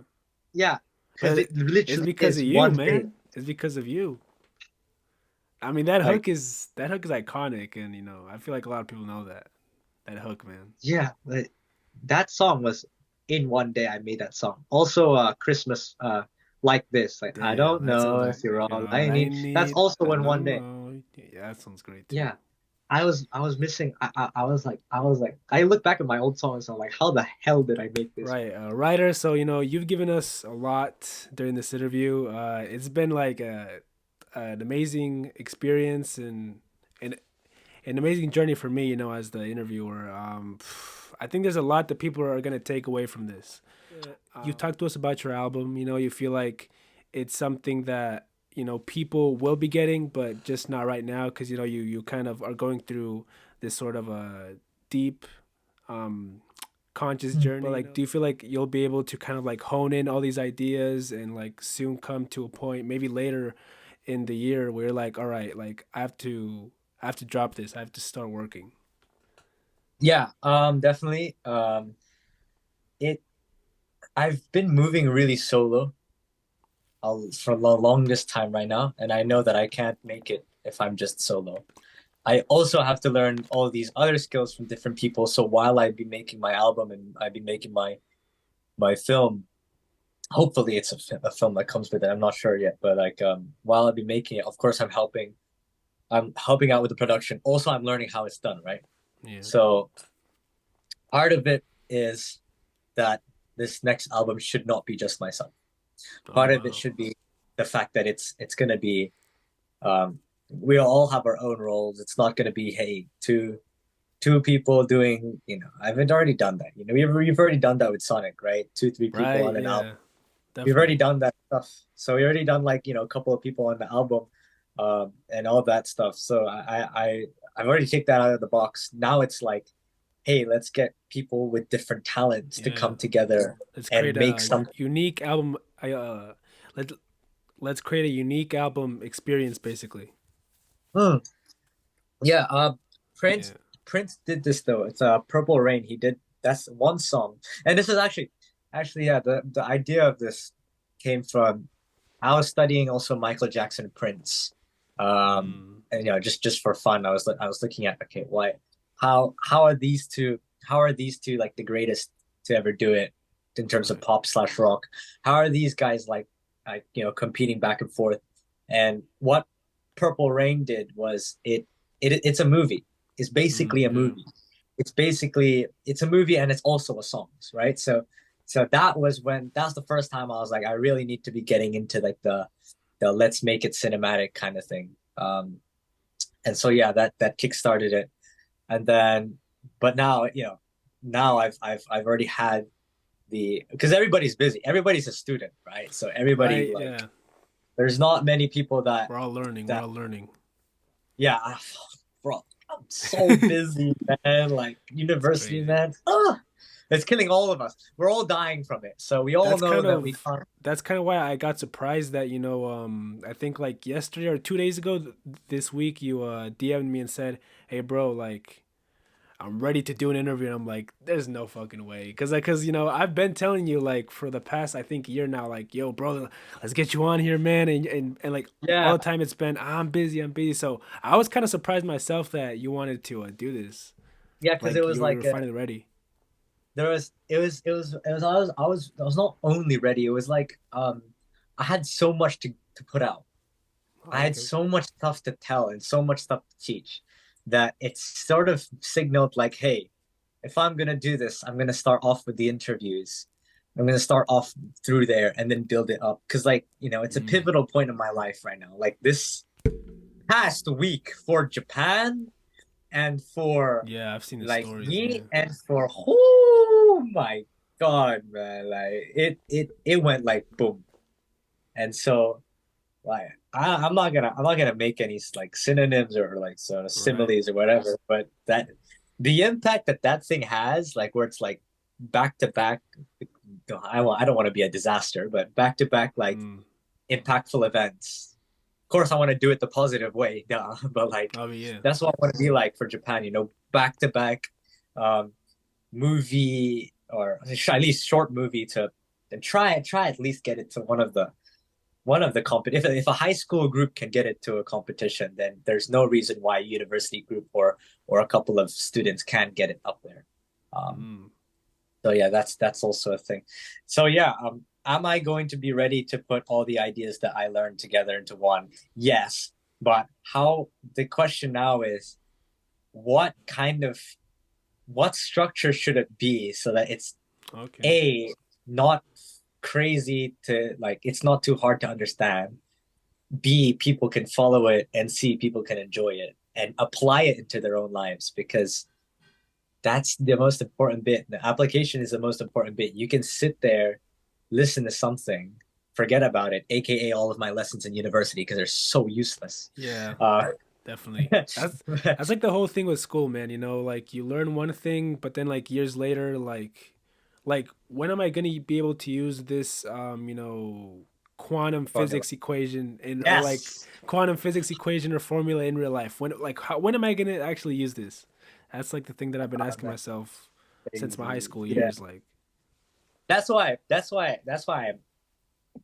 yeah, because But it it's literally because is of you, one day. man. It's because of you. I mean, Like that hook is iconic, and I feel like a lot of people know that hook, man. yeah, but that song was in one day. I made that song. Also, Christmas, like this. Like I Damn, don't that sounds know like if you're if you're all all I I need. That's need. also I in one don't day. know. Yeah, that sounds great too. Yeah. I was missing. I was like, I look back at my old songs and I'm like, how the hell did I make this? Right, Ryder. So you've given us a lot during this interview. It's been like an amazing experience and an amazing journey for me. As the interviewer. I think there's a lot that people are gonna take away from this. You talked to us about your album. You feel like it's something that people will be getting, but just not right now because you kind of are going through this sort of a deep um conscious journey. But like, do you feel like you'll be able to kind of like hone in all these ideas and like soon come to a point, maybe later in the year, where you're like, all right, like I have to drop this. I have to start working. Yeah, definitely. It I've been moving really solo for the longest time right now, and I know that I can't make it if I'm just solo. I also have to learn all these other skills from different people. So while I'd be making my album and I'd be making my film, hopefully it's a film that comes with it. I'm not sure yet, but like while I'd be making it, of course I'm helping out with the production. Also, I'm learning how it's done, right? Yeah. So part of it is that this next album should not be just myself. Oh Part of it wow. should be the fact that it's gonna be we all have our own roles. It's not gonna be hey two people doing I've already done that. We've already done that with Sonic, right? Two, three people Right. on an album. Yeah. We've already Definitely. done that stuff. So we already done like a couple of people on the album, and all that stuff. So I've already kicked that out of the box. Now it's like, hey, let's get people with different talents to Yeah. come together Let's and create make a something. unique album. Let let's create a unique album experience, basically. Hmm. Yeah, Yeah. Prince did this though. It's Purple Rain. He did that's one song. And this is actually yeah, the idea of this came from I was studying also Michael Jackson and Prince. Mm, And just for fun, I was looking at okay, why how are these two like the greatest to ever do it in terms of right. pop/rock? How are these guys like competing back and forth? And what Purple Rain did was it's a movie. It's basically a Yeah. movie. It's a movie and it's also a song, right? So that's the first time I was like, I really need to be getting into like the let's make it cinematic kind of thing. And so yeah, that kickstarted it. And then, but now I've already had because everybody's busy. Everybody's a student, right? So everybody Right. like Yeah. there's not many people that We're all learning. We're that all learning. yeah, bro, I'm so busy, man. Like It's university, crazy. man. It's killing all of us. We're all dying from it. So we all That's know kind that we of can't. that's kind of why I got surprised that I think like yesterday or 2 days ago this week you DM'd me and said, "Hey bro, like I'm ready to do an interview." And I'm like, "There's no fucking way," because I've been telling you like for the past I think year now, like, "Yo, bro, let's get you on here, man," and like all Yeah, the time it's been I'm busy. So I was kind of surprised myself that you wanted to do this, yeah, because like it was you were like finally ready. there was I was not only ready. It was like I had so much to put out. I Oh, had okay. so much stuff to tell and so much stuff to teach that it sort of signaled like, hey, if I'm gonna do this, I'm gonna start off with the interviews. I'm gonna start off through there and then build it up. Cause like, it's a Mm. pivotal point in my life right now. Like this past week for Japan and for Yeah, I've seen the like stories. me Yeah. and for oh my God, man. Like it went like boom. And so like I'm not gonna make any like synonyms or like sort of Right. similes or whatever, but that the impact that that thing has, like where it's like back to back, I don't want to be a disaster, but back to back like Mm. impactful events. Of course, I want to do it the positive way, duh, but like Oh yeah. that's what I want to be like for Japan, back to back um movie or at least short movie to and try at least get it to one of the if a high school group can get it to a competition, then there's no reason why a university group or a couple of students can't get it up there. Um, Mm. so yeah, that's also a thing. So yeah, am I going to be ready to put all the ideas that I learned together into one? Yes, but how the question now is what kind of what structure should it be so that it's Okay. a not crazy to like it's not too hard to understand. B, people can follow it, and C, people can enjoy it and apply it into their own lives because that's the most important bit. The application is the most important bit. You can sit there, listen to something, forget about it, aka all of my lessons in university because they're so useless. Yeah. Uh, Definitely. That's like the whole thing with school, man. Like you learn one thing, but then like years later, like when am I gonna be able to use this quantum formula. physics equation in or like Yes. quantum physics equation or formula in real life? When am I gonna actually use this? That's like the thing that I've been asking That's myself since my high crazy. school Yeah. years. Like, That's why I'm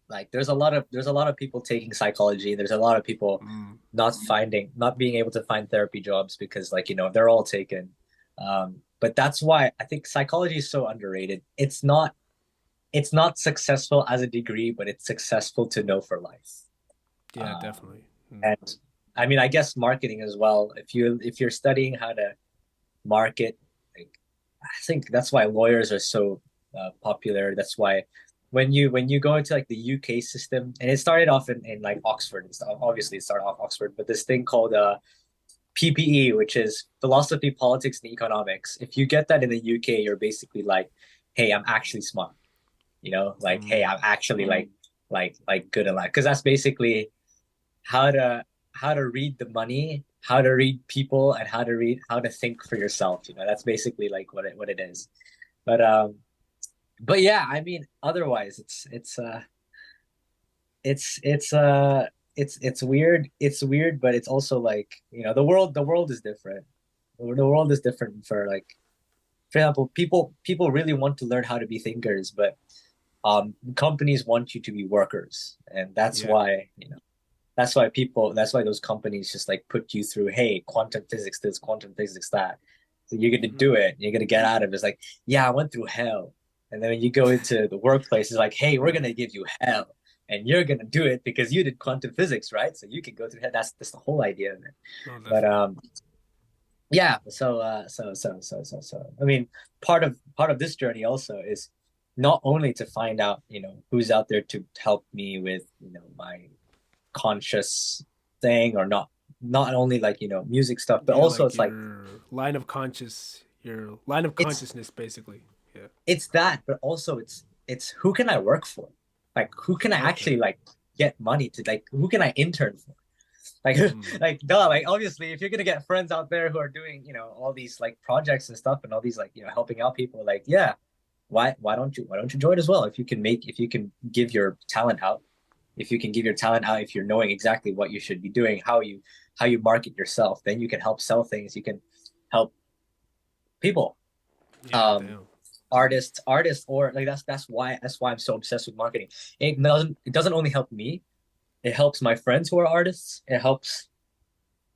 like there's a lot of people taking psychology. There's a lot of people mm, not being able to find therapy jobs because like they're all taken. But that's why I think psychology is so underrated. It's not successful as a degree, but it's successful to know for life. yeah, um, definitely. Mm, and I mean I guess marketing as well, if you're studying how to market, like I think that's why lawyers are so popular. That's why when you go into like the UK system, and it started off in like Oxford and stuff. Obviously, it started off Oxford, but this thing called PPE, which is philosophy, politics, and economics. If you get that in the UK, you're basically like, hey, I'm actually smart. Like, hey, mm, I'm actually like good at life. Because that's basically how to how to read the money, how to read people, and how to think for yourself. That's basically like what it is. But yeah, I mean, otherwise, it's weird. It's weird, but it's also like the world is different. The world is different for example, people really want to learn how to be thinkers, but companies want you to be workers, and yeah. that's why those companies just like put you through, hey, quantum physics this, quantum physics that. So you're gonna Mm, do it, you're gonna get out of it. It's like, yeah, I went through hell. And then when you go into the workplace, it's like, hey, we're right. gonna give you hell. And you're gonna do it because you did quantum physics, right? So you can go through hell. That's the whole idea of it. No, But definitely. yeah, so I mean, part of this journey also is not only to find out, who's out there to help me with, my conscious thing, or not only like music stuff, but Yeah, also like it's like your line of it's consciousness, basically. Yeah. it's that, but also it's who can I work for, like who can I Okay. actually like get money to, like who can I intern for, like Mm, like duh, like obviously if you're gonna get friends out there who are doing all these like projects and stuff and all these like helping out people, like yeah, why don't you join as well, if you can give your talent out, if you're knowing exactly what you should be doing, how you market yourself, then you can help sell things, you can help people, yeah. um Damn. artists, or like that's why I'm so obsessed with marketing. It doesn't only help me, it helps my friends who are artists, it helps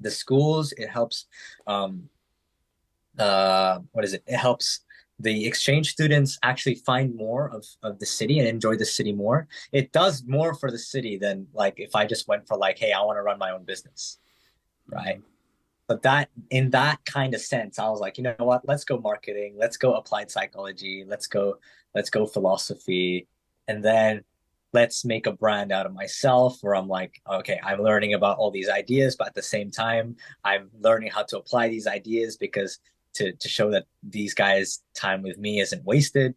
the schools, it helps what is it, it helps the exchange students actually find more of the city and enjoy the city more. It does more for the city than like if I just went for like, hey, I want to run my own business, right? Mm. But that in that kind of sense, I was like, you know what? Let's go marketing. Let's go applied psychology. Let's go philosophy, and then let's make a brand out of myself. Where I'm like, okay, I'm learning about all these ideas, but at the same time, I'm learning how to apply these ideas because to show that these guys' time with me isn't wasted.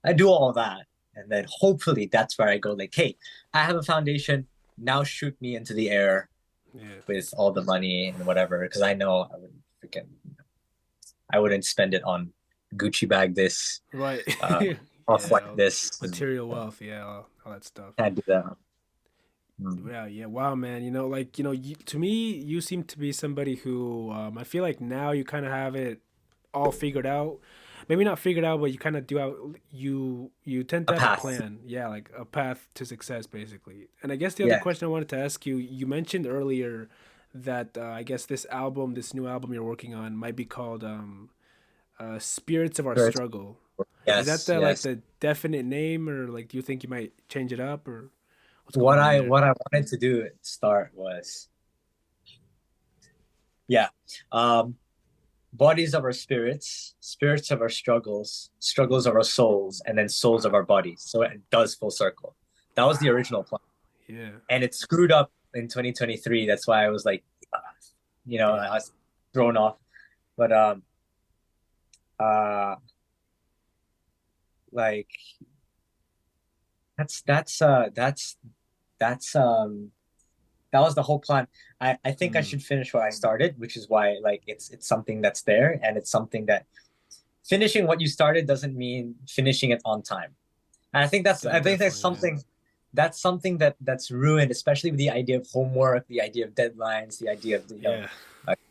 I do all that, and then hopefully that's where I go. Like, hey, I have a foundation. Now shoot me into the air Yeah. with all the money and whatever, because I know I wouldn't spend it on Gucci bag this, Right. uh, off Yeah. white this. And, Material wealth. Yeah. All that stuff. can't do that. Mm. Yeah, yeah, wow, man. To me, you seem to be somebody who I feel like now you kind of have it all figured out. Maybe not figured out, but you kind of do out. You tend A to have a path. plan. Yeah, like a path to success, basically. And I guess the other Yeah. question I wanted to ask you, you mentioned earlier that I guess this new album you're working on, might be called "Spirits of Our First. Struggle." Is that Yes, the like yes. the definite name, or like do you think you might change it up, or what's going on there? What I wanted to do at start was, yeah, um, bodies of our spirits, spirits of our struggles, struggles of our souls, and then souls of our bodies. So it does full circle. That was the original plan, Yeah. and it screwed up in 2023. That's why I was like, Yeah. I was thrown off. But uh, like that's that was the whole plan. I think I Mm. should finish what I started, which is why like it's something that's there, and it's something that finishing what you started doesn't mean finishing it on time. And I think Definitely, yeah. that's something that's ruined, especially with the idea of homework, the idea of deadlines, the idea of Yeah.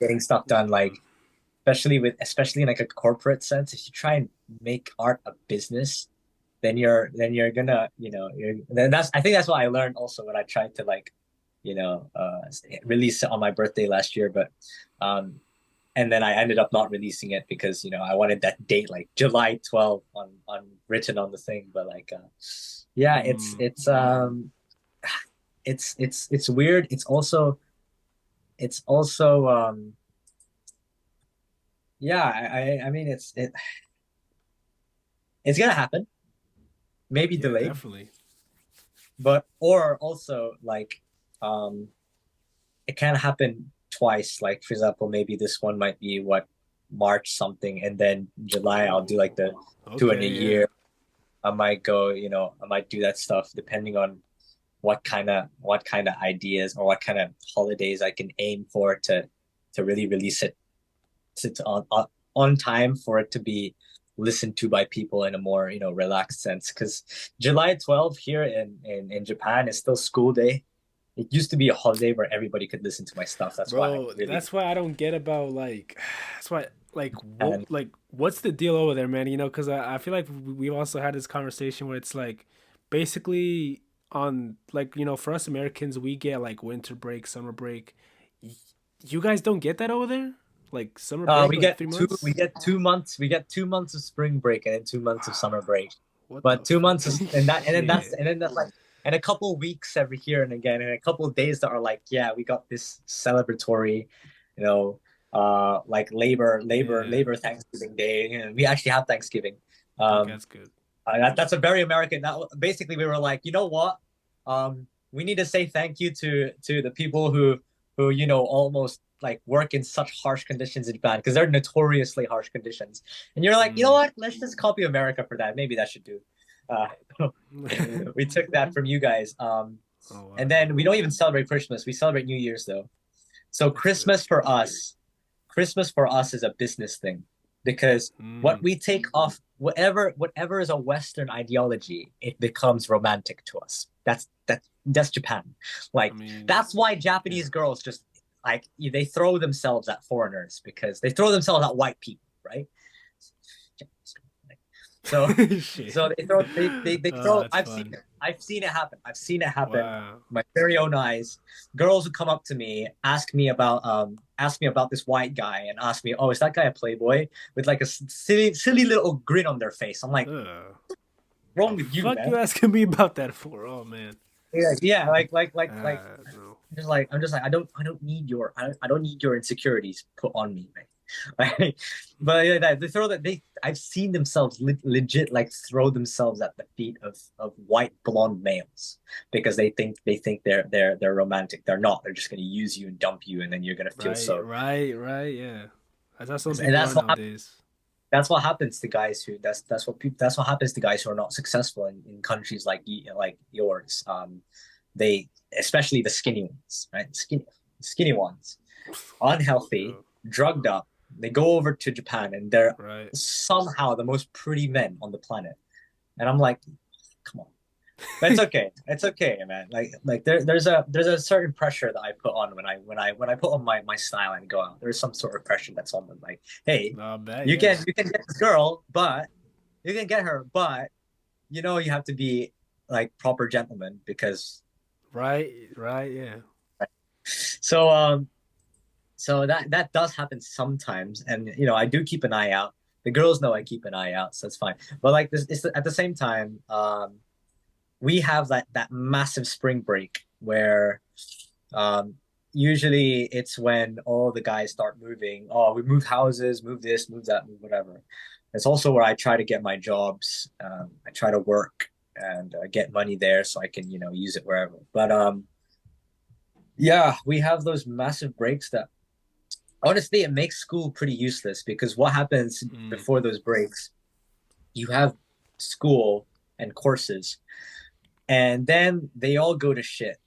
getting stuff done. Like especially in like a corporate sense, if you try and make art a business, then you're gonna you're then that's I think that's what I learned also when I tried to like you know uh release it on my birthday last year, but um and then I ended up not releasing it because I wanted that date like July 12th on written on the thing, but like yeah, Mm. it's weird. It's also yeah, I mean it's gonna happen, maybe Yeah, delayed, definitely. but or also like um it can happen twice. Like for example, maybe this one might be what March something, and then July I'll Oh, do like the two in a okay, yeah. year. I might go, I might do that stuff depending on what kind of ideas or what kind of holidays I can aim for to really release it to on time for it to be listened to by people in a more relaxed sense. Because July 12th here in Japan is still school day. It used to be a holiday where everybody could listen to my stuff. That's why I Bro, really that's why I don't get about like that's why and what's the deal over there, man? Cuz I feel like we've also had this conversation where it's like basically on like, for us Americans, we get like winter break, summer break. Y- You guys don't get that over there? Like summer break like 3 months? we get 2 months of spring break and then 2 months of summer break. What But the two fuck? months is and that Yeah. and then that's like and a couple weeks every here and again and a couple of days that are like, yeah, we got this celebratory, you know, like Yeah. Labor Thanksgiving Day. We actually have Thanksgiving. Okay, Um, that's good. that's a very American. That basically we were like, you know what? We need to say thank you to the people who almost like work in such harsh conditions in Japan because they're notoriously harsh conditions. And you're like, you know Mm. what? Let's just copy America for that. Maybe that should do. Uh, we took that from you guys. Oh wow, And yeah. then we don't even celebrate Christmas. We celebrate New Year's though. So That's good. Christmas for us is a business thing because what Mm. we take off, whatever is a Western ideology, it becomes romantic to us. That's Japan. I Like mean, that's why yeah. Japanese girls just like they throw themselves at foreigners because they throw themselves at white people, right? So Shit. so they Oh, throw. that's fun. I've seen it happen. I've seen it happen. Wow. My very own eyes. Girls who come up to me, ask me about this white guy, and ask me, oh, is that guy a playboy? With like a silly little grin on their face. I'm like, Ugh. what's wrong The with you, fuck you man? asking me about that for? Oh man. Yeah, like No. I'm just like I don't need your I don't need your insecurities put on me, man. Like, but yeah, they throw that they I've seen themselves legit like throw themselves at the feet of white blonde males because they think they're romantic. They're not. They're just gonna use you and dump you, and then you're gonna feel Right, so. right, right. Yeah. That's how some And people are nowadays. that's what happens to guys who that's what happens to guys who are not successful in countries like yours. They especially the skinny ones, right? Skinny ones, unhealthy, Oh, drugged up. They go over to Japan and they're right. somehow the most pretty men on the planet. And I'm like, come on. But it's okay. It's okay, man. Like there's a certain pressure that I put on when I put on my style and go out. There's some sort of pressure that's on them. Like, hey, No, I bet. Yeah. you can get this girl, but you can get her, but you know you have to be like proper gentleman because Right, right. Yeah. so so that does happen sometimes, and you know I do keep an eye out. The girls know I keep an eye out, so it's fine. But like this, it's at the same time, we have that massive spring break where um, usually it's when all the guys start moving. Oh, we move houses, move this, move that, move whatever. It's also where I try to get my jobs. I try to work and get money there so I can use it wherever. But yeah, we have those massive breaks that honestly it makes school pretty useless because what happens Mm, before those breaks, you have school and courses and then they all go to shit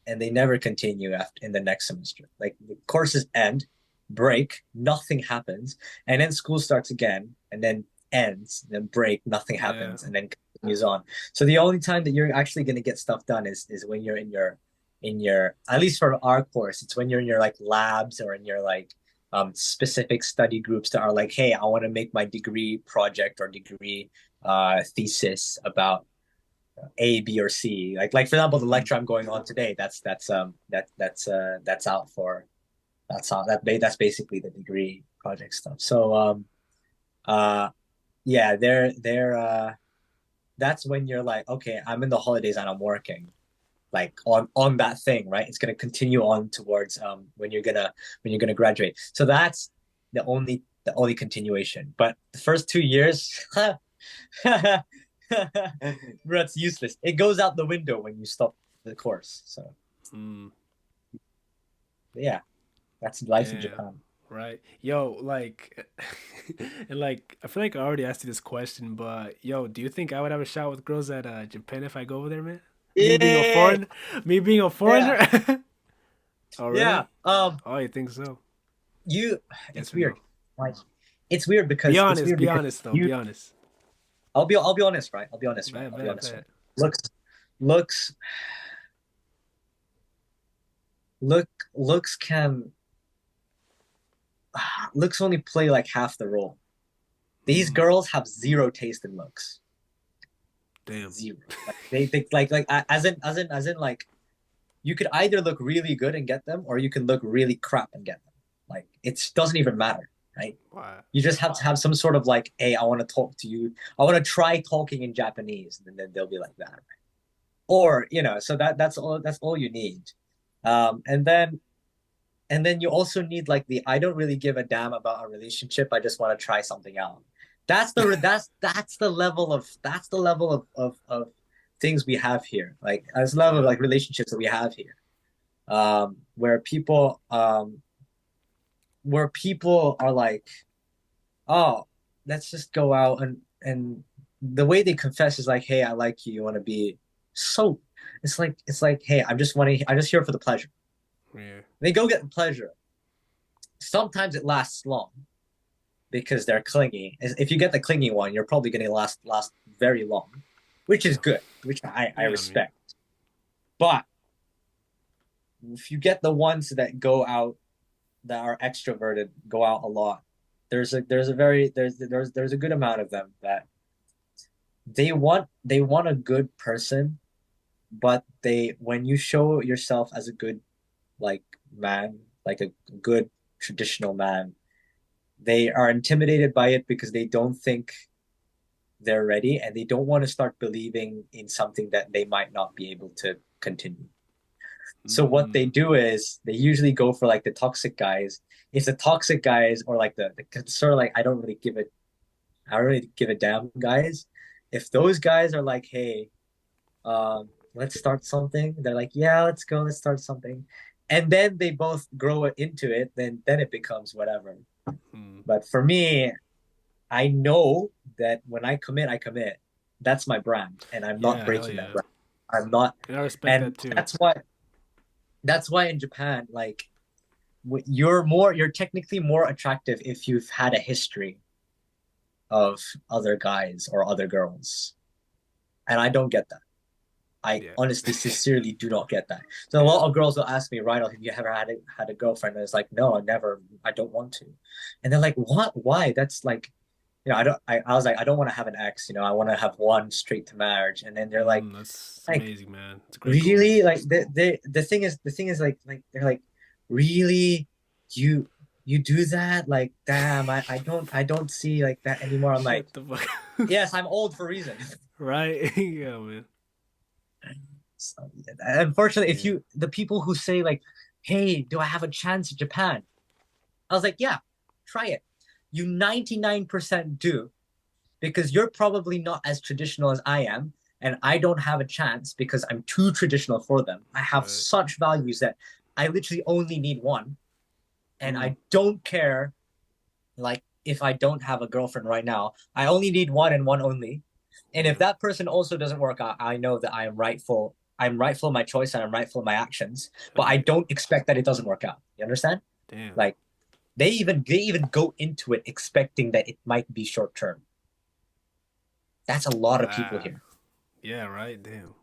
and they never continue after in the next semester. Like the courses end, break, nothing happens, and then school starts again, and then ends, then break, nothing yeah. happens, and then continues on. So the only time that you're actually going to get stuff done is when you're in your at least for our course, it's when you're in your like labs or in your like specific study groups that are like, hey, I want to make my degree project or degree thesis about a, B, or C. Like for example, the Mm, lecture I'm going on today. That's out for that's basically the degree project stuff. So uh yeah, they're that's when you're like, okay, I'm in the holidays and I'm working like on that thing, right? It's gonna continue on towards when you're gonna graduate. So that's the only continuation. But the first 2 years, bro, it's useless. It goes out the window when you stop the course. So mm, yeah, that's life in damn. Japan. Right. Yo, like, and like, I feel like I already asked you this question, but yo, do you think I would have a shot with girls at Japan if I go over there, man? Me being a Yeah, foreign, me being a yeah, foreigner. Oh, yeah. really? Oh, you think so? You, it's Yes or no? weird. Like, it's weird Be because honest though. you. Be honest. I'll be honest, right? I'll be honest, right? Bet, I'll be bet, honest, right? bet. Looks, looks, look, looks can looks only play like half the role. These Mm, girls have zero taste in looks. damn. Zero. Like they as in like you could either look really good and get them, or you can look really crap and get them. Like it doesn't even matter, right? Wow. You just have to have some sort of like, hey, I want to talk to you. I want to try talking in Japanese, and then they'll be like that, right? Or so that's all you need. And then you also need like the I don't really give a damn about a relationship. I just want to try something out. That's the level of things we have here. Like that's the level of Yeah. like relationships that we have here. Where people are like, oh, let's just go out and the way they confess is like, hey, I like you. You want to be so. It's like, hey, I'm just here for the pleasure. Yeah. They go get the pleasure. Sometimes it lasts long because they're clingy. If you get the clingy one, you're probably going to last very long, which is Yeah. good, which I Yeah. I mean. respect. But if you get the ones that go out that are extroverted, go out a lot, there's a good amount of them that they want a good person, but they when you show yourself as a good like man, like a good traditional man, they are intimidated by it because they don't think they're ready and they don't want to start believing in something that they might not be able to continue. So what they Mm, do is they usually go for like the toxic guys. If the toxic guys or like the sort of like I don't really give a damn guys. If those guys are like, hey, let's start something, they're like, yeah, let's go, let's start something. And then they both grow into it, then it becomes whatever. mm. But for me, I know that when I commit, I commit. That's my brand, and I'm not Yeah, hell breaking that yeah. brand. I'm not, And I respect and that too. that's why in Japan, like you're technically more attractive if you've had a history of other guys or other girls, and I don't get that. I Yeah. honestly, sincerely do not get that. So a Yeah. lot of girls will ask me, "Right, have you ever had a girlfriend?" And it's like, no, I never. I don't want to. And they're like, "What? Why?" That's like, I don't. I was like, I don't want to have an ex. I want to have one straight to marriage. And then they're That's like, amazing, man. It's a great goal. really? Like the thing is like they're like, really, you you do that? Like, damn, I don't see like that anymore. I'm like, What the fuck? yes, I'm old for a reason. Right? Yeah, man. So, unfortunately, if Yeah. you the people who say like, "Hey, do I have a chance in Japan?" I was like, "Yeah, try it." You 99% do because you're probably not as traditional as I am, and I don't have a chance because I'm too traditional for them. I have Right. such values that I literally only need one, and Mm. I don't care like if I don't have a girlfriend right now. I only need one and one only. And if Yeah. that person also doesn't work out, I know that I am rightful. I'm rightful in my choice and I'm rightful in my actions, but I Right. don't expect that it doesn't work out. You understand? Damn. Like they even go into it expecting that it might be short term. That's a lot of people Wow. here. Yeah, right. Damn.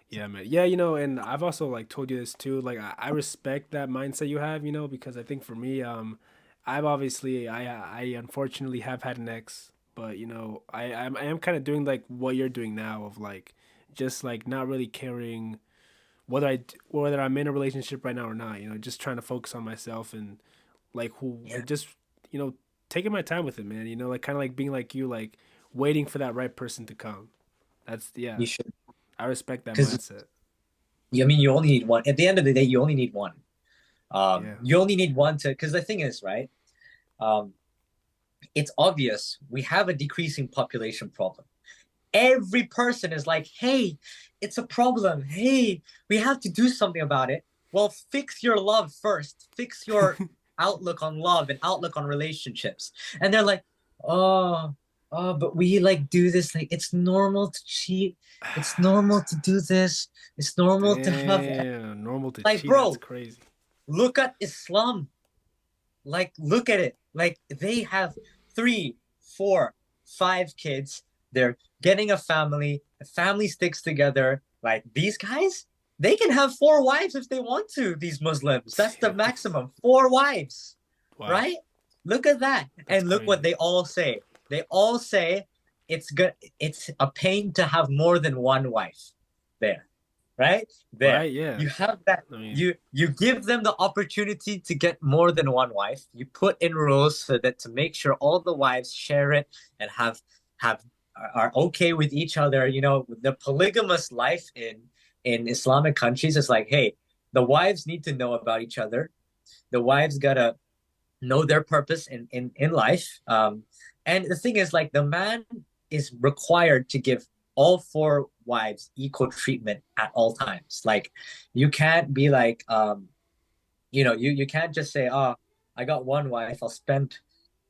Yeah, man. Yeah, and I've also like told you this too. Like I respect that mindset you have, because I think for me, I've obviously I unfortunately have had an ex, but I am kind of doing like what you're doing now of like just like not really caring whether I'm in a relationship right now or not, just trying to focus on myself and like who Yeah, just you know taking my time with it, man. Like kind of like being like you, like waiting for that right person to come. That's yeah. you should I respect that because mindset. you only need one. At the end of the day, you only need one. Yeah. You only need one to because the thing is, right? Um, it's obvious we have a decreasing population problem. Every person is like, hey, it's a problem. Hey, we have to do something about it. Well, fix your love first. Fix your outlook on love and outlook on relationships. And they're like, oh, but we like do this. Like, it's normal to cheat. It's normal to do this. It's normal to have, Damn, normal to like, cheat. That's bro, crazy. look at Islam. Like, look at it. Like, they have 3, 4, 5 kids. They're getting a family. The family sticks together. Like, these guys, they can have 4 wives if they want to, these Muslims. That's the Yeah. maximum. 4 wives, Wow, right? Look at that. that's And look what crazy. they all say. They all say it's good. It's a pain to have more than one wife. There, right? There. Right? Yeah. You have that I mean, you give them the opportunity to get more than one wife. You put in rules so that to make sure all the wives share it and have are okay with each other. The polygamous life in Islamic countries is like, hey, the wives need to know about each other. The wives gotta know their purpose in life. And the thing is, like, the man is required to give all 4 wives equal treatment at all times. Like, you can't be like, you can't just say, oh, I got one wife, I'll spend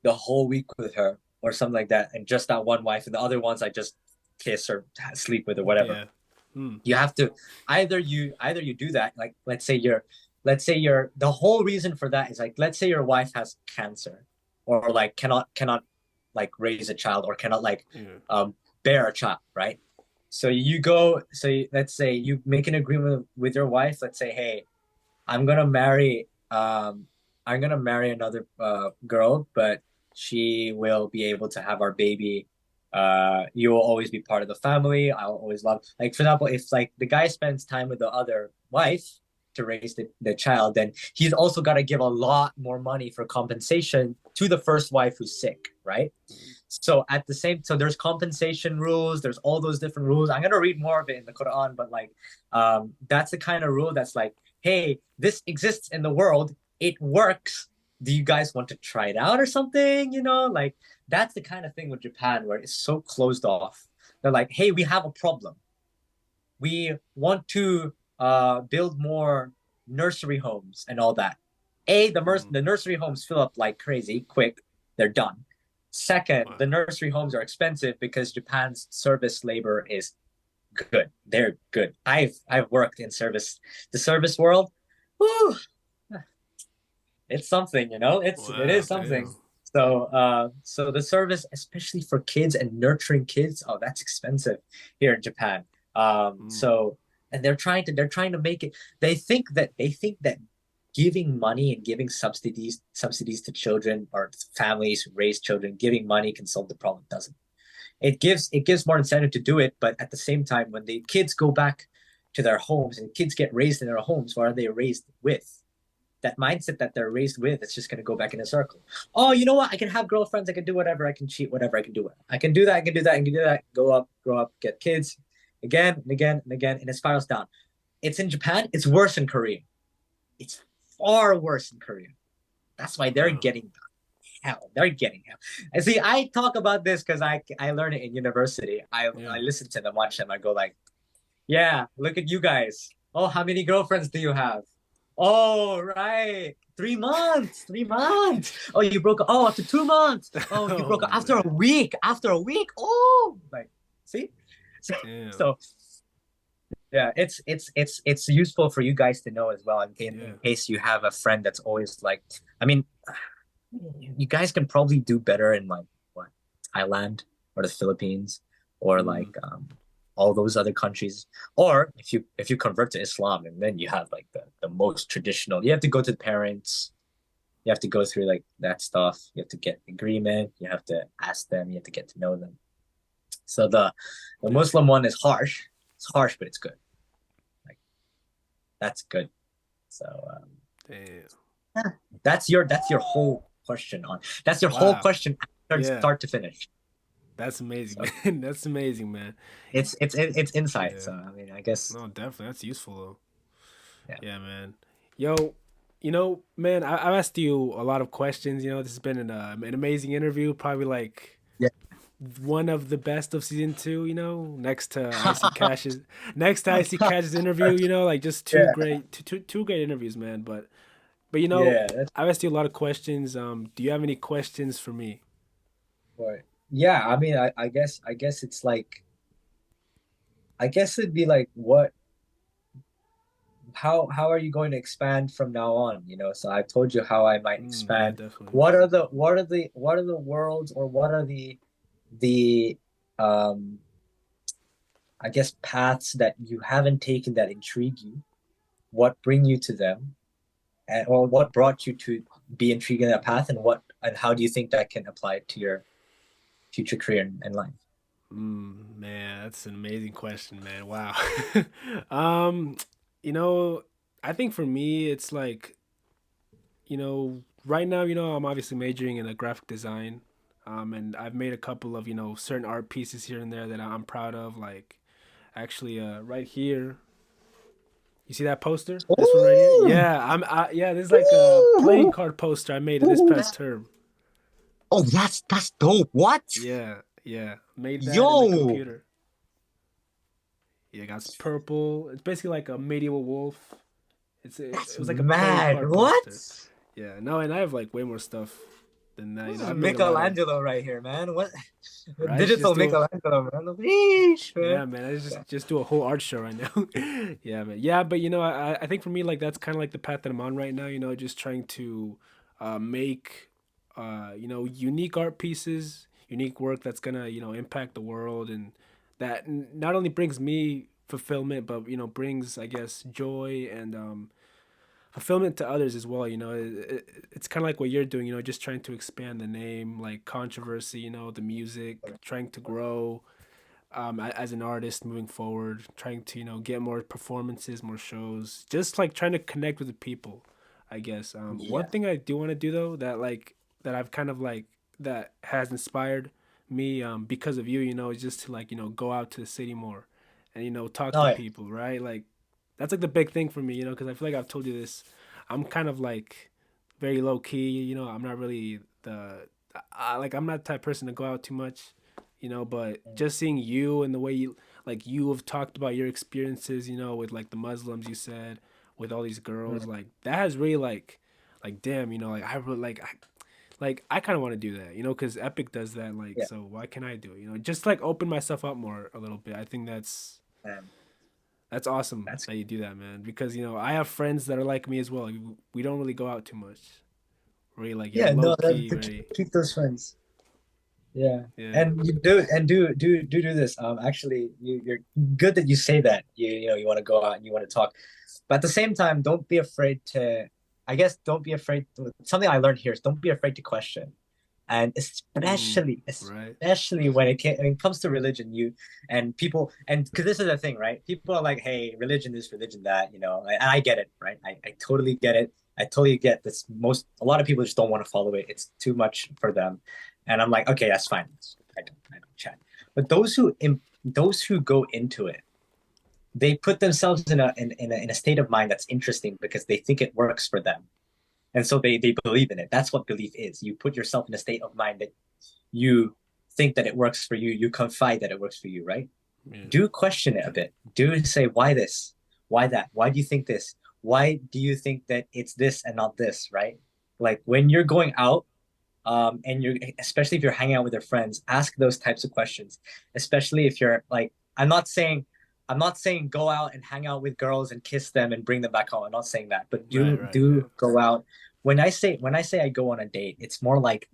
the whole week with her or something like that, and just that one wife, and the other ones I just kiss or sleep with or whatever. yeah. Hmm. You have to either you do that, like let's say you're the whole reason for that is like, let's say your wife has cancer or like cannot like raise a child or cannot like Yeah. um bear a child, right? Let's say you make an agreement with your wife. Let's say, hey, i'm gonna marry um I'm gonna marry another girl, but she will be able to have our baby You will always be part of the family. I'll always love, like, for example, if like the guy spends time with the other wife to raise the child, then he's also got to give a lot more money for compensation to the first wife who's sick, right? So at the same, so there's compensation rules, there's all those different rules. I'm gonna read more of it in the Quran, but like, that's the kind of rule that's like, hey, this exists in the world, it works. Do you guys want to try it out or something? Like that's the kind of thing with Japan where it's so closed off. They're like, hey, we have a problem. We want to build more nursery homes and all that. The nursery homes fill up like crazy, quick, they're done. Second, Wow. the nursery homes are expensive because Japan's service labor is good. They're good. I've worked in the service world. Whew, it's something, it Wow. is something. Damn. So the service, especially for kids and nurturing kids, oh, that's expensive here in Japan. Mm. So and they're trying to make it. They think that giving money and giving subsidies to children or families who raise children, giving money can solve the problem. It doesn't. It gives more incentive to do it, but at the same time, when the kids go back to their homes and kids get raised in their homes, what are they raised with? That mindset that they're raised with, it's just going to go back in a circle. Oh, you know what? I can have girlfriends. I can do whatever. I can cheat, whatever. I can do it. I can do that. I can do that. I can do that. Grow up, get kids again and again and again. And it spirals down. It's in Japan. It's worse in Korea. It's far worse in Korea. That's why they're Wow. getting hell. They're getting hell. And see, I talk about this because I learned it in university. I Yeah. listen to them, watch them. I go like, yeah, look at you guys. Oh, how many girlfriends do you have? Oh, right. 3 months. 3 months. Oh, you broke up. Oh, after 2 months. Oh, you broke Oh up after a man. week. After a week. Oh, like, see? So, Damn. so yeah, it's useful for you guys to know as well in Yeah. case you have a friend that's always like, I mean, you guys can probably do better in like what, Thailand or the Philippines or Mm. like all those other countries. Or if you convert to Islam and then you have like the most traditional, you have to go to the parents, you have to go through like that stuff, you have to get agreement, you have to ask them, you have to get to know them. So the Yeah. Muslim one is harsh. It's harsh, but it's good. Like that's good. So Damn. that's your whole question on that's your whole Wow. question Yeah. start to finish. That's amazing, So man. That's amazing, man. it's insight. Yeah. So I mean, I guess No, definitely. That's useful though. yeah. Yeah, man. Yo, man, I've asked you a lot of questions. This has been an amazing interview. Probably like Yeah. one of the best of season two. Next to Icy Cash's interview. Like just two Yeah. great, two great interviews, man. But Yeah, that's I've asked you a lot of questions. Do you have any questions for me? right. Yeah, I mean, I guess it's like, I guess it'd be like, what, how are you going to expand from now on? So I've told you how I might Yeah, expand. definitely. What are the worlds, or what are the um I guess paths that you haven't taken that intrigue you? What bring you to them? Or what brought you to be intrigued in that path, and how do you think that can apply to your future career and life? Man, that's an amazing question, man. Wow. um, you know, I think for me, it's like, right now, I'm obviously majoring in a graphic design. And I've made a couple of, certain art pieces here and there that I'm proud of. Like, actually, right here, you see that poster? This one right here? Ooh, Yeah, this is like a playing ooh, card poster I made this ooh. past term. Oh, that's dope. What? Yeah, made that in the Yo, computer. Yeah, it got purple. It's basically like a medieval wolf. It that's was like a playing mad. card What? poster. Yeah, no, and I have like way more stuff than that. This is I've made a lot of Michelangelo right here, man. What? right. I should just Digital do Michelangelo, man. Yeesh, man. yeah, man. I Yeah. just do a whole art show right now. Yeah, man. Yeah, but I think for me like that's kind of like the path that I'm on right now. Just trying to make unique art pieces, unique work that's gonna impact the world, and that not only brings me fulfillment, but brings I guess joy and fulfillment to others as well. It's kind of like what you're doing. Just trying to expand the name, like controversy. The music, trying to grow as an artist moving forward, trying to get more performances, more shows, just like trying to connect with the people. I guess one Yeah. thing I do want to do though that I've kind of like that has inspired me because of you, is just to like go out to the city more and talk Oh to yeah. people, right? Like that's like the big thing for me, because I feel like I've told you this. I'm kind of like very low key, I'm not really like I'm not the type of person to go out too much, but just seeing you and the way you have talked about your experiences, with like the Muslims, you said, with all these girls, like that has really like damn, like I really like I kind of want to do that, because Epic does that, like, Yeah. so why can't I do it, just like open myself up more a little bit. I think Man, that's awesome that's that you do that, man, because I have friends that are like me as well. Like, we don't really go out too much, really, like, yeah. low No, key, to keep, very. keep those friends. Yeah, Yeah. and you do this. Actually, you're good that you say that. You want to go out and you want to talk, but at the same time, don't be afraid to. I guess don't be afraid. Something I learned here is don't be afraid to question, and Right. especially when it comes to religion, and people, and because this is the thing, right? People are like, hey, religion this, religion that, and I get it, right? I totally get it. I totally get this. A lot of people just don't want to follow it. It's too much for them. And I'm like, okay, that's fine. I don't chat. But those who go into it, they put themselves in a state of mind that's interesting because they think it works for them. And so they believe in it. That's what belief is. You put yourself in a state of mind that you think that it works for you. You confide that it works for you, right? Yeah. Do question it a bit. Do say, why this? Why that? Why do you think this? Why do you think that it's this and not this, right? Like when you're going out, and you're especially if you're hanging out with your friends, ask those types of questions. Especially if you're like, I'm not saying go out and hang out with girls and kiss them and bring them back home. I'm not saying that, but Right. do Right. Yeah. do go out. When I say I go on a date, it's more like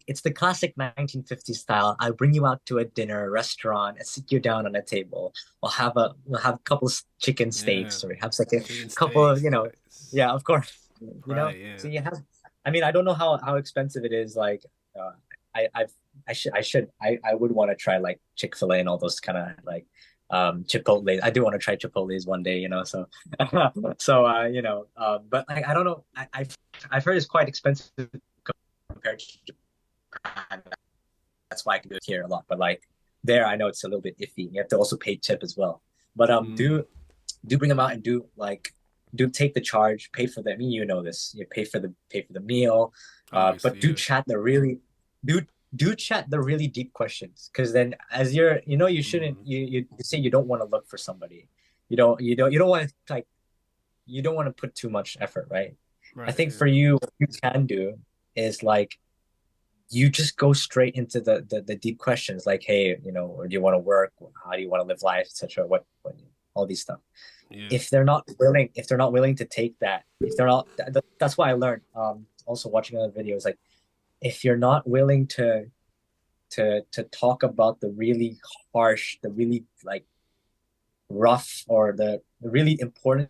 it's the classic 1950s style. I bring you out to a dinner, a restaurant, I sit you down on a table. We'll have a couple of chicken Yeah. steaks or have like a Chicken couple of, steaks. Nice. yeah, of course. Right. Yeah. So you have, I mean, I don't know how expensive it is. Like, uh, I've I would want to try like Chick-fil-A and all those kind of like Chipotle. I do want to try Chipotle's one day, so but I don't know. I've heard it's quite expensive compared to Japan. That's why I can do it here a lot. But like there, I know it's a little bit iffy. You have to also pay tip as well. But Mm, do bring them out and do take the charge, pay for the. I mean, you know this. You pay for the meal, but obviously. do Yeah. chat the really do do chat the really deep questions because then as you shouldn't Mm, you say you don't want to look for somebody. You don't want to like you don't want to put too much effort, right? I right. think Yeah. for you, what you can do is like you just go straight into the deep questions like, hey, or do you want to work? How do you want to live life, etc. What all these stuff. Yeah. If they're not willing to take that, if they're not, that's why I learned. Also watching other videos, like if you're not willing to talk about the really harsh, the really like rough, or the really important,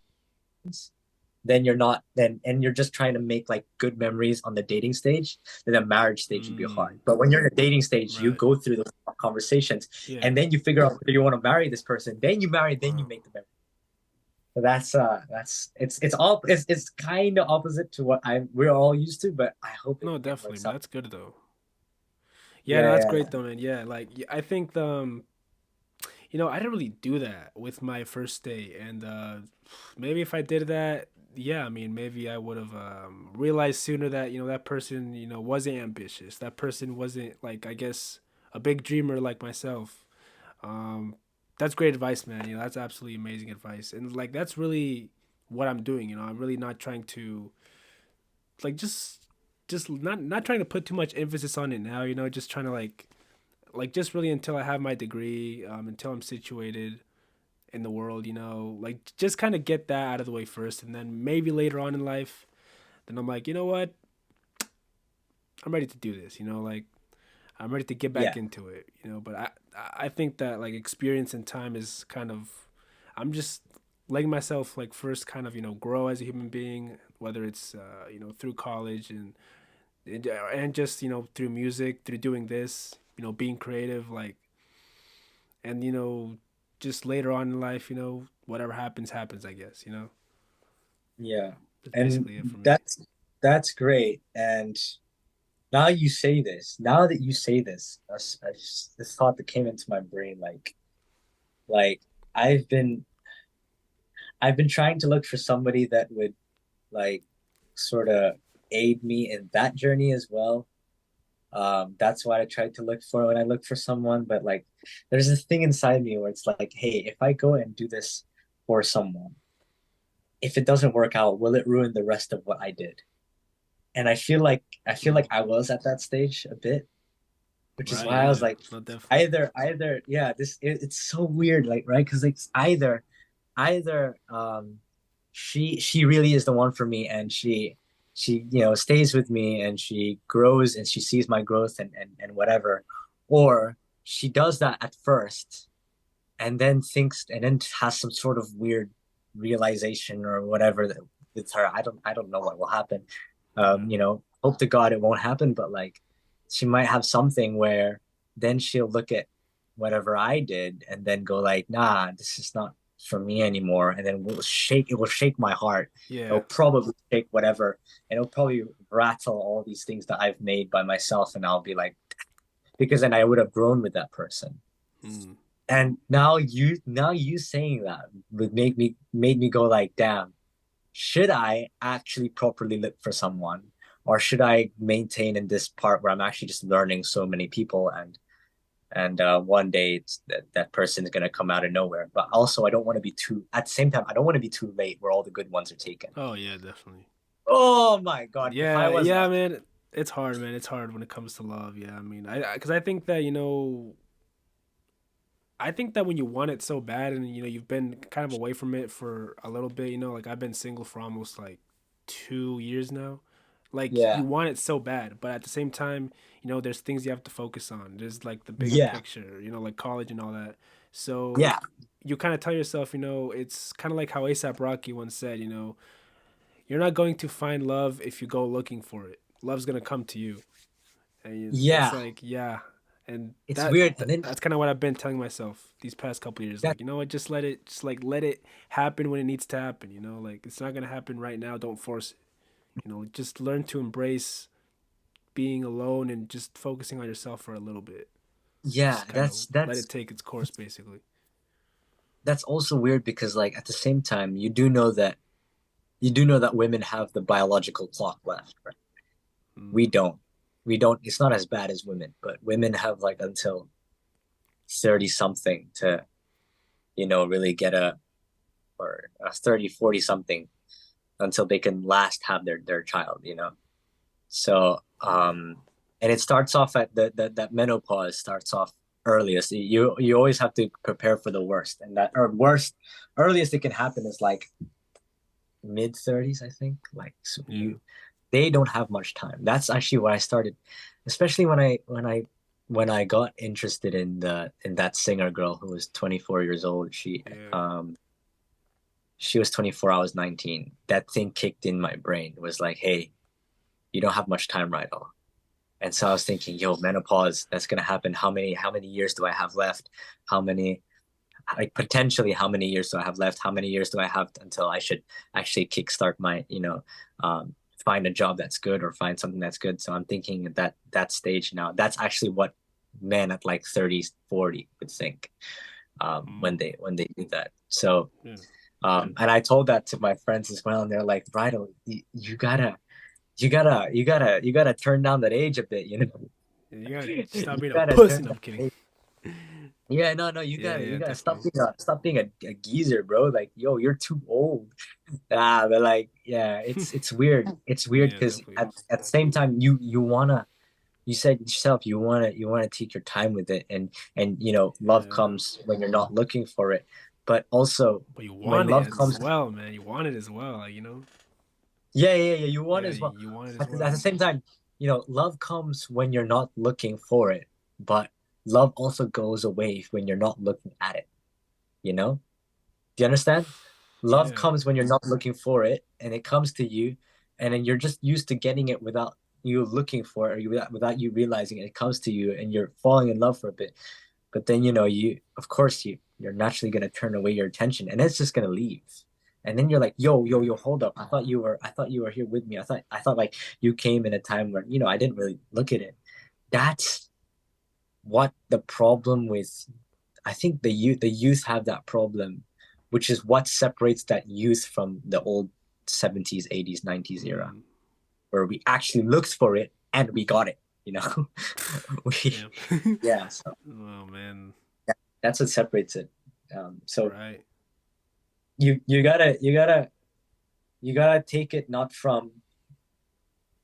then you're not then and you're just trying to make like good memories on the dating stage, then the marriage stage would be hard. Mm, But when you're in the dating stage, you right. go through those conversations, Yeah. and then you figure out whether you want to marry this person, then you marry, then you Wow. make the memory. So that's it's kind of opposite to what we're all used to, but I hope it, No, it definitely, works man. out. That's good though. Yeah. No, Yeah, that's yeah, great yeah. though, man. Yeah. Like I think I didn't really do that with my first date, and maybe if I did that, yeah, I mean, maybe I would have realized sooner that that person wasn't ambitious. That person wasn't like, I guess, a big dreamer like myself. Um, that's great advice, man. That's absolutely amazing advice, and like that's really what I'm doing. I'm really not trying to like just not trying to put too much emphasis on it now. Just trying to like just really until I have my degree, until I'm situated in the world, like just kind of get that out of the way first, and then maybe later on in life, then I'm like, you know what, I'm ready to do this. Like I'm ready to get back Yeah. into it. But I think that like experience and time is kind of, I'm just letting myself like first kind of grow as a human being, whether it's through college and just through music, through doing this, being creative, like, and just later on in life, whatever happens happens, I guess. Yeah. That's And basically it for me. that's great. And now you say this, now that you say this, this thought that came into my brain, like I've been I've been trying to look for somebody that would like sort of aid me in that journey as well. That's what I tried to look for when I look for someone. But like, there's this thing inside me where it's like, hey, if I go and do this for someone, if it doesn't work out, will it ruin the rest of what I did? And I feel like I was at that stage a bit, which is Right? why I was Yeah. like, No, definitely. either, yeah, it's so weird, like, right? Because it's either she really is the one for me, and she stays with me, and she grows, and she sees my growth, and whatever, or she does that at first and then thinks and then has some sort of weird realization or whatever that with her. I don't know what will happen. Yeah. Hope to God it won't happen, but like she might have something where then she'll look at whatever I did and then go like, nah, this is not for me anymore. And then it will shake my heart. Yeah. It'll probably shake whatever, and it'll probably rattle all these things that I've made by myself. And I'll be like, because then I would have grown with that person. Mm. And now you saying that would made me go like, damn, should I actually properly look for someone, or should I maintain in this part where I'm actually just learning so many people, and one day that person is gonna come out of nowhere. But also, I don't want to be too. At the same time, I don't want to be too late where all the good ones are taken. Oh yeah, definitely. Oh my God! If I Yeah, was yeah, like, man. It's hard, man. It's hard when it comes to love. Yeah, I mean, because I think that I think that when you want it so bad and you've been kind of away from it for a little bit, like I've been single for almost like 2 years now. Like you yeah, want it so bad, but at the same time, there's things you have to focus on. There's like the bigger yeah, picture, like college and all that. So yeah, you kind of tell yourself, it's kind of like how ASAP Rocky once said, you're not going to find love if you go looking for it. Love's gonna come to you, and it's yeah. like, yeah, and It's weird, and then that's kind of what I've been telling myself these past couple years. that Like, what, just like let it happen when it needs to happen. Like it's not gonna happen right now. Don't force it. Just learn to embrace being alone and just focusing on yourself for a little bit. yeah, Just kind of that's let it that's take its course, basically. that's also weird because like at the same time you do know that women have the biological clock left, right? We Mm, don't. We don't. It's not as bad as women, but women have like until 30 something to, really get or 30, 40 something until they can last have their child. So, yeah, and it starts off at that menopause starts off earliest. You always have to prepare for the worst, and that or worst earliest it can happen is like mid 30s, I think. Like so yeah, they don't have much time. That's actually where I started, especially when I got interested in that singer girl who was 24 years old. yeah. She was 24, I was 19. That thing kicked in my brain. It was like, hey, you don't have much time, Ryder. And so I was thinking, yo, menopause, that's gonna happen. How many years do I have left? How many like potentially how many years do I have left? How many years do I have until I should actually kickstart my, find a job that's good or find something that's good. So I'm thinking at that stage now, that's actually what men at like 30, 40 would think when Mm, they do that. So yeah. and I told that to my friends as well, and they're like, Bridal, you gotta turn down that age a bit, You gotta stop you being a gotta pussy. turn No, I'm down kidding. the age. Yeah, no, you Yeah, gotta yeah, you gotta stop definitely. being a geezer, bro. Like, yo, you're too old. But like, yeah, it's weird. It's weird Yeah, it because definitely is. at the same time, you said yourself you wanna take your time with it, and love Yeah. comes when you're not looking for it, but also But you when want it love as comes, well, man. You want it as well, yeah, yeah, yeah, you want Yeah, it as well. you want it as At the well. same time, love comes when you're not looking for it, but love also goes away when you're not looking at it. You know? Do you understand? Love Yeah. comes when you're not looking for it, and it comes to you, and then you're just used to getting it without you looking for it, or without you realizing it. It comes to you, and you're falling in love for a bit. But then you of course you're naturally gonna turn away your attention, and it's just gonna leave. And then you're like, yo, hold up. I thought you were here with me. I thought like you came in a time where, I didn't really look at it. That's what the problem with, I think the youth have that problem, which is what separates that youth from the old 70s, 80s, 90s era, Mm. where we actually looked for it and we got it, we Yeah. yeah, so Oh man. that's what separates it. So Right. you gotta take it not from,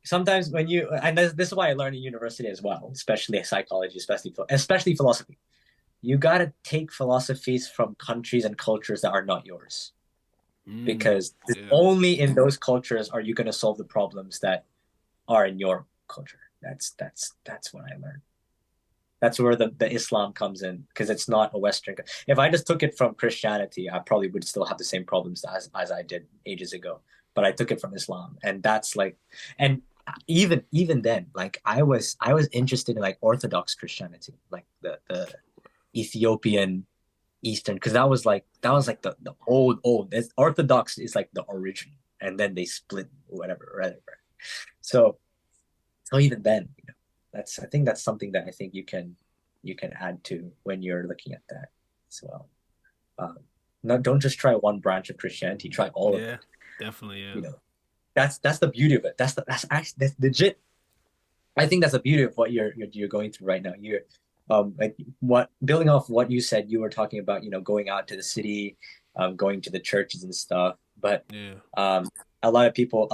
sometimes when you, and this is why I learned in university as well, especially psychology, especially philosophy. You gotta take philosophies from countries and cultures that are not yours, Mm. because Yeah. only in those cultures are you gonna solve the problems that are in your culture. That's what I learned. That's where the Islam comes in, because it's not a Western. If I just took it from Christianity, I probably would still have the same problems as I did ages ago. But I took it from Islam, and that's like, and even then, like I was interested in like Orthodox Christianity, like the Ethiopian Eastern, because that was like the old. Orthodox is like the original, and then they split whatever. So so even then, I think that's something that I think you can add to when you're looking at that as well. Um, no, don't just try one branch of Christianity. Try all of Yeah. it. Definitely. Yeah. You know, that's the beauty of it. That's actually that's legit. I think that's the beauty of what you're going through right now. You're like, what, building off what you said, you were talking about, going out to the city, going to the churches and stuff. But Yeah. a lot of people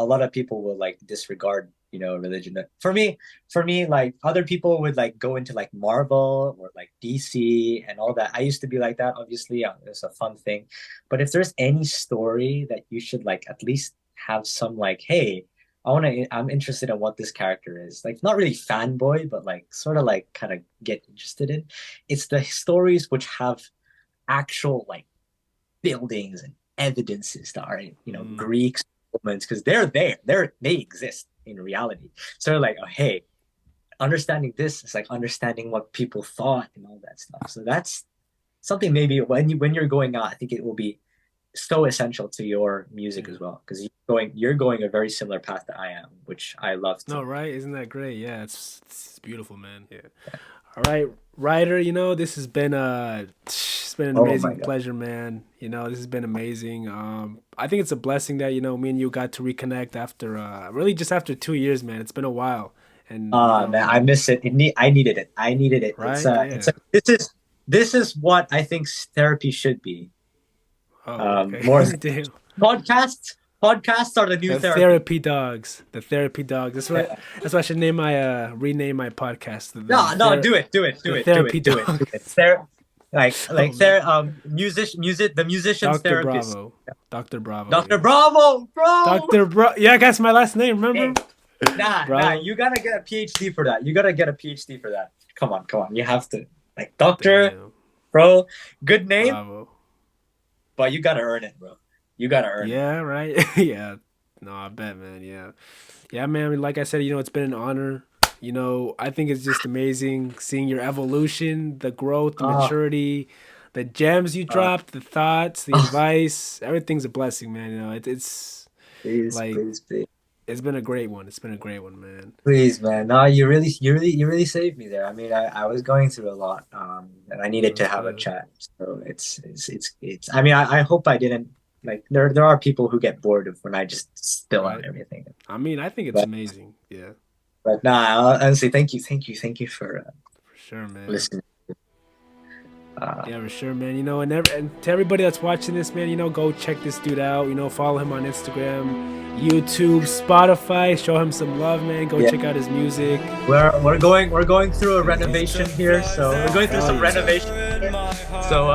will like disregard, religion. For me, like, other people would like go into like Marvel or like DC and all that. I used to be like that, obviously. It's a fun thing. But if there's any story that you should like at least have some like, hey, I'm interested in what this character is. Like, not really fanboy, but like sort of like kind of get interested in. It's the stories which have actual like buildings and evidences that are, Mm. Greek moments, because they're there. They exist in reality. So like, oh, hey, understanding this is like understanding what people thought and all that stuff. So that's something, maybe when you're going out, I think it will be so essential to your music Yeah. as well, because you're going a very similar path that I am, which I love No, to. right? Isn't that great? Yeah, it's beautiful, man. Yeah. All right, Ryder. This has been it's been an Oh my amazing God. pleasure, man. This has been amazing. I think it's a blessing that me and you got to reconnect after really just after 2 years, man. It's been a while, and Man, I miss it. I needed it. I needed it. It's right? Yeah. this is what I think therapy should be. Oh, okay. More Damn. podcasts. Podcasts are the new The therapy. therapy dogs. The therapy dogs. That's what. Yeah. That's what I should name my rename my podcast. No, do it, do it, do The it, do therapy it, do it, do dog. it. Like Oh man. the musician's Doctor therapist. Bravo. Doctor Bravo. Dr. Yeah. Bravo, bro. Yeah, that's my last name. Remember? Hey, nah, Bravo. you gotta get a PhD for that. You gotta get a PhD for that. Come on. You have to. Like, Doctor, Damn. bro, good name, Bravo. but you gotta earn it, bro. You gotta earn it. Yeah. Right. Yeah. No, I bet, man. Yeah. Yeah, man. Like I said, it's been an honor. I think it's just amazing seeing your evolution, the growth, the Uh, maturity, the gems you uh, dropped, the thoughts, the oh, advice. Everything's a blessing, man. It's please, like please, please. it's been a great one. It's been a great one, man. Please, man. No, you really saved me there. I mean, I was going through a lot, and I needed to That's have a good. chat. So it's. I mean, I hope I didn't, like, there are people who get bored of when I just spill out Right. everything. I mean, I think it's But amazing. Yeah, nah, honestly, thank you for for sure, man. listening. Uh, Yeah, for sure, man. And to everybody that's watching this, man, go check this dude out. Follow him on Instagram, YouTube, Spotify. Show him some love, man. Go yeah, check out his music. we're going through a renovation here, so we're going through Hell some yeah. renovation here. So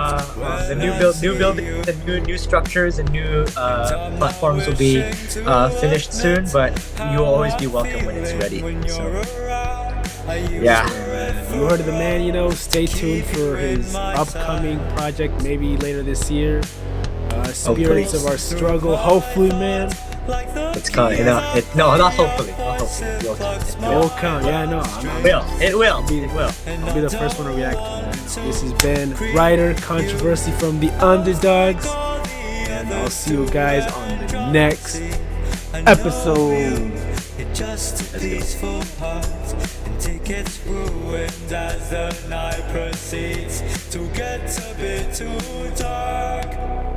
the new buildings and new structures and new platforms will be finished soon, but you'll always be welcome when it's ready. So yeah, You heard of the man, Stay tuned for his upcoming project, maybe later this year. spirits of our struggle. Hopefully, man. It's coming. No, not hopefully. Not hopefully. It will come. It will come. Yeah, no. It will. I'll be the first one to react to it. This has been Ryder, Controversy from the Underdogs. And I'll see you guys on the next episode. It just a peaceful pause, and tickets ruined as the night proceeds to get a bit too dark.